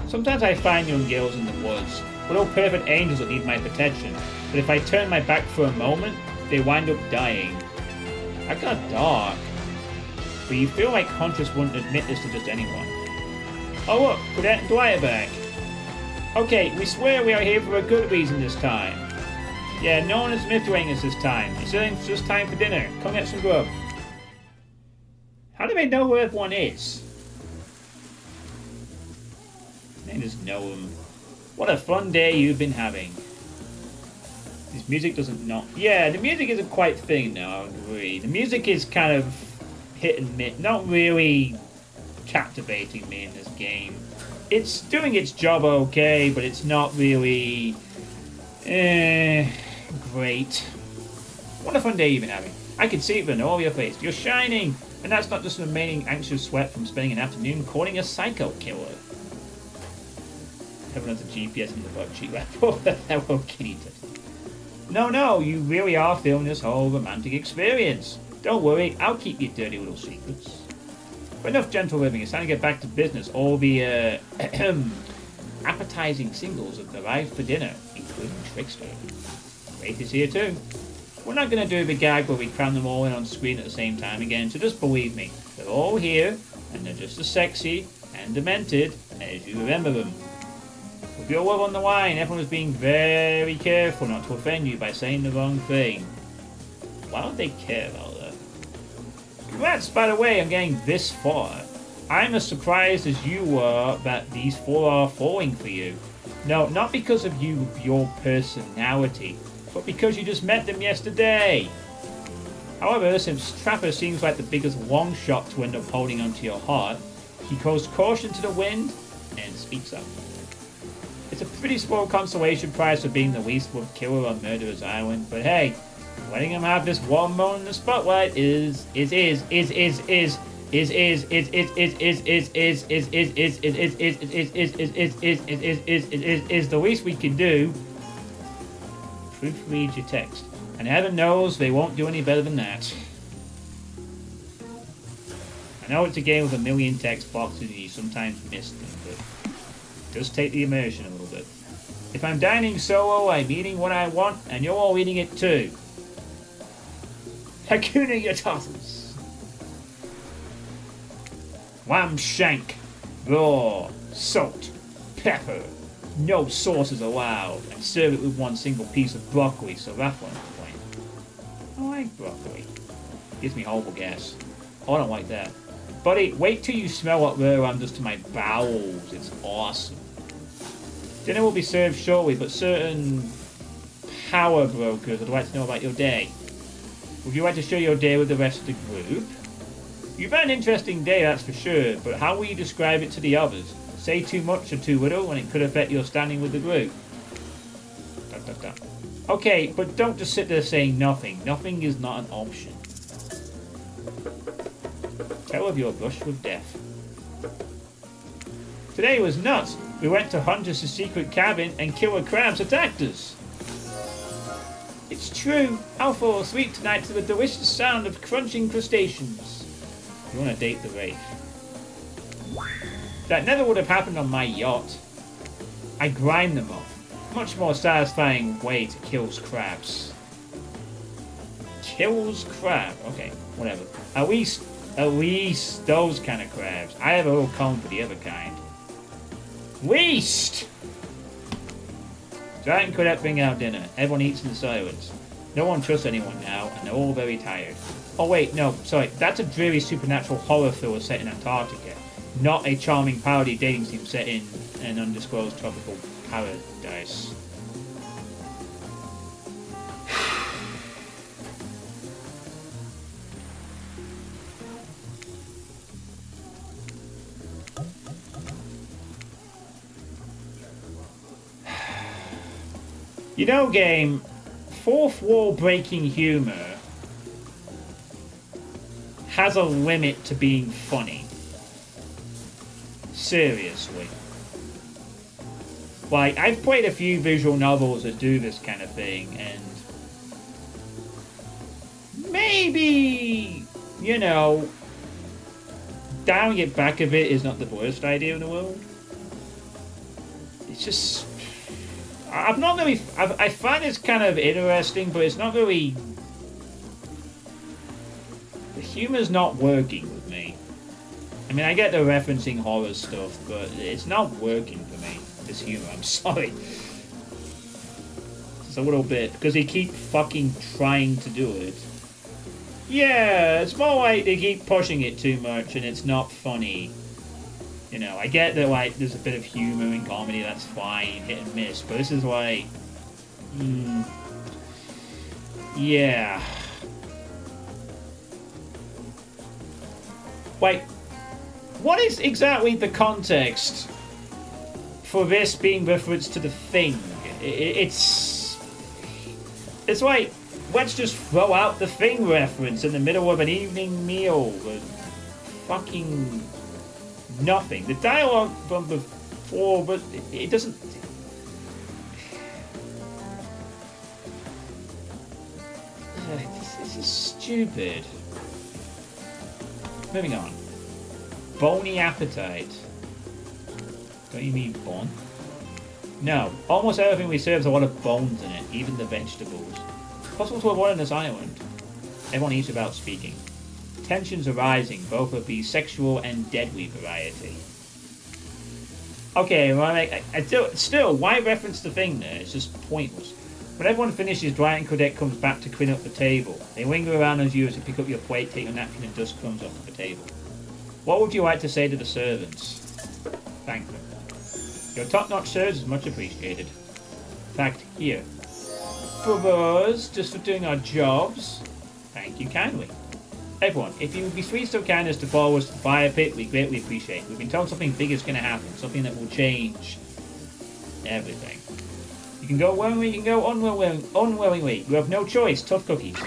Sometimes I find young girls in the woods, little perfect angels that need my protection, but if I turn my back for a moment, they wind up dying. I got dark. But you feel like Huntress wouldn't admit this to just anyone. Oh look, Cadet and Dwight are back. Okay, we swear we are here for a good reason this time. Yeah, no one is misdoing us this time. It's just time for dinner. Come get some grub. How do they know where everyone is? They just know them. What a fun day you've been having. This music doesn't not. Yeah, the music isn't quite thing now, I agree. The music is kind of hit and miss. Not really captivating me in this game. It's doing its job okay, but it's not really great. What a fun day you've been having. I can see it in all of your face. You're shining! And that's not just an remaining anxious sweat from spending an afternoon courting a psycho killer. Everyone has a GPS in the butt cheek. Hello, kitty. No, you really are feeling this whole romantic experience. Don't worry, I'll keep your dirty little secrets. But enough gentle living, it's time to get back to business. All the appetizing singles have arrived for dinner, including Trickster. Wraith is here too. We're not going to do the gag where we cram them all in on screen at the same time again, so just believe me. They're all here, and they're just as sexy and demented as you remember them. With your love on the line, everyone is being very careful not to offend you by saying the wrong thing. Why don't they care about that? Congrats, by the way, on getting this far. I'm as surprised as you were that these four are falling for you. No, not because of your personality, but because you just met them yesterday. However, since Trapper seems like the biggest long shot to end up holding onto your heart, he calls caution to the wind and speaks up. It's a pretty small consolation prize for being the least worth killer on Murderer's Island, but hey, letting him have this one moment in the spotlight is the least we can do. Proofread your text, and heaven knows they won't do any better than that. I know it's a game with a million text boxes and you sometimes miss them, but just take the immersion a little bit. If I'm dining solo, I'm eating what I want, and you're all eating it too. Hakuna Yatatas. Lamb shank, raw, salt, pepper, no sauces allowed, and serve it with one single piece of broccoli, so that one's plain. I like broccoli. Gives me horrible gas. Oh, I don't like that. Buddy, wait till you smell what rare does to my bowels. It's awesome. Dinner will be served shortly, but certain power brokers would like to know about your day. Would you like to share your day with the rest of the group? You've had an interesting day, that's for sure, but how will you describe it to the others? Say too much or too little, and it could affect your standing with the group. Okay, but don't just sit there saying nothing. Nothing is not an option. Tell of your brush with death. Today was nuts. We went to Huntress' secret cabin and killer crabs attacked us. It's true. I'll fall asleep tonight to the delicious sound of crunching crustaceans. You want to date the Wraith? That never would have happened on my yacht. I grind them up. Much more satisfying way to kill crabs. Kills crab. Okay, whatever. At least those kind of crabs. I have a little cone for the other kind. Least! Giant Cadet bring out dinner. Everyone eats in silence. No one trusts anyone now, and they're all very tired. Oh wait, no, sorry. That's a dreary supernatural horror thriller set in Antarctica. Not a charming parody dating sim set in an undisclosed tropical paradise. You know, game, fourth wall breaking humor has a limit to being funny. Seriously. Like, I've played a few visual novels that do this kind of thing, and maybe, you know, dialing it back a bit is not the worst idea in the world. It's just, I'm not really, I find it's kind of interesting, but it's not really, the humor's not working with me. I mean, I get the referencing horror stuff, but it's not working for me, this humor, I'm sorry. It's a little bit, because they keep fucking trying to do it. Yeah, it's more like they keep pushing it too much and it's not funny. You know, I get that, like, there's a bit of humor in comedy, that's fine, hit and miss, but this is like... yeah. Like, what is exactly the context for this being referenced to the Thing? It's like, let's just throw out the Thing reference in the middle of an evening meal with fucking nothing. The dialogue from before, but it doesn't... This is stupid. Moving on. Bony appetite. Don't you mean bone? No. Almost everything we serve has a lot of bones in it, even the vegetables. Possible to avoid on this island. Everyone eats without speaking. Tensions are rising, both of the sexual and deadly variety. Okay, well, still, why reference the Thing there? It's just pointless. When everyone finishes, Dwight and Cadet comes back to clean up the table. They linger around as you pick up your plate, take your napkin and dust crumbs off the table. What would you like to say to the servants? Thank them. Your top-notch service is much appreciated. In fact, here. Brothers, just for doing our jobs. Thank you kindly. Everyone, if you would be sweet so kind as to follow us to the fire pit, we greatly appreciate it. We've been told something big is going to happen, something that will change everything. You can go willingly, you can go unwillingly. You have no choice, tough cookies.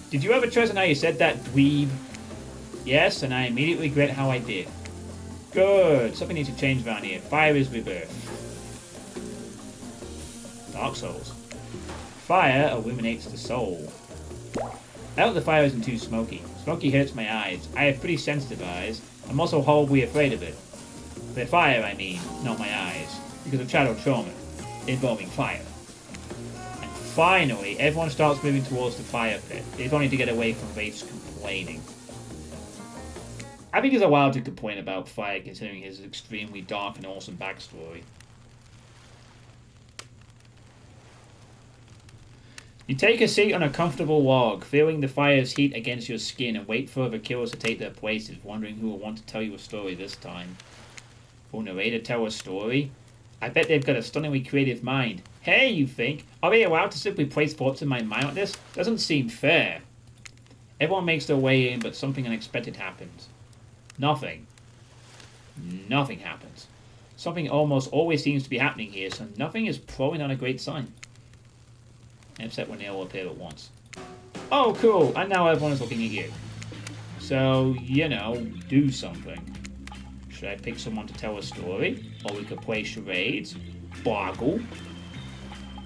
Did you ever trust in how you said that, dweeb? Yes, and I immediately regret how I did. Good, something needs to change around here. Fire is rebirth. Dark Souls. Fire illuminates the soul. I hope the fire isn't too smoky. Smoky hurts my eyes. I have pretty sensitive eyes. I'm also horribly afraid of it. The fire, I mean, not my eyes. Because of childhood trauma involving fire. And finally, everyone starts moving towards the fire pit. If only to get away from Wraith's complaining. I think he's allowed to complain about fire considering his extremely dark and awesome backstory. You take a seat on a comfortable log, feeling the fire's heat against your skin, and wait for other killers to take their places, wondering who will want to tell you a story this time. Will narrator tell a story? I bet they've got a stunningly creative mind. Hey, you think? Are they allowed to simply place thoughts in my mind like this? Doesn't seem fair. Everyone makes their way in, but something unexpected happens. Nothing. Nothing happens. Something almost always seems to be happening here, so nothing is probably not a great sign. Except when they all appear at once. Oh, cool, and now everyone is looking at you. So, you know, do something. Should I pick someone to tell a story? Or we could play charades? Boggle?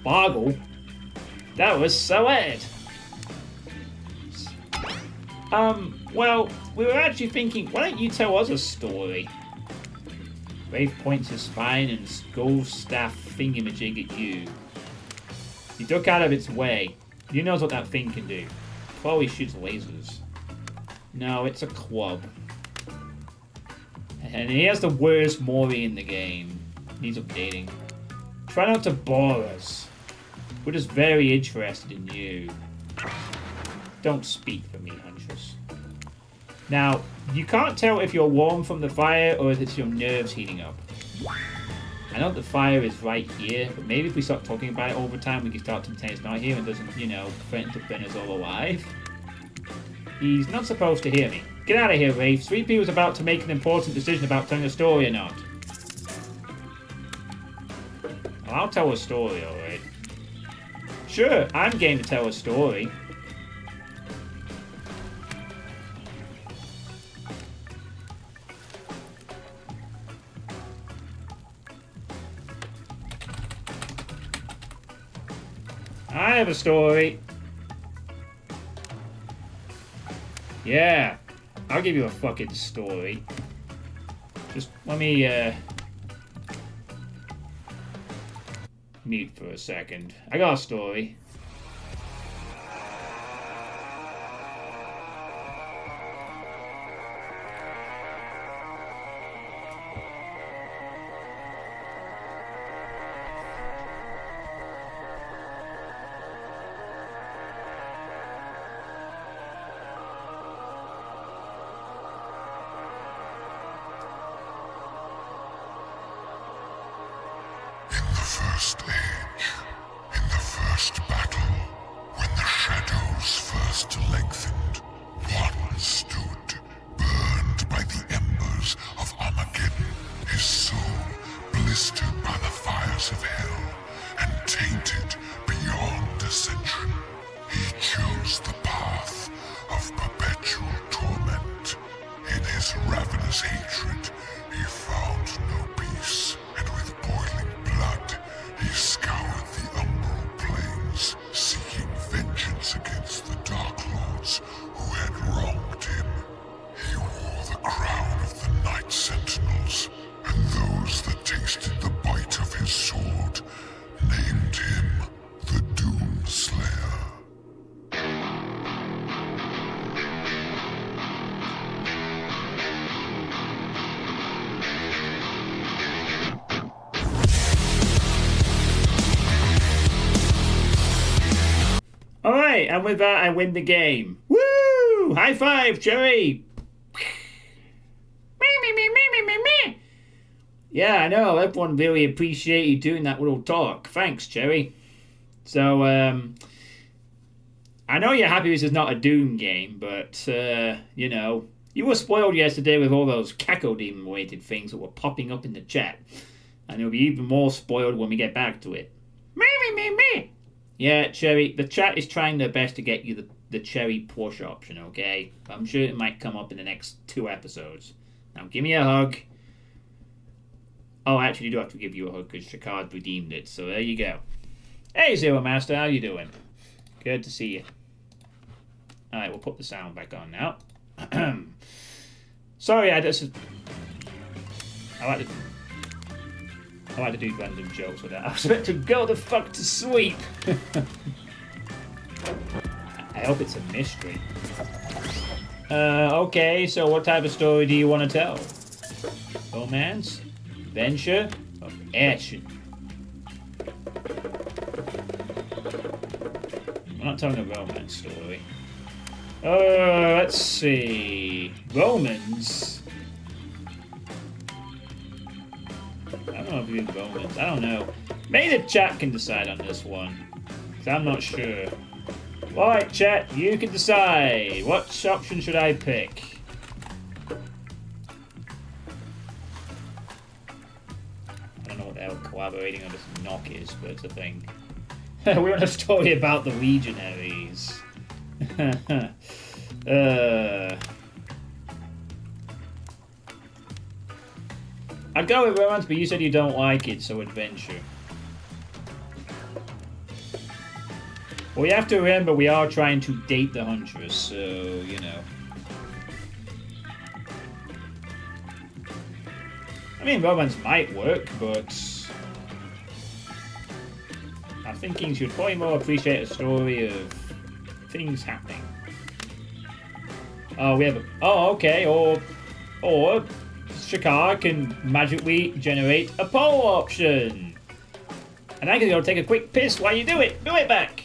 Boggle? That was so it! Well, we were actually thinking, why don't you tell us a story? Wraith points his spine and skull staff thingamajig at you. He duck out of its way. You knows what that thing can do. Probably shoots lasers. No, it's a club. And he has the worst Mori in the game. Needs updating. Try not to bore us. We're just very interested in you. Don't speak for me, Huntress. Now, you can't tell if you're warm from the fire or if it's your nerves heating up. I know the fire is right here, but maybe if we start talking about it all the time, we can start to pretend it's not here and doesn't, you know, threaten to burn us all alive. He's not supposed to hear me. Get out of here, Wraith. Suitepee was about to make an important decision about telling a story or not. Well, I'll tell a story, alright. Sure, I'm game to tell a story. I have a story. Yeah, I'll give you a fucking story. Just let me mute for a second. I got a story. First age, in the first battle, when the shadows first lengthened, one stood, burned by the embers of Armageddon, his soul blistered by the fires of hell, and tainted beyond ascension. He chose the path of perpetual torment. In his ravenous hatred, he found no peace, and with boiling blood, he scoured the umbral plains, seeking vengeance against the Dark Lords who had wronged him. He wore the crown of the Night Sentinels, and those that tasted the bite of his sword named him the Doomslayer. Alright, and with that I win the game. Woo! High five, Cherry! Yeah, I know, everyone really appreciate you doing that little talk. Thanks, Cherry. So, I know you're happy this is not a Doom game, but, you know, you were spoiled yesterday with all those Cacodemon related things that were popping up in the chat. And you'll be even more spoiled when we get back to it. Yeah, Cherry, the chat is trying their best to get you the Cherry push option, okay? I'm sure it might come up in the next 2 episodes. Now, give me a hug. Oh, I actually do have to give you a hug because Shakard redeemed it, so there you go. Hey, Zero Master, how you doing? Good to see you. Alright, we'll put the sound back on now. Sorry, I like to do random jokes with that. I was about to go the fuck to sleep. I hope it's a mystery. Okay, so what type of story do you want to tell? Romance? Adventure? Or action? I'm not telling a romance story. Let's see. Romans? I don't know if you do Romans. I don't know. Maybe the chat can decide on this one. Because I'm not sure. Alright, chat, you can decide. What option should I pick? I don't know what the hell collaborating on this knock is, but it's a thing. We want a story about the Legionaries. I'd go with romance, but you said you don't like it, so adventure. Well, you have to remember we are trying to date the Huntress, so, you know. I mean, romance might work, but I'm thinking she would probably more appreciate a story of things happening. Oh, we have a... Oh, okay, or Shakar can magically generate a poll option. And I can go take a quick piss while you do it. Do it back.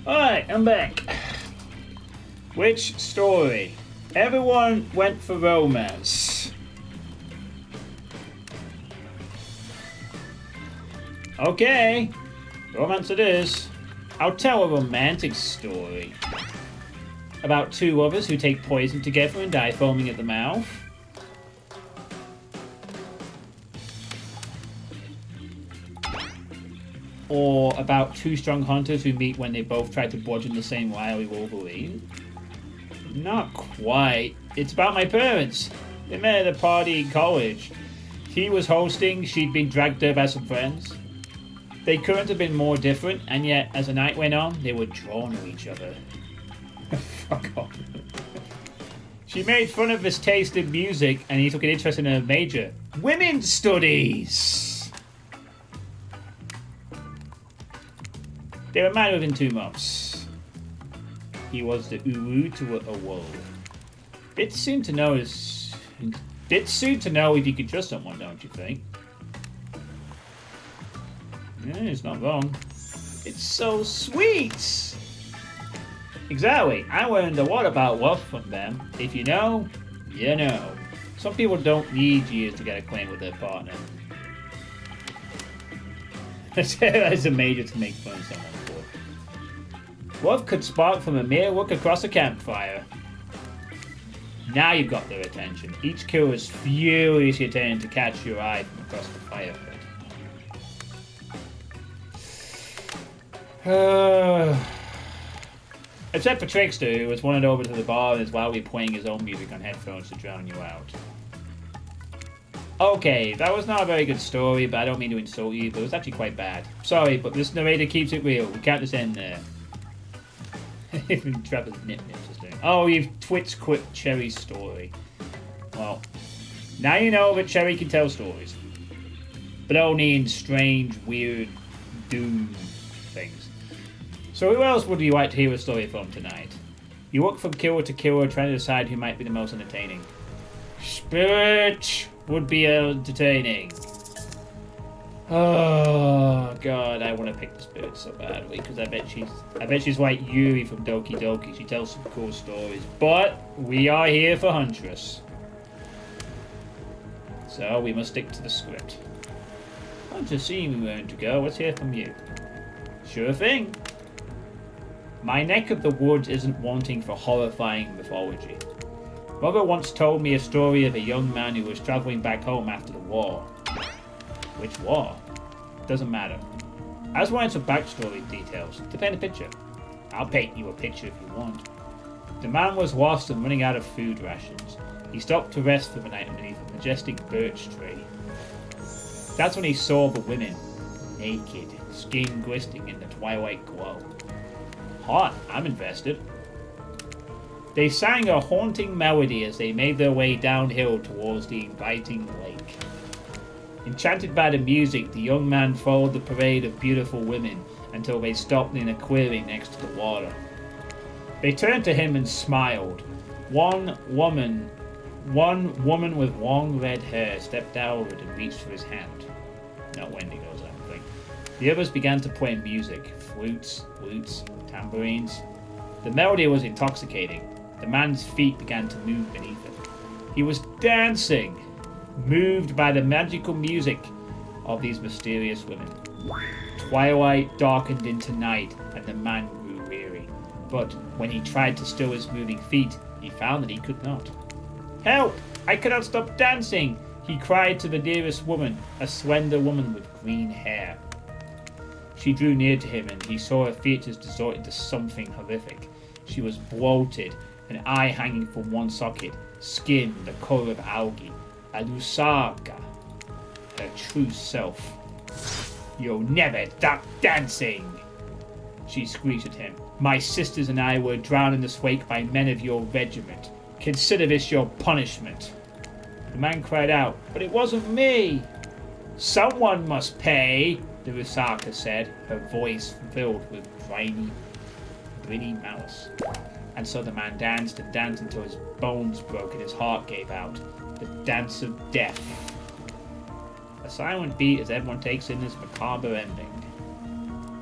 Alright, I'm back. Which story? Everyone went for romance. Okay, romance it is. I'll tell a romantic story about two lovers who take poison together and die foaming at the mouth. Or about two strong hunters who meet when they both try to bludgeon the same wily Wolverine. Not quite. It's about my parents. They met at a party in college. He was hosting, she'd been dragged there by some friends. They couldn't have been more different, and yet, as the night went on, they were drawn to each other. Fuck off. She made fun of his taste in music, and he took an interest in her major. Women's studies! They were married within 2 months. He was the Uru to a world. Bit soon to know if you could trust someone, don't you think? Yeah, it's not wrong. It's so sweet! Exactly. I learned a lot about love from them. If you know, you know. Some people don't need years to get acquainted with their partner. That's a major to make fun of someone for. Love could spark from a mere look across a campfire. Now you've got their attention. Each killer is furiously attempting to catch your eye from across the fire pit. Except for Trickster, who was wandered over to the bar and is wildly playing his own music on headphones to drown you out. Okay, that was not a very good story, but I don't mean to insult you, but it was actually quite bad. Sorry, but this narrator keeps it real. We can't just end there. Even Trevor's nip-nips is doing. Oh, you've Twitch quit Cherry's story. Well, now you know that Cherry can tell stories. But only in strange, weird, doom things. So who else would you like to hear a story from tonight? You look from killer to killer, trying to decide who might be the most entertaining. Spirit would be entertaining. Oh god, I want to pick the Spirit so badly because I bet she's like Yuri from Doki Doki. She tells some cool stories, but we are here for Huntress, so we must stick to the script. Huntress, seeing we learn to go, let's hear from you. Sure thing. My neck of the woods isn't wanting for horrifying mythology. Mother once told me a story of a young man who was traveling back home after the war. Which war? Doesn't matter. I just wanted some backstory details to paint a picture. I'll paint you a picture if you want. The man was lost and running out of food rations. He stopped to rest for the night underneath a majestic birch tree. That's when he saw the women, naked, skin glistening in the twilight glow. Hot, I'm invested. They sang a haunting melody as they made their way downhill towards the inviting lake. Enchanted by the music, the young man followed the parade of beautiful women until they stopped in a clearing next to the water. They turned to him and smiled. One woman with long red hair stepped outward and reached for his hand. Not Wendigos, I don't think. The others began to play music, flutes, lutes, tambourines. The melody was intoxicating. The man's feet began to move beneath him. He was dancing, moved by the magical music of these mysterious women. Twilight darkened into night, and the man grew weary. But when he tried to still his moving feet, he found that he could not. Help! I cannot stop dancing! He cried to the nearest woman, a slender woman with green hair. She drew near to him, and he saw her features distorted to something horrific. She was bloated, an eye hanging from one socket, skin the color of algae. A Lusaka, her true self. You'll never stop dancing! She screeched at him. My sisters and I were drowned in this wake by men of your regiment. Consider this your punishment. The man cried out, but it wasn't me. Someone must pay, the Lusaka said, her voice filled with gritty malice. And so the man danced and danced until his bones broke and his heart gave out. The dance of death. A silent beat as everyone takes in this macabre ending.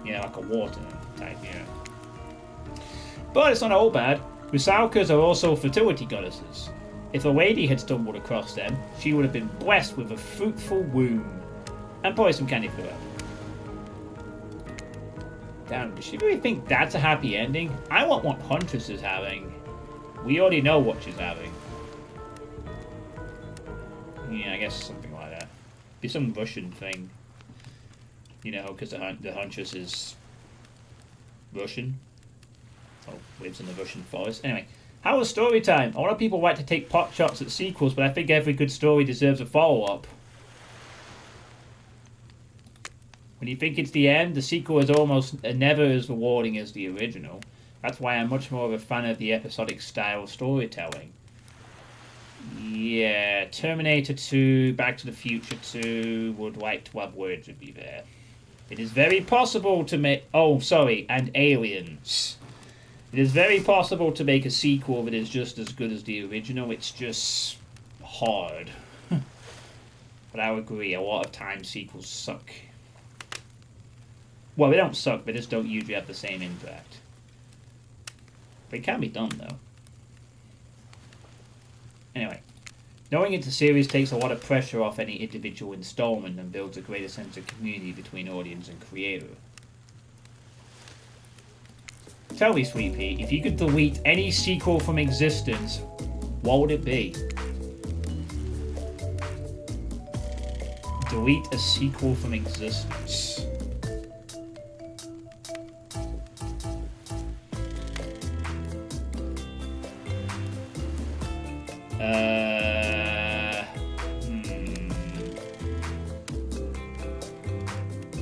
You know, like a water type, you know. But it's not all bad. Rusaukas are also fertility goddesses. If a lady had stumbled across them, she would have been blessed with a fruitful womb. And probably some candy for her. Damn, does she really think that's a happy ending? I want what Huntress is having. We already know what she's having. Yeah, I guess something like that. Be some Russian thing. You know, because the Huntress is Russian. Or lives in the Russian forest. Anyway, how was story time? A lot of people like to take pot shots at sequels, but I think every good story deserves a follow-up. When you think it's the end, the sequel is almost never as rewarding as the original. That's why I'm much more of a fan of the episodic style storytelling. Yeah, Terminator 2, Back to the Future 2, would like to have words with you there. It is very possible to make... Oh, sorry, and Aliens. It is very possible to make a sequel that is just as good as the original. It's just hard. But I would agree, a lot of times sequels suck. Well, they don't suck, they just don't usually have the same impact. But it can be done, though. Anyway, knowing it's a series takes a lot of pressure off any individual installment and builds a greater sense of community between audience and creator. Tell me, Suitepee, if you could delete any sequel from existence, what would it be? Delete a sequel from existence.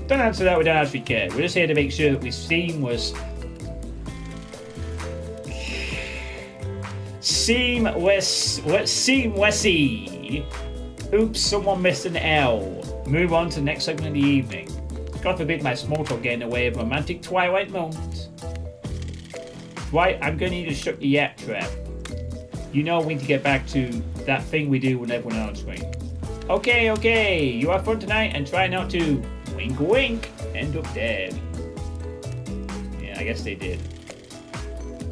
Don't answer that, we don't actually care. We're just here to make sure that we're seamless. Seamlessy. Oops, someone missed an L. Move on to the next segment of the evening. God forbid my small talk get in the way of a romantic twilight moment. Right, I'm going to need to shut the yak trap. You know we need to get back to that thing we do when everyone else on screen. Okay, you have fun tonight and try not to, wink wink, end up dead. Yeah, I guess they did.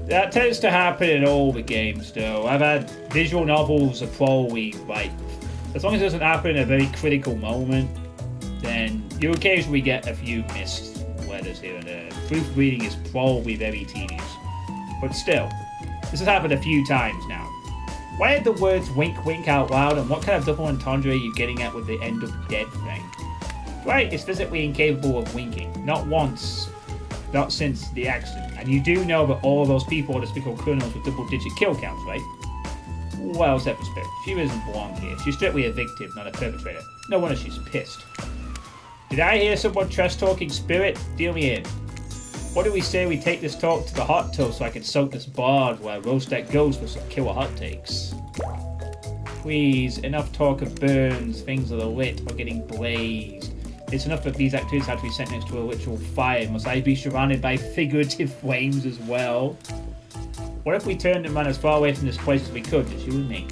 That tends to happen in all the games though. I've had visual novels are probably like, as long as it doesn't happen in a very critical moment, then you occasionally get a few missed letters here and there. Proofreading is probably very tedious. But still, this has happened a few times now. Why are the words wink wink out loud, and what kind of double entendre are you getting at with the end of dead thing? Right, it's physically incapable of winking. Not once. Not since the accident. And you do know that all of those people are despicable criminals with double-digit kill counts, right? Well, except for Spirit. She doesn't belong here. She's strictly a victim, not a perpetrator. No wonder she's pissed. Did I hear someone trash-talking Spirit? Deal me in. What do we say we take this talk to the hot tub so I can soak this bard while I roast that ghost with some killer hot takes? Please, enough talk of burns, things that are lit or getting blazed. It's enough that these activities have to be set next to a literal fire. Must I be surrounded by figurative flames as well? What if we turned and ran as far away from this place as we could, just you and me?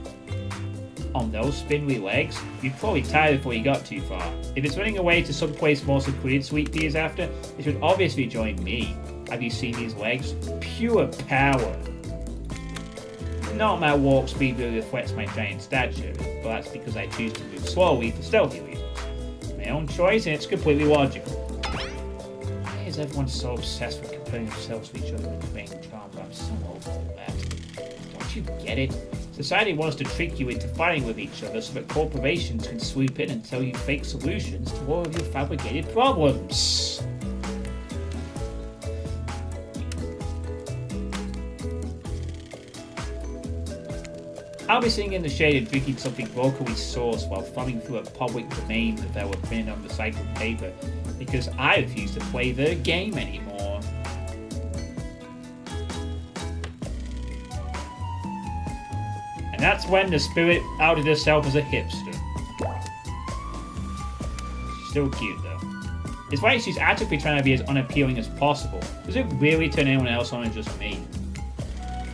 On those spindly legs, you'd probably die before you got too far. If it's running away to some place more secluded Suitepee is after, it should obviously join me. Have you seen these legs? Pure power. Not my warp speed really reflects my giant stature, but that's because I choose to move slowly for stealthy reasons. My own choice, and it's completely logical. Why is everyone so obsessed with comparing themselves to each other and playing charms? I'm so over all that. Don't you get it? Society wants to trick you into fighting with each other so that corporations can swoop in and tell you fake solutions to all of your fabricated problems. I'll be sitting in the shade and drinking something locally sourced while thumbing through a public domain that were printed on recycled paper because I refuse to play their game anymore. And that's when the Spirit outed herself as a hipster. She's still cute though. It's like she's actively trying to be as unappealing as possible. Does it really turn anyone else on and just me?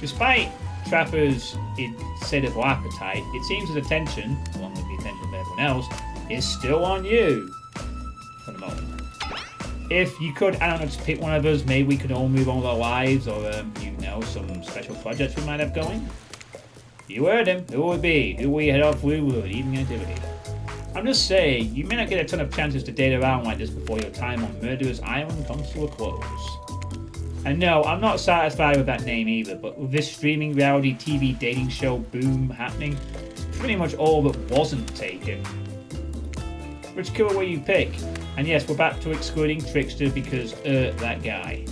Despite Trapper's insatiable appetite, it seems his attention, along with the attention of everyone else, is still on you. For the moment. If you could, I don't know, just pick one of us, maybe we could all move on with our lives, or, know, some special projects we might have going? You heard him. Who would it be? Who will you head off with evening activity? I'm just saying, you may not get a ton of chances to date around like this before your time on Murderer's Island comes to a close. And no, I'm not satisfied with that name either, but with this streaming reality TV dating show boom happening, pretty much all that wasn't taken. Which killer will you pick? And yes, we're back to excluding Trickster because, that guy.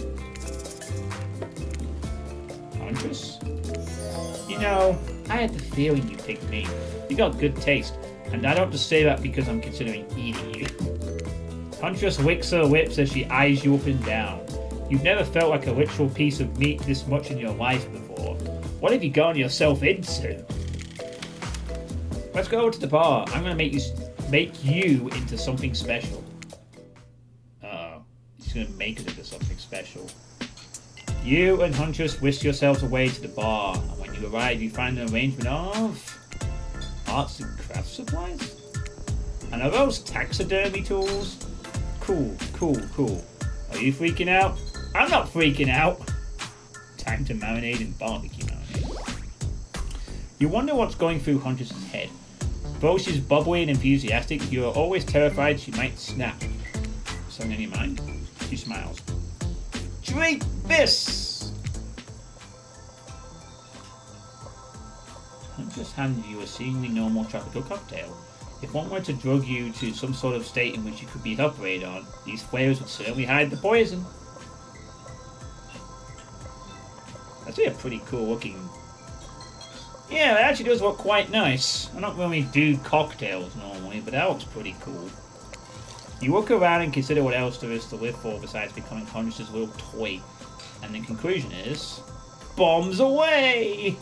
Huntress? You know, I had the feeling you picked me. You got good taste, and I don't just say that because I'm considering eating you. Huntress licks her lips as she eyes you up and down. You've never felt like a literal piece of meat this much in your life before. What have you gotten yourself into? Let's go to the bar. I'm gonna make you into something special. Uh-oh. He's gonna make it into something special. You and Huntress whisk yourselves away to the bar, and when you arrive, you find an arrangement of arts and crafts supplies? And are those taxidermy tools? Cool. Are you freaking out? I'm not freaking out. Time to marinate in barbecue marinade. You wonder what's going through Huntress's head. Though she's bubbly and enthusiastic, you are always terrified she might snap. Something on your mind? She smiles. Drink this! Huntress handed you a seemingly normal tropical cocktail. If one were to drug you to some sort of state in which you could be operated on, these flavors would certainly hide the poison. That's a pretty cool looking... Yeah, it actually does look quite nice. I don't really do cocktails normally, but that looks pretty cool. You look around and consider what else there is to live for besides becoming Huntress's little toy. And the conclusion is... bombs away!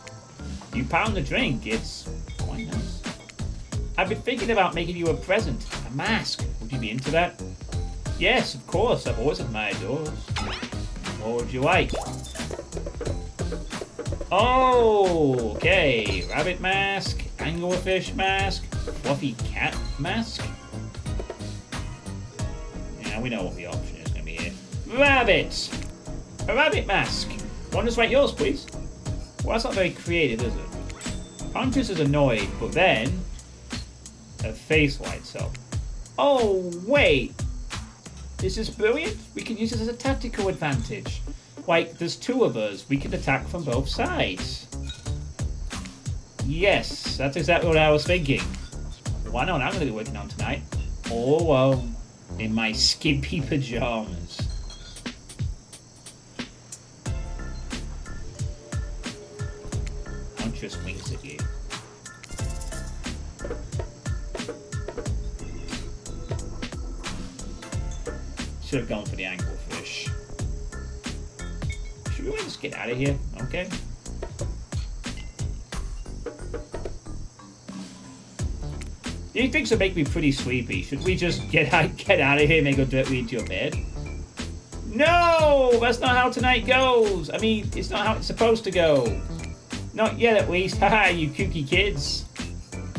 You pound the drink, it's quite nice. I've been thinking about making you a present, a mask. Would you be into that? Yes, of course, I've always admired yours. What would you like? Oh, okay. Rabbit mask, anglerfish mask, fluffy cat mask. Yeah, we know what the option is going to be here. Rabbit! A rabbit mask. One just like yours, please. Well, that's not very creative, is it? Huntress is annoyed, but then her face lights up. Oh, wait. This is brilliant. We can use this as a tactical advantage. Like, there's two of us. We can attack from both sides. Yes, that's exactly what I was thinking. Why not? I'm going to be working on tonight. All alone. In my skimpy pajamas. Huntress winks at you. Should have gone for the anglefish. Should we just get out of here? Okay. These things will make me pretty sleepy. Should we just get out of here and go directly into your bed? No! That's not how tonight goes! I mean, it's not how it's supposed to go. Not yet, at least. Haha, you kooky kids.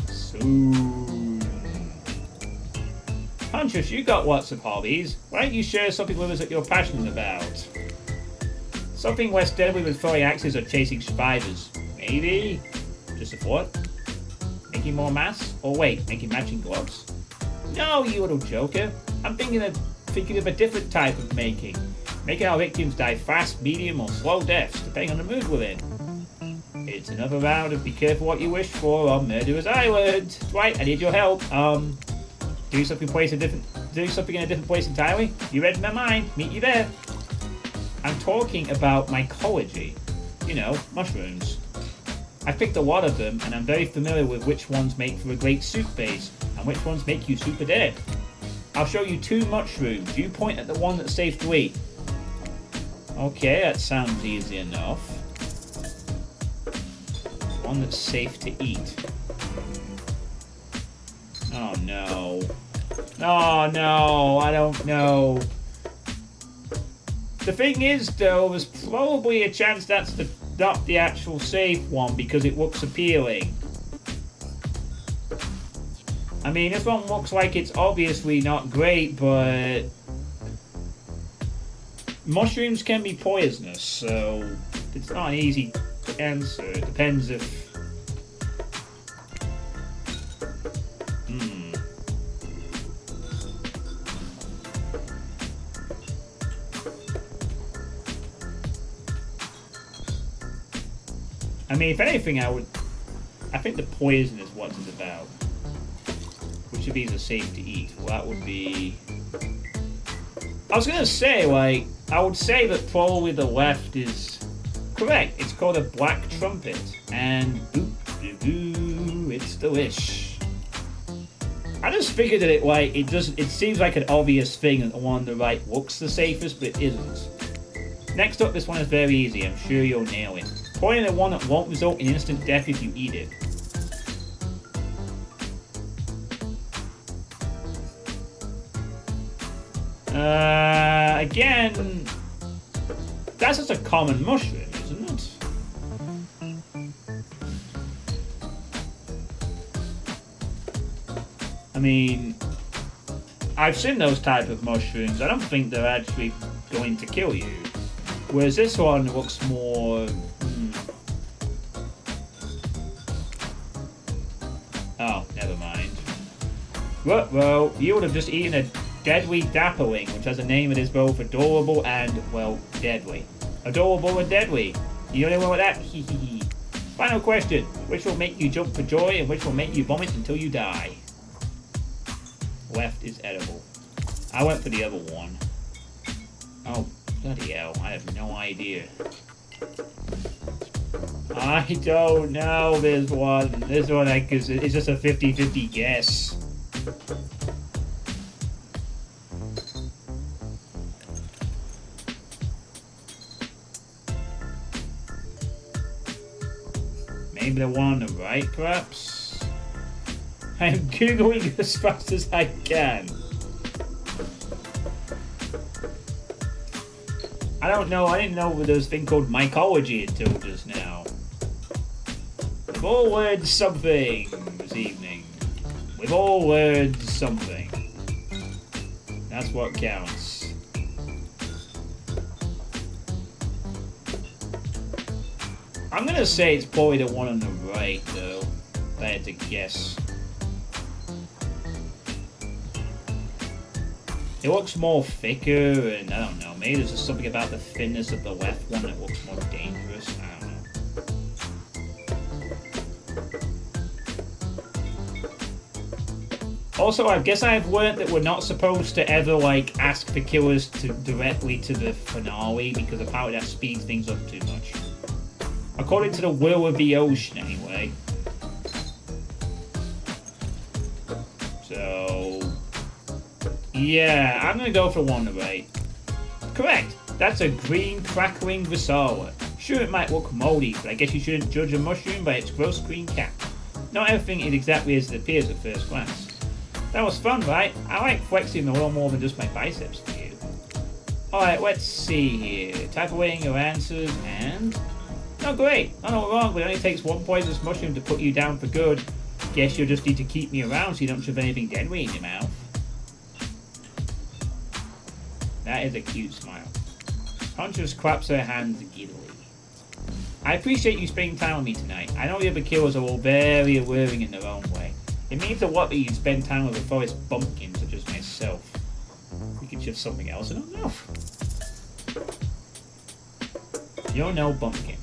Soon. Huntress, you got lots of hobbies. Why don't you share something with us that you're passionate about? Something less deadly with throwing axes or chasing spiders. Maybe? Just a thought? Making more masks? Or wait, making matching gloves? No, you little joker. I'm thinking of a different type of making. Making our victims die fast, medium, or slow deaths, depending on the mood we're in. It's another round of be careful what you wish for on Murderer's Island. Right, I need your help. Do something in a different place entirely? You read my mind. Meet you there. I'm talking about mycology. You know, mushrooms. I've picked a lot of them, and I'm very familiar with which ones make for a great soup base, and which ones make you super dead. I'll show you 2 mushrooms. You point at the one that's safe to eat. Okay, that sounds easy enough. One that's safe to eat. Oh no. Oh no, I don't know. The thing is, though, there's probably a chance that's not the actual safe one because it looks appealing. I mean, this one looks like it's obviously not great, but mushrooms can be poisonous, so It's not an easy answer. It depends if... I mean, if anything, I think the poison is what it's about. Which of these are safe to eat? Well, that would be... I was gonna say, like, I would say that probably the left is correct. It's called a black trumpet. And it's delish. I just figured that it seems like an obvious thing and the one on the right looks the safest, but it isn't. Next up, this one is very easy. I'm sure you'll nail it. Pointing at one that won't result in instant death if you eat it. Again, that's just a common mushroom, isn't it? I mean, I've seen those type of mushrooms. I don't think they're actually going to kill you. Whereas this one looks more... Oh, never mind. Well, you would have just eaten a deadly dapperling, which has a name that is both adorable and, well, deadly. Adorable and deadly. You know what that? Hee. Final question. Which will make you jump for joy and which will make you vomit until you die? Left is edible. I went for the other one. Oh, bloody hell. I have no idea. I don't know this one. This one is just a 50-50 guess. Maybe the one on the right, perhaps? I'm Googling as fast as I can. I don't know. I didn't know there was a thing called mycology until just now. We've all learned something this evening. We've all learned something. That's what counts. I'm gonna say it's probably the one on the right, though. If I had to guess. It looks more thicker, and I don't know. Maybe there's just something about the thinness of the left one that looks more dangerous. I don't know. Also, I guess I've learned that we're not supposed to ever, like, ask the killers directly to the finale, because apparently that speeds things up too much. According to the will of the ocean, anyway. So... yeah, I'm gonna go for one on the right. Correct! That's a green, crackling Visawa. Sure, it might look moldy, but I guess you shouldn't judge a mushroom by its gross green cap. Not everything is exactly as it appears at first glance. That was fun, right? I like flexing a little more than just my biceps for you. Alright, let's see here. Type away your answers, and... oh, great. I'm not wrong, but it only takes one poisonous mushroom to put you down for good. Guess you'll just need to keep me around so you don't shove anything deadly in your mouth. That is a cute smile. Huntress claps her hands giddily. I appreciate you spending time with me tonight. I know the other killers are all very alluring in their own way. It means a lot that you spend time with a forest bumpkin such as myself. We could shove something else in our mouth. You're no bumpkin.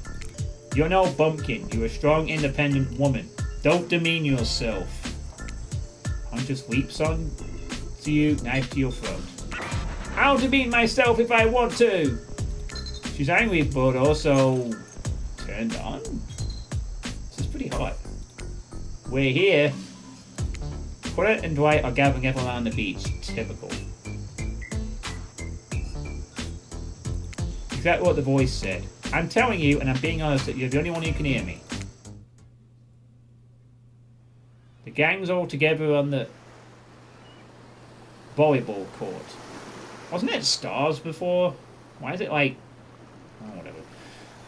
You're no bumpkin. You're a strong, independent woman. Don't demean yourself. Huntress leaps on to you, knife to your throat. I'll demean myself if I want to. She's angry, but also turned on. This is pretty hot. We're here. Quiet and Dwight are gathering everyone on the beach. Typical. Exactly what the voice said. I'm telling you, and I'm being honest, that you're the only one who can hear me. The gang's all together on the volleyball court. Wasn't it stars before? Why is it like... oh, whatever.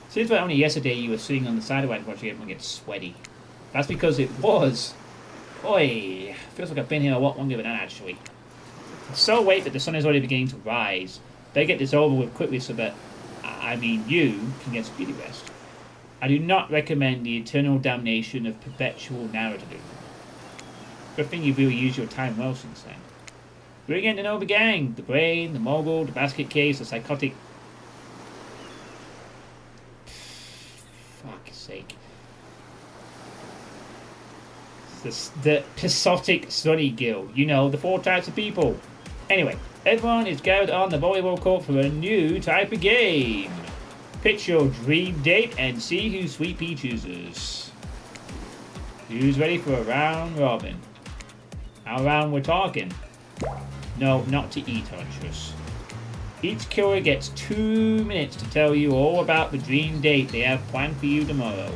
Seems like only yesterday you were sitting on the sidelines watching everyone get sweaty. That's because it was. Oi, feels like I've been here a lot longer than that, actually. It's so late that the sun is already beginning to rise. They get this over with quickly so that I mean you, can get speedy rest. I do not recommend the eternal damnation of perpetual narrative. Good thing you've really used your time well since then. We're getting to know the gang, the brain, the mogul, the basket case, the psychotic... Fuck's sake. The Pissotic Sunny Guild. You know, the 4 types of people. Anyway, everyone is gathered on the volleyball court for a new type of game. Pitch your dream date and see who Suitepee chooses. Who's ready for a round robin? How round we're talking? No, not to eat, Huntress. Each killer gets 2 minutes to tell you all about the dream date they have planned for you tomorrow.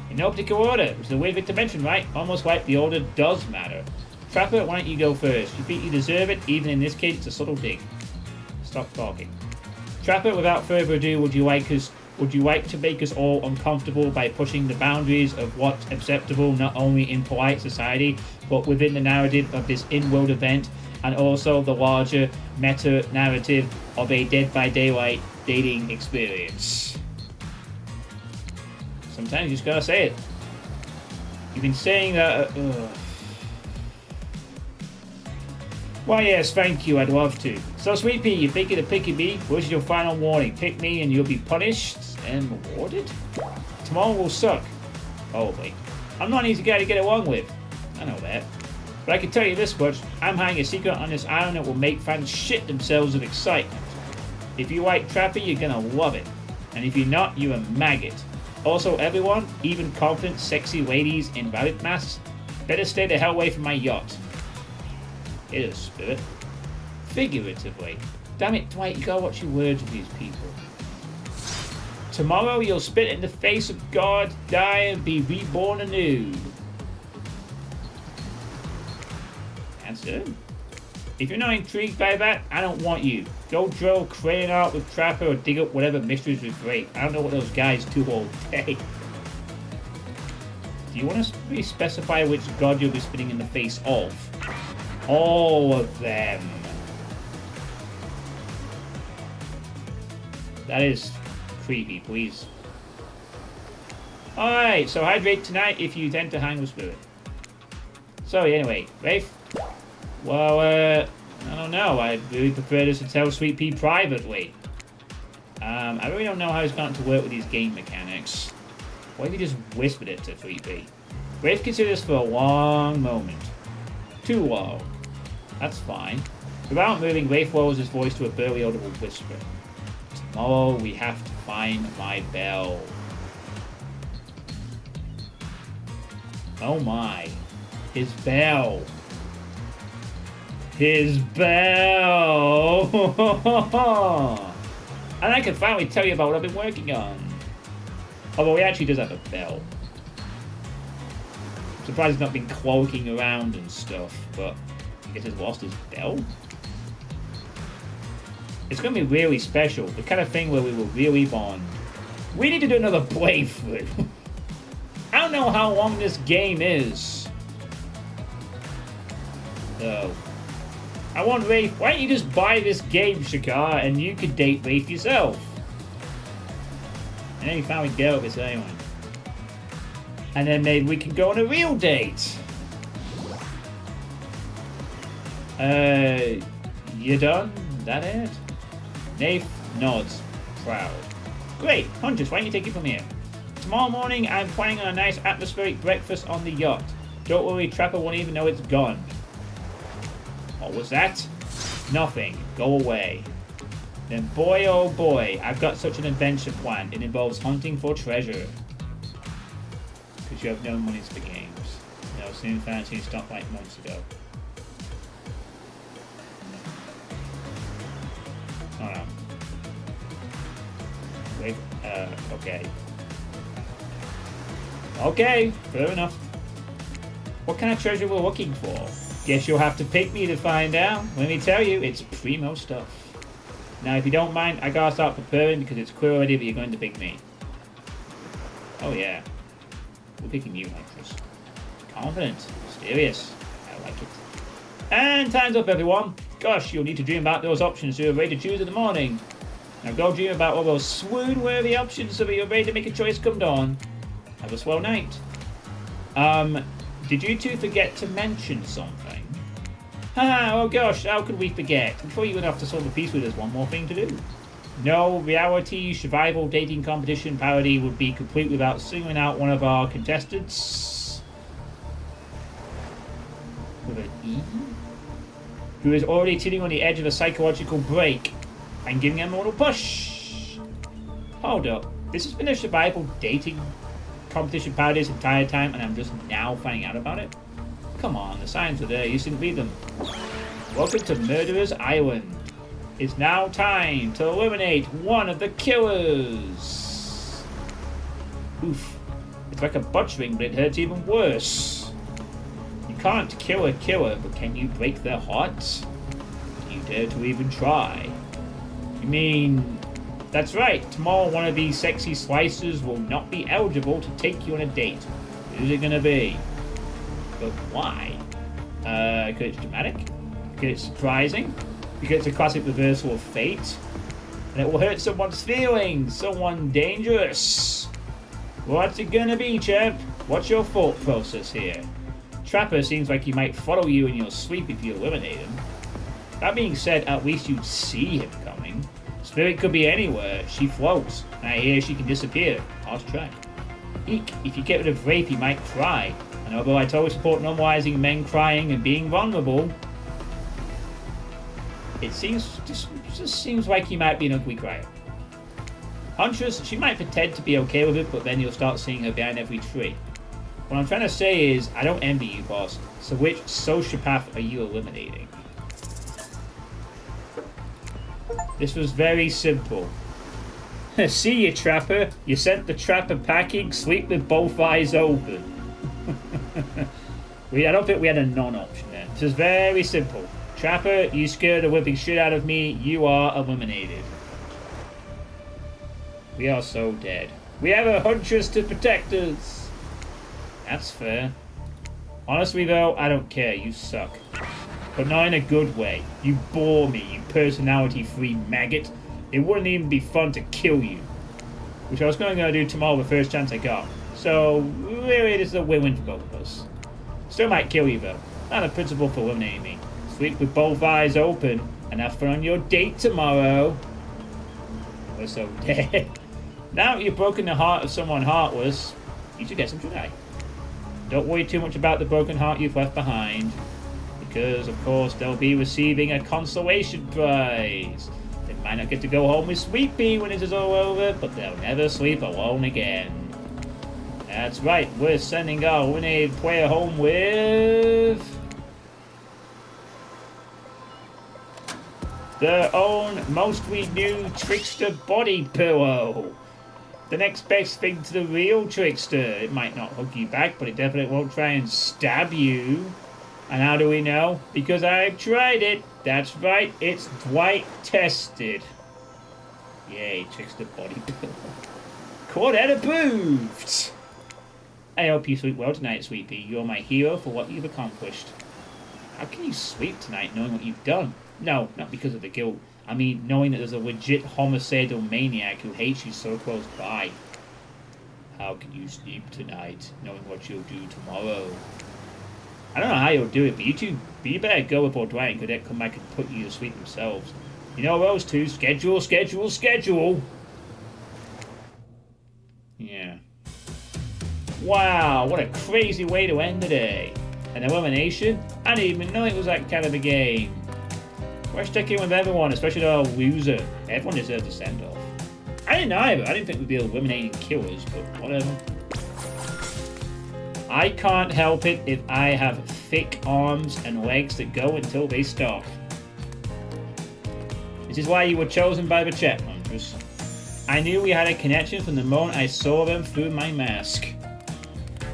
In no particular order, which is a weird bit to mention, right? Almost like the order does matter. Trapper, why don't you go first? You think you deserve it, even in this case it's a subtle dig. Stop talking. Trapper, without further ado, would you like to make us all uncomfortable by pushing the boundaries of what's acceptable not only in polite society, but within the narrative of this in-world event, and also the larger meta-narrative of a Dead by Daylight dating experience? Sometimes you just gotta say it. You've been saying that... Well, yes, thank you, I'd love to. So, Suitepee, you're thinking of picking me? Where's your final warning? Pick me and you'll be punished and rewarded? Tomorrow will suck. Probably. I'm not an easy guy to get along with. I know that. But I can tell you this much, I'm hiding a secret on this island that will make fans shit themselves of excitement. If you like Trapper, you're gonna love it. And if you're not, you're a maggot. Also, everyone, even confident, sexy ladies in rabbit masks, better stay the hell away from my yacht. It is, spirit. Figuratively. Damn it, Dwight, you gotta watch your words with these people. Tomorrow you'll spit in the face of God, die, and be reborn anew. That's it. If you're not intrigued by that, I don't want you. Go drill crane out with Trapper or dig up whatever mysteries with Rafe. I don't know what those guys do all day. Do you want to specify which god you'll be spitting in the face of? All of them. That is creepy, please. Alright, so hydrate tonight if you tend to hang with Spirit. So anyway, Rafe? Well, I don't know. I'd really prefer this to tell Suitepee privately. I really don't know how he's gotten to work with these game mechanics. What if he just whispered it to Suitepee? Rafe considered this for a long moment. Too long. That's fine. Without moving, Rafe lowers his voice to a barely audible whisper. Tomorrow we have to find my bell. Oh my. His bell. His bell! And I can finally tell you about what I've been working on. Although he actually does have a bell. I'm surprised he's not been cloaking around and stuff, but I guess he's lost his bell? It's going to be really special, the kind of thing where we will really bond. We need to do another playthrough. I don't know how long this game is. So, I want Rafe. Why don't you just buy this game, Shakar, and you could date Rafe yourself? And then you finally get with this anyway. And then maybe we can go on a real date. You done? That it? Nafe nods, proud. Great, Huntress, why don't you take it from here? Tomorrow morning, I'm planning on a nice atmospheric breakfast on the yacht. Don't worry, Trapper won't even know it's gone. What was that? Nothing. Go away. Then boy oh boy, I've got such an adventure planned. It involves hunting for treasure. Because you have no monies for games. No, soon fancy stopped like months ago. Oh no. Wait, okay. Okay, fair enough. What kind of treasure we're looking for? Guess you'll have to pick me to find out. Let me tell you, it's primo stuff. Now, if you don't mind, I gotta start preparing because it's clear already that you're going to pick me. Oh yeah. We're picking you, Huntress. Confident. Mysterious. I like it. And time's up, everyone. Gosh, you'll need to dream about those options you're ready to choose in the morning. Now go dream about all those swoon-worthy options so that you're ready to make a choice come dawn. Have a swell night. Did you two forget to mention something? Oh gosh, how could we forget? Before you went off to solve the piece with us, one more thing to do. No reality survival dating competition parody would be complete without singling out one of our contestants. With an E? Who is already sitting on the edge of a psychological break and giving him a little push. Hold up. This has been a survival dating competition parody this entire time and I'm just now finding out about it? Come on, the signs are there. You shouldn't read them. Welcome to Murderer's Island. It's now time to eliminate one of the killers. Oof. It's like a butchering, but it hurts even worse. You can't kill a killer, but can you break their hearts? Do you dare to even try? You mean... That's right, tomorrow one of these sexy slicers will not be eligible to take you on a date. Who's it gonna be? But why? Because it's dramatic? Because it's surprising? Because it's a classic reversal of fate? And it will hurt someone's feelings, someone dangerous. What's it gonna be, champ? What's your thought process here? Trapper seems like he might follow you in your sleep if you eliminate him. That being said, at least you'd see him coming. Spirit could be anywhere. She floats. And I hear she can disappear. Hard to track. Eek, if you get rid of Rafe, he might cry. And although I totally support normalizing men crying and being vulnerable, it just seems like he might be an ugly crier. Huntress, she might pretend to be okay with it, but then you'll start seeing her behind every tree. What I'm trying to say is, I don't envy you, boss. So which sociopath are you eliminating? This was very simple. See you, Trapper. You sent the Trapper packing. Sleep with both eyes open. I don't think we had a non-option there. This is very simple. Trapper, you scared the whipping shit out of me. You are eliminated. We are so dead. We have a Huntress to protect us. That's fair. Honestly, though, I don't care. You suck. But not in a good way. You bore me, you personality-free maggot. It wouldn't even be fun to kill you. Which I was going to do tomorrow the first chance I got. So, really, this is a win-win for both of us. Still might kill you, though. Not a principle for eliminating me. Sleep with both eyes open and have fun on your date tomorrow. We're so dead. Now that you've broken the heart of someone heartless, you should get some Jedi. Don't worry too much about the broken heart you've left behind. Because, of course, they'll be receiving a consolation prize. They might not get to go home with Suitepee when it is all over, but they'll never sleep alone again. That's right, we're sending our eliminated player home with... their own mostly new Trickster body pillow. The next best thing to the real Trickster. It might not hug you back, but it definitely won't try and stab you. And how do we know? Because I've tried it. That's right, it's Dwight tested. Yay, Trickster body pillow. Quartet approved! I hope you sleep well tonight, Suitepee. You're my hero for what you've accomplished. How can you sleep tonight knowing what you've done? No, not because of the guilt. I mean, knowing that there's a legit homicidal maniac who hates you so close by. How can you sleep tonight knowing what you'll do tomorrow? I don't know how you'll do it, but you better go before Dwight and Cadet come back and put you to sleep themselves. You know those two, schedule. Yeah. Wow, what a crazy way to end the day. An elimination? I didn't even know it was that kind of a game. Let's check in with everyone, especially our loser. Everyone deserves a send-off. I didn't either. I didn't think we'd be eliminating killers, but whatever. I can't help it if I have thick arms and legs that go until they stop. This is why you were chosen by the chat, Huntress. I knew we had a connection from the moment I saw them through my mask.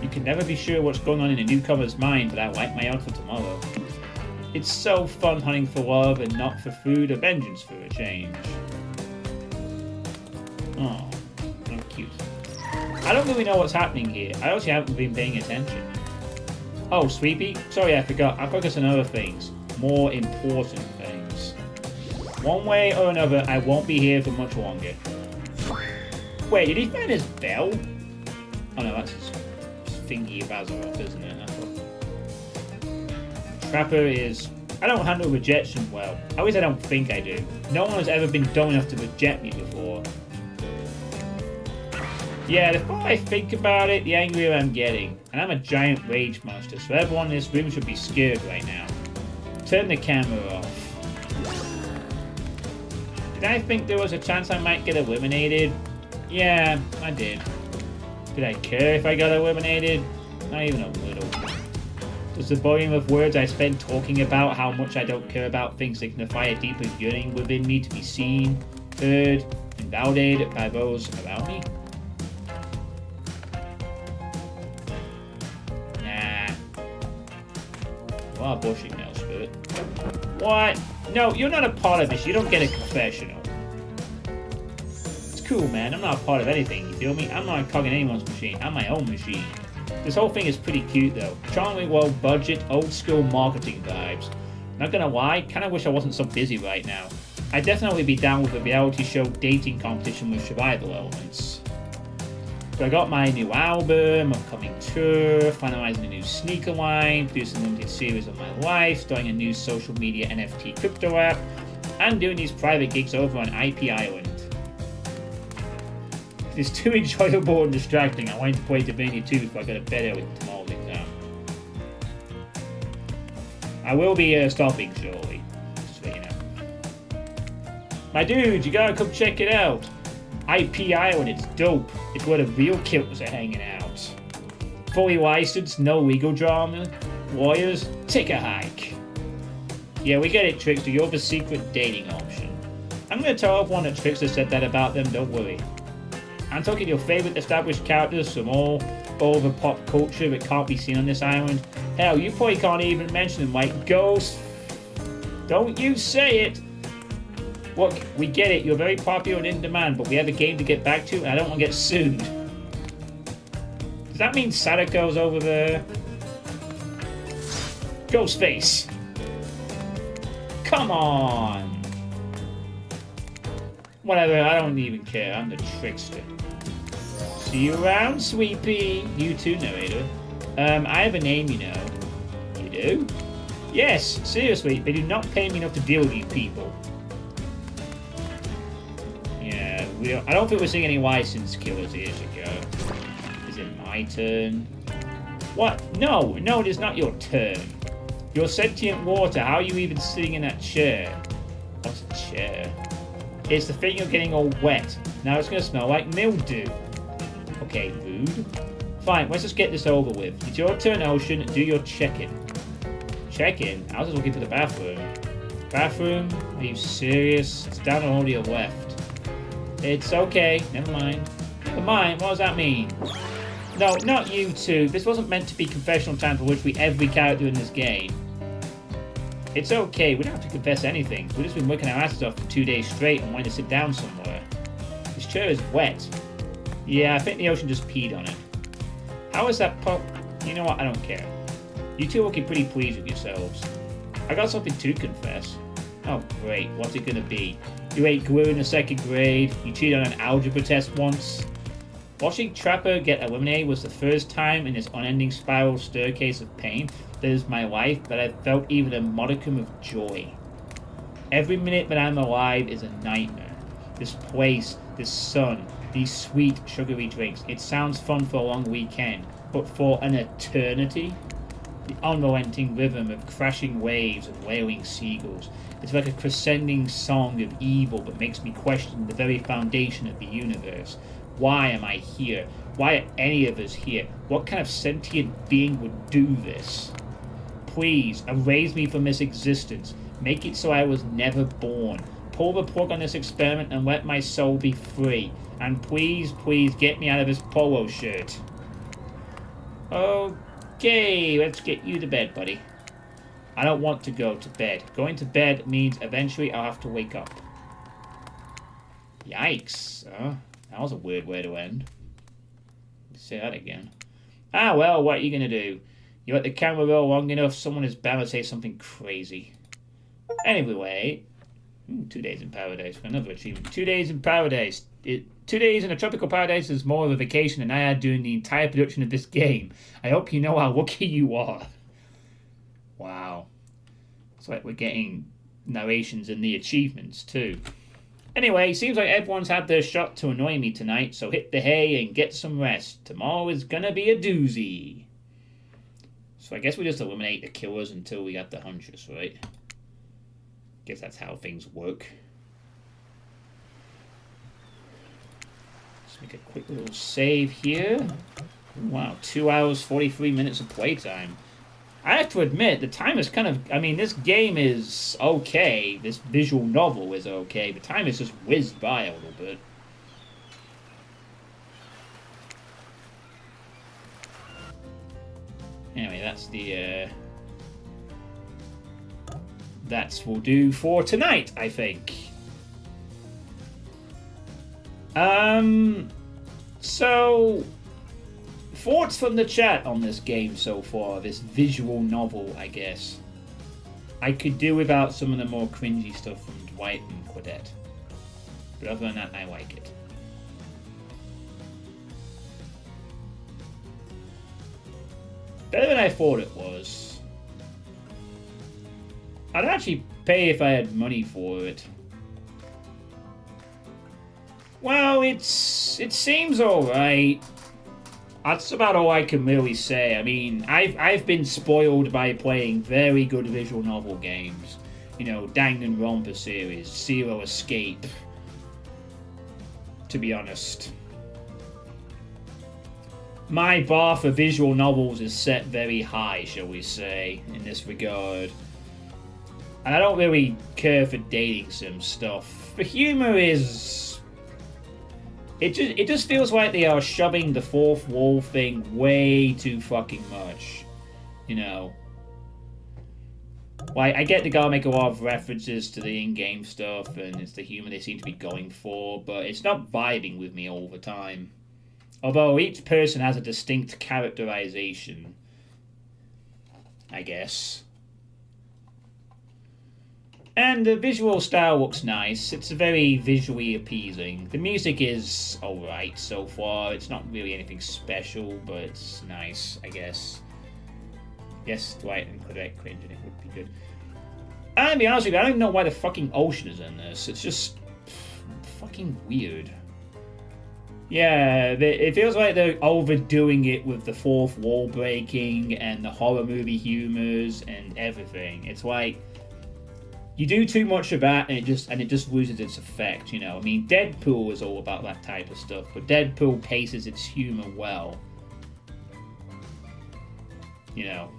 You can never be sure what's going on in a newcomer's mind, but I like my outfit tomorrow. It's so fun hunting for love and not for food or vengeance for a change. Oh, how cute. I don't really know what's happening here. I actually haven't been paying attention. Oh, Suitepee? Sorry, I forgot. I focus on other things. More important things. One way or another, I won't be here for much longer. Wait, did he find his bell? Oh no, that's his thingy of Azeroth, isn't it? Trapper is... I don't handle rejection well. At least I don't think I do. No one has ever been dumb enough to reject me before. Yeah, the more I think about it, the angrier I'm getting. And I'm a giant rage monster, so everyone in this room should be scared right now. Turn the camera off. Did I think there was a chance I might get eliminated? Yeah, I did. Did I care if I got eliminated? Not even a little. Does the volume of words I spend talking about how much I don't care about things signify a deeper yearning within me to be seen, heard, and validated by those around me? Nah. You are bushing now, Spirit. What? No, you're not a part of this. You don't get a confessional. It's cool, man. I'm not a part of anything, you feel me? I'm not a cog in anyone's machine. I'm my own machine. This whole thing is pretty cute though. Charmingly low budget, old school marketing vibes. Not gonna lie, kinda wish I wasn't so busy right now. I'd definitely be down with a reality show dating competition with survival elements. So I got my new album, upcoming tour, finalizing a new sneaker line, producing a limited series of my life, starting a new social media NFT crypto app, and doing these private gigs over on IP Island. It's too enjoyable and distracting. I wanted to play Divinity 2 before I go to bed early for tomorrow's exam. I will be stopping shortly, just so you know. My dude, you gotta come check it out. IP Island, it's dope. It's where the real killers are hanging out. Fully licensed, no legal drama. Lawyers, take a hike. Yeah, we get it, Trickster. You're the secret dating option. I'm gonna tell everyone that Trickster said that about them, don't worry. I'm talking your favorite established characters from all over pop culture that can't be seen on this island. Hell, you probably can't even mention them, like Ghost. Don't you say it! Look, we get it, you're very popular and in demand, but we have a game to get back to, and I don't want to get sued. Does that mean Sadako's over there? Ghostface! Come on! Whatever, I don't even care, I'm the Trickster. See you around, Suitepee. You too, narrator. I have a name, you know. You do? Yes, seriously, they do not pay me enough to deal with you people. Yeah, I don't think we're seeing any license killers here, Chico. Is it my turn? What? No, it is not your turn. You're sentient water, how are you even sitting in that chair? What's a chair? It's the thing you're getting all wet. Now it's gonna smell like mildew. Okay, rude. Fine, let's just get this over with. It's your turn, Ocean. Do your check-in. Check-in? I was just looking for the bathroom. Bathroom? Are you serious? It's down the hall to your left. It's okay. Never mind. Never mind? What does that mean? No, not you two. This wasn't meant to be confessional time for literally every character in this game. It's okay. We don't have to confess anything. We've just been working our asses off for 2 days straight and wanted to sit down somewhere. This chair is wet. Yeah, I think the Ocean just peed on it. How is that pop? You know what? I don't care. You two are looking pretty pleased with yourselves. I got something to confess. Oh, great. What's it gonna be? You ate glue in the second grade. You cheated on an algebra test once. Watching Trapper get eliminated was the first time in this unending spiral staircase of pain that is my life that I've felt even a modicum of joy. Every minute that I'm alive is a nightmare. This place, this sun, these sweet, sugary drinks. It sounds fun for a long weekend, but for an eternity? The unrelenting rhythm of crashing waves and wailing seagulls. It's like a crescending song of evil that makes me question the very foundation of the universe. Why am I here? Why are any of us here? What kind of sentient being would do this? Please, erase me from this existence. Make it so I was never born. Pull the plug on this experiment and let my soul be free. And please, please get me out of this polo shirt. Okay, let's get you to bed, buddy. I don't want to go to bed. Going to bed means eventually I'll have to wake up. Yikes. That was a weird way to end. Say that again. Ah, well, what are you going to do? You let the camera roll long enough, someone is bound to say something crazy. Anyway, Ooh, 2 days in paradise for another achievement. 2 days in paradise. 2 days in a tropical paradise is more of a vacation than I had doing the entire production of this game. I hope you know how lucky you are. Wow. It's like we're getting narrations in the achievements too. Anyway, seems like everyone's had their shot to annoy me tonight, so hit the hay and get some rest. Tomorrow is gonna be a doozy. So I guess we just eliminate the killers until we got the Huntress, right? Guess that's how things work. Let's make a quick little save here. Wow, 2 hours, 43 minutes of playtime. I have to admit, the time is kind of... I mean, this game is okay. This visual novel is okay. The time is just whizzed by a little bit. Anyway, that's the... That's will do for tonight, I think. So... Thoughts from the chat on this game so far, this visual novel, I guess. I could do without some of the more cringy stuff from Dwight and Quadette. But other than that, I like it. Better than I thought it was. I'd actually pay if I had money for it. Well, it seems alright. That's about all I can really say. I mean, I've been spoiled by playing very good visual novel games. You know, Danganronpa series, Zero Escape. To be honest. My bar for visual novels is set very high, shall we say, in this regard. And I don't really care for dating sim stuff. The humor is... It just feels like they are shoving the fourth wall thing way too fucking much. You know. Like, I get they gotta make a lot of references to the in-game stuff, and it's the humor they seem to be going for, but it's not vibing with me all the time. Although each person has a distinct characterization, I guess. And the visual style looks nice. It's very visually appeasing. The music is alright so far. It's not really anything special, but it's nice, I guess. Yes, Dwight and Quadette cringe, and it would be good. And to be honest with you, I don't even know why the fucking ocean is in this. It's just fucking weird. Yeah, it feels like they're overdoing it with the fourth wall breaking and the horror movie humors and everything. It's like you do too much of that and it just loses its effect, you know. I mean, Deadpool is all about that type of stuff, but Deadpool paces its humor well. You know.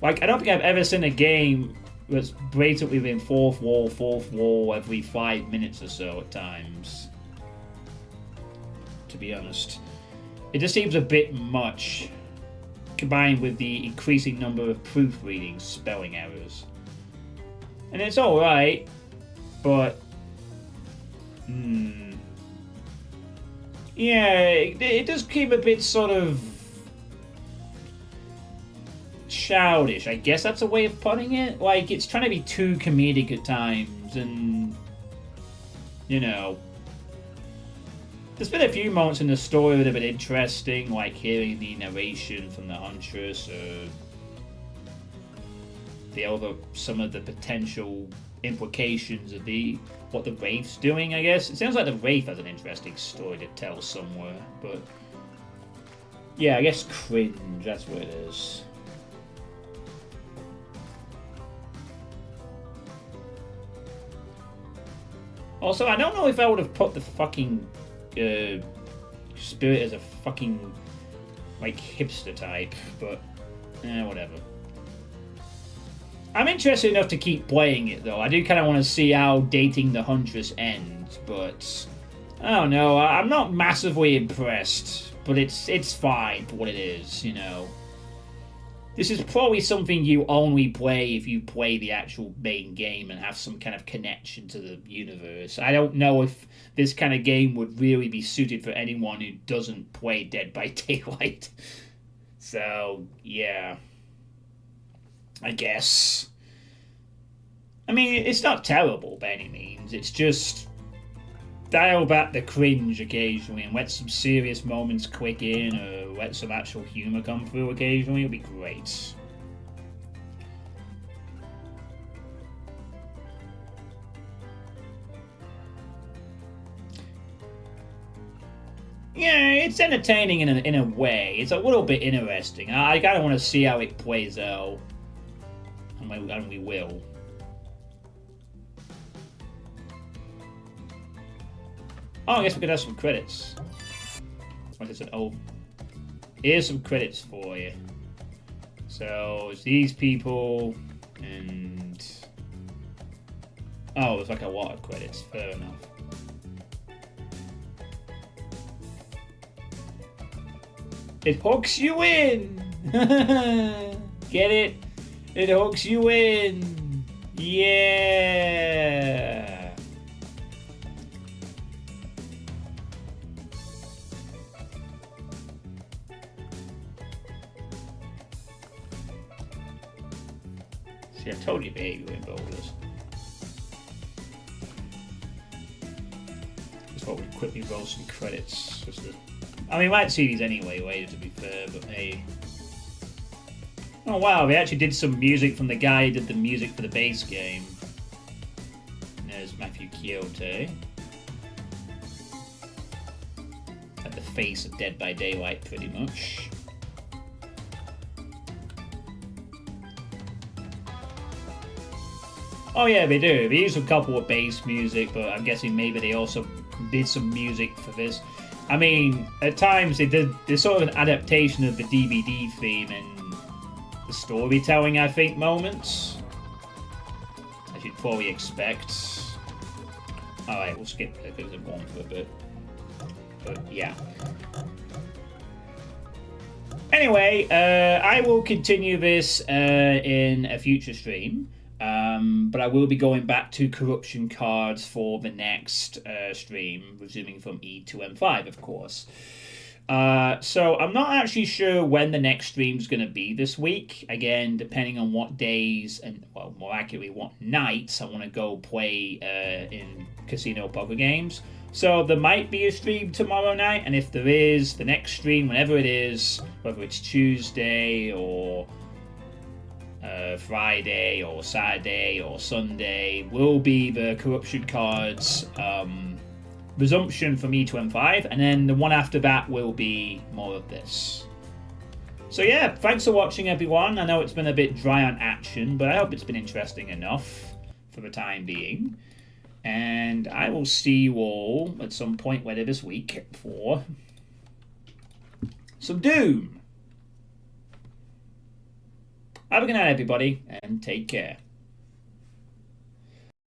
Like, I don't think I've ever seen a game that's blatantly been fourth wall every 5 minutes or so at times. To be honest. It just seems a bit much, combined with the increasing number of proofreading spelling errors. And it's alright, but... yeah, it does keep a bit sort of... childish, I guess that's a way of putting it. Like, it's trying to be too comedic at times, and... you know... There's been a few moments in the story that have been interesting, like hearing the narration from the Huntress, or... some of the potential implications of what the Wraith's doing, I guess. It sounds like the Wraith has an interesting story to tell somewhere, but... yeah, I guess cringe, that's what it is. Also, I don't know if I would have put the fucking Spirit as a fucking, like, hipster type, but whatever. I'm interested enough to keep playing it, though. I do kind of want to see how dating the Huntress ends, but I don't know. I'm not massively impressed, but it's fine for what it is, you know. This is probably something you only play if you play the actual main game and have some kind of connection to the universe. I don't know if this kind of game would really be suited for anyone who doesn't play Dead by Daylight. So, yeah. I guess. I mean, it's not terrible by any means. It's just dial back the cringe occasionally and let some serious moments quick in, or let some actual humor come through occasionally. It'll be great. Yeah, it's entertaining in a way. It's a little bit interesting. I kind of want to see how it plays out, and we will. Oh, I guess we could have some credits. Like I said, oh, here's some credits for you. So it's these people, and oh, there's like a lot of credits. Fair enough. It hooks you in. Get it? It hooks you in. Yeah. See, I told you baby rainbow this. Just thought we'd quickly roll some credits. I mean, we might see these anyway, later, to be fair, but hey. Oh wow, they actually did some music from the guy who did the music for the base game. There's Matthew Quixote. At the face of Dead by Daylight, pretty much. Oh yeah, they do. They use a couple of bass music, but I'm guessing maybe they also did some music for this. I mean, at times there's sort of an adaptation of the DVD theme and the storytelling, I think, moments. As you'd probably expect. Alright, we'll skip it because I'm going for a bit. But yeah. Anyway, I will continue this in a future stream. But I will be going back to corruption cards for the next stream, resuming from E to M5, of course. So I'm not actually sure when the next stream's going to be this week. Again, depending on what days and, well, more accurately, what nights I want to go play in casino poker games. So there might be a stream tomorrow night, and if there is, the next stream, whenever it is, whether it's Tuesday or Friday or Saturday or Sunday, will be the corruption cards resumption from E2M5, and then the one after that will be more of this. So yeah, thanks for watching, everyone. I know it's been a bit dry on action, but I hope it's been interesting enough for the time being. And I will see you all at some point later this week for some Doom. Have a good night, everybody, and take care.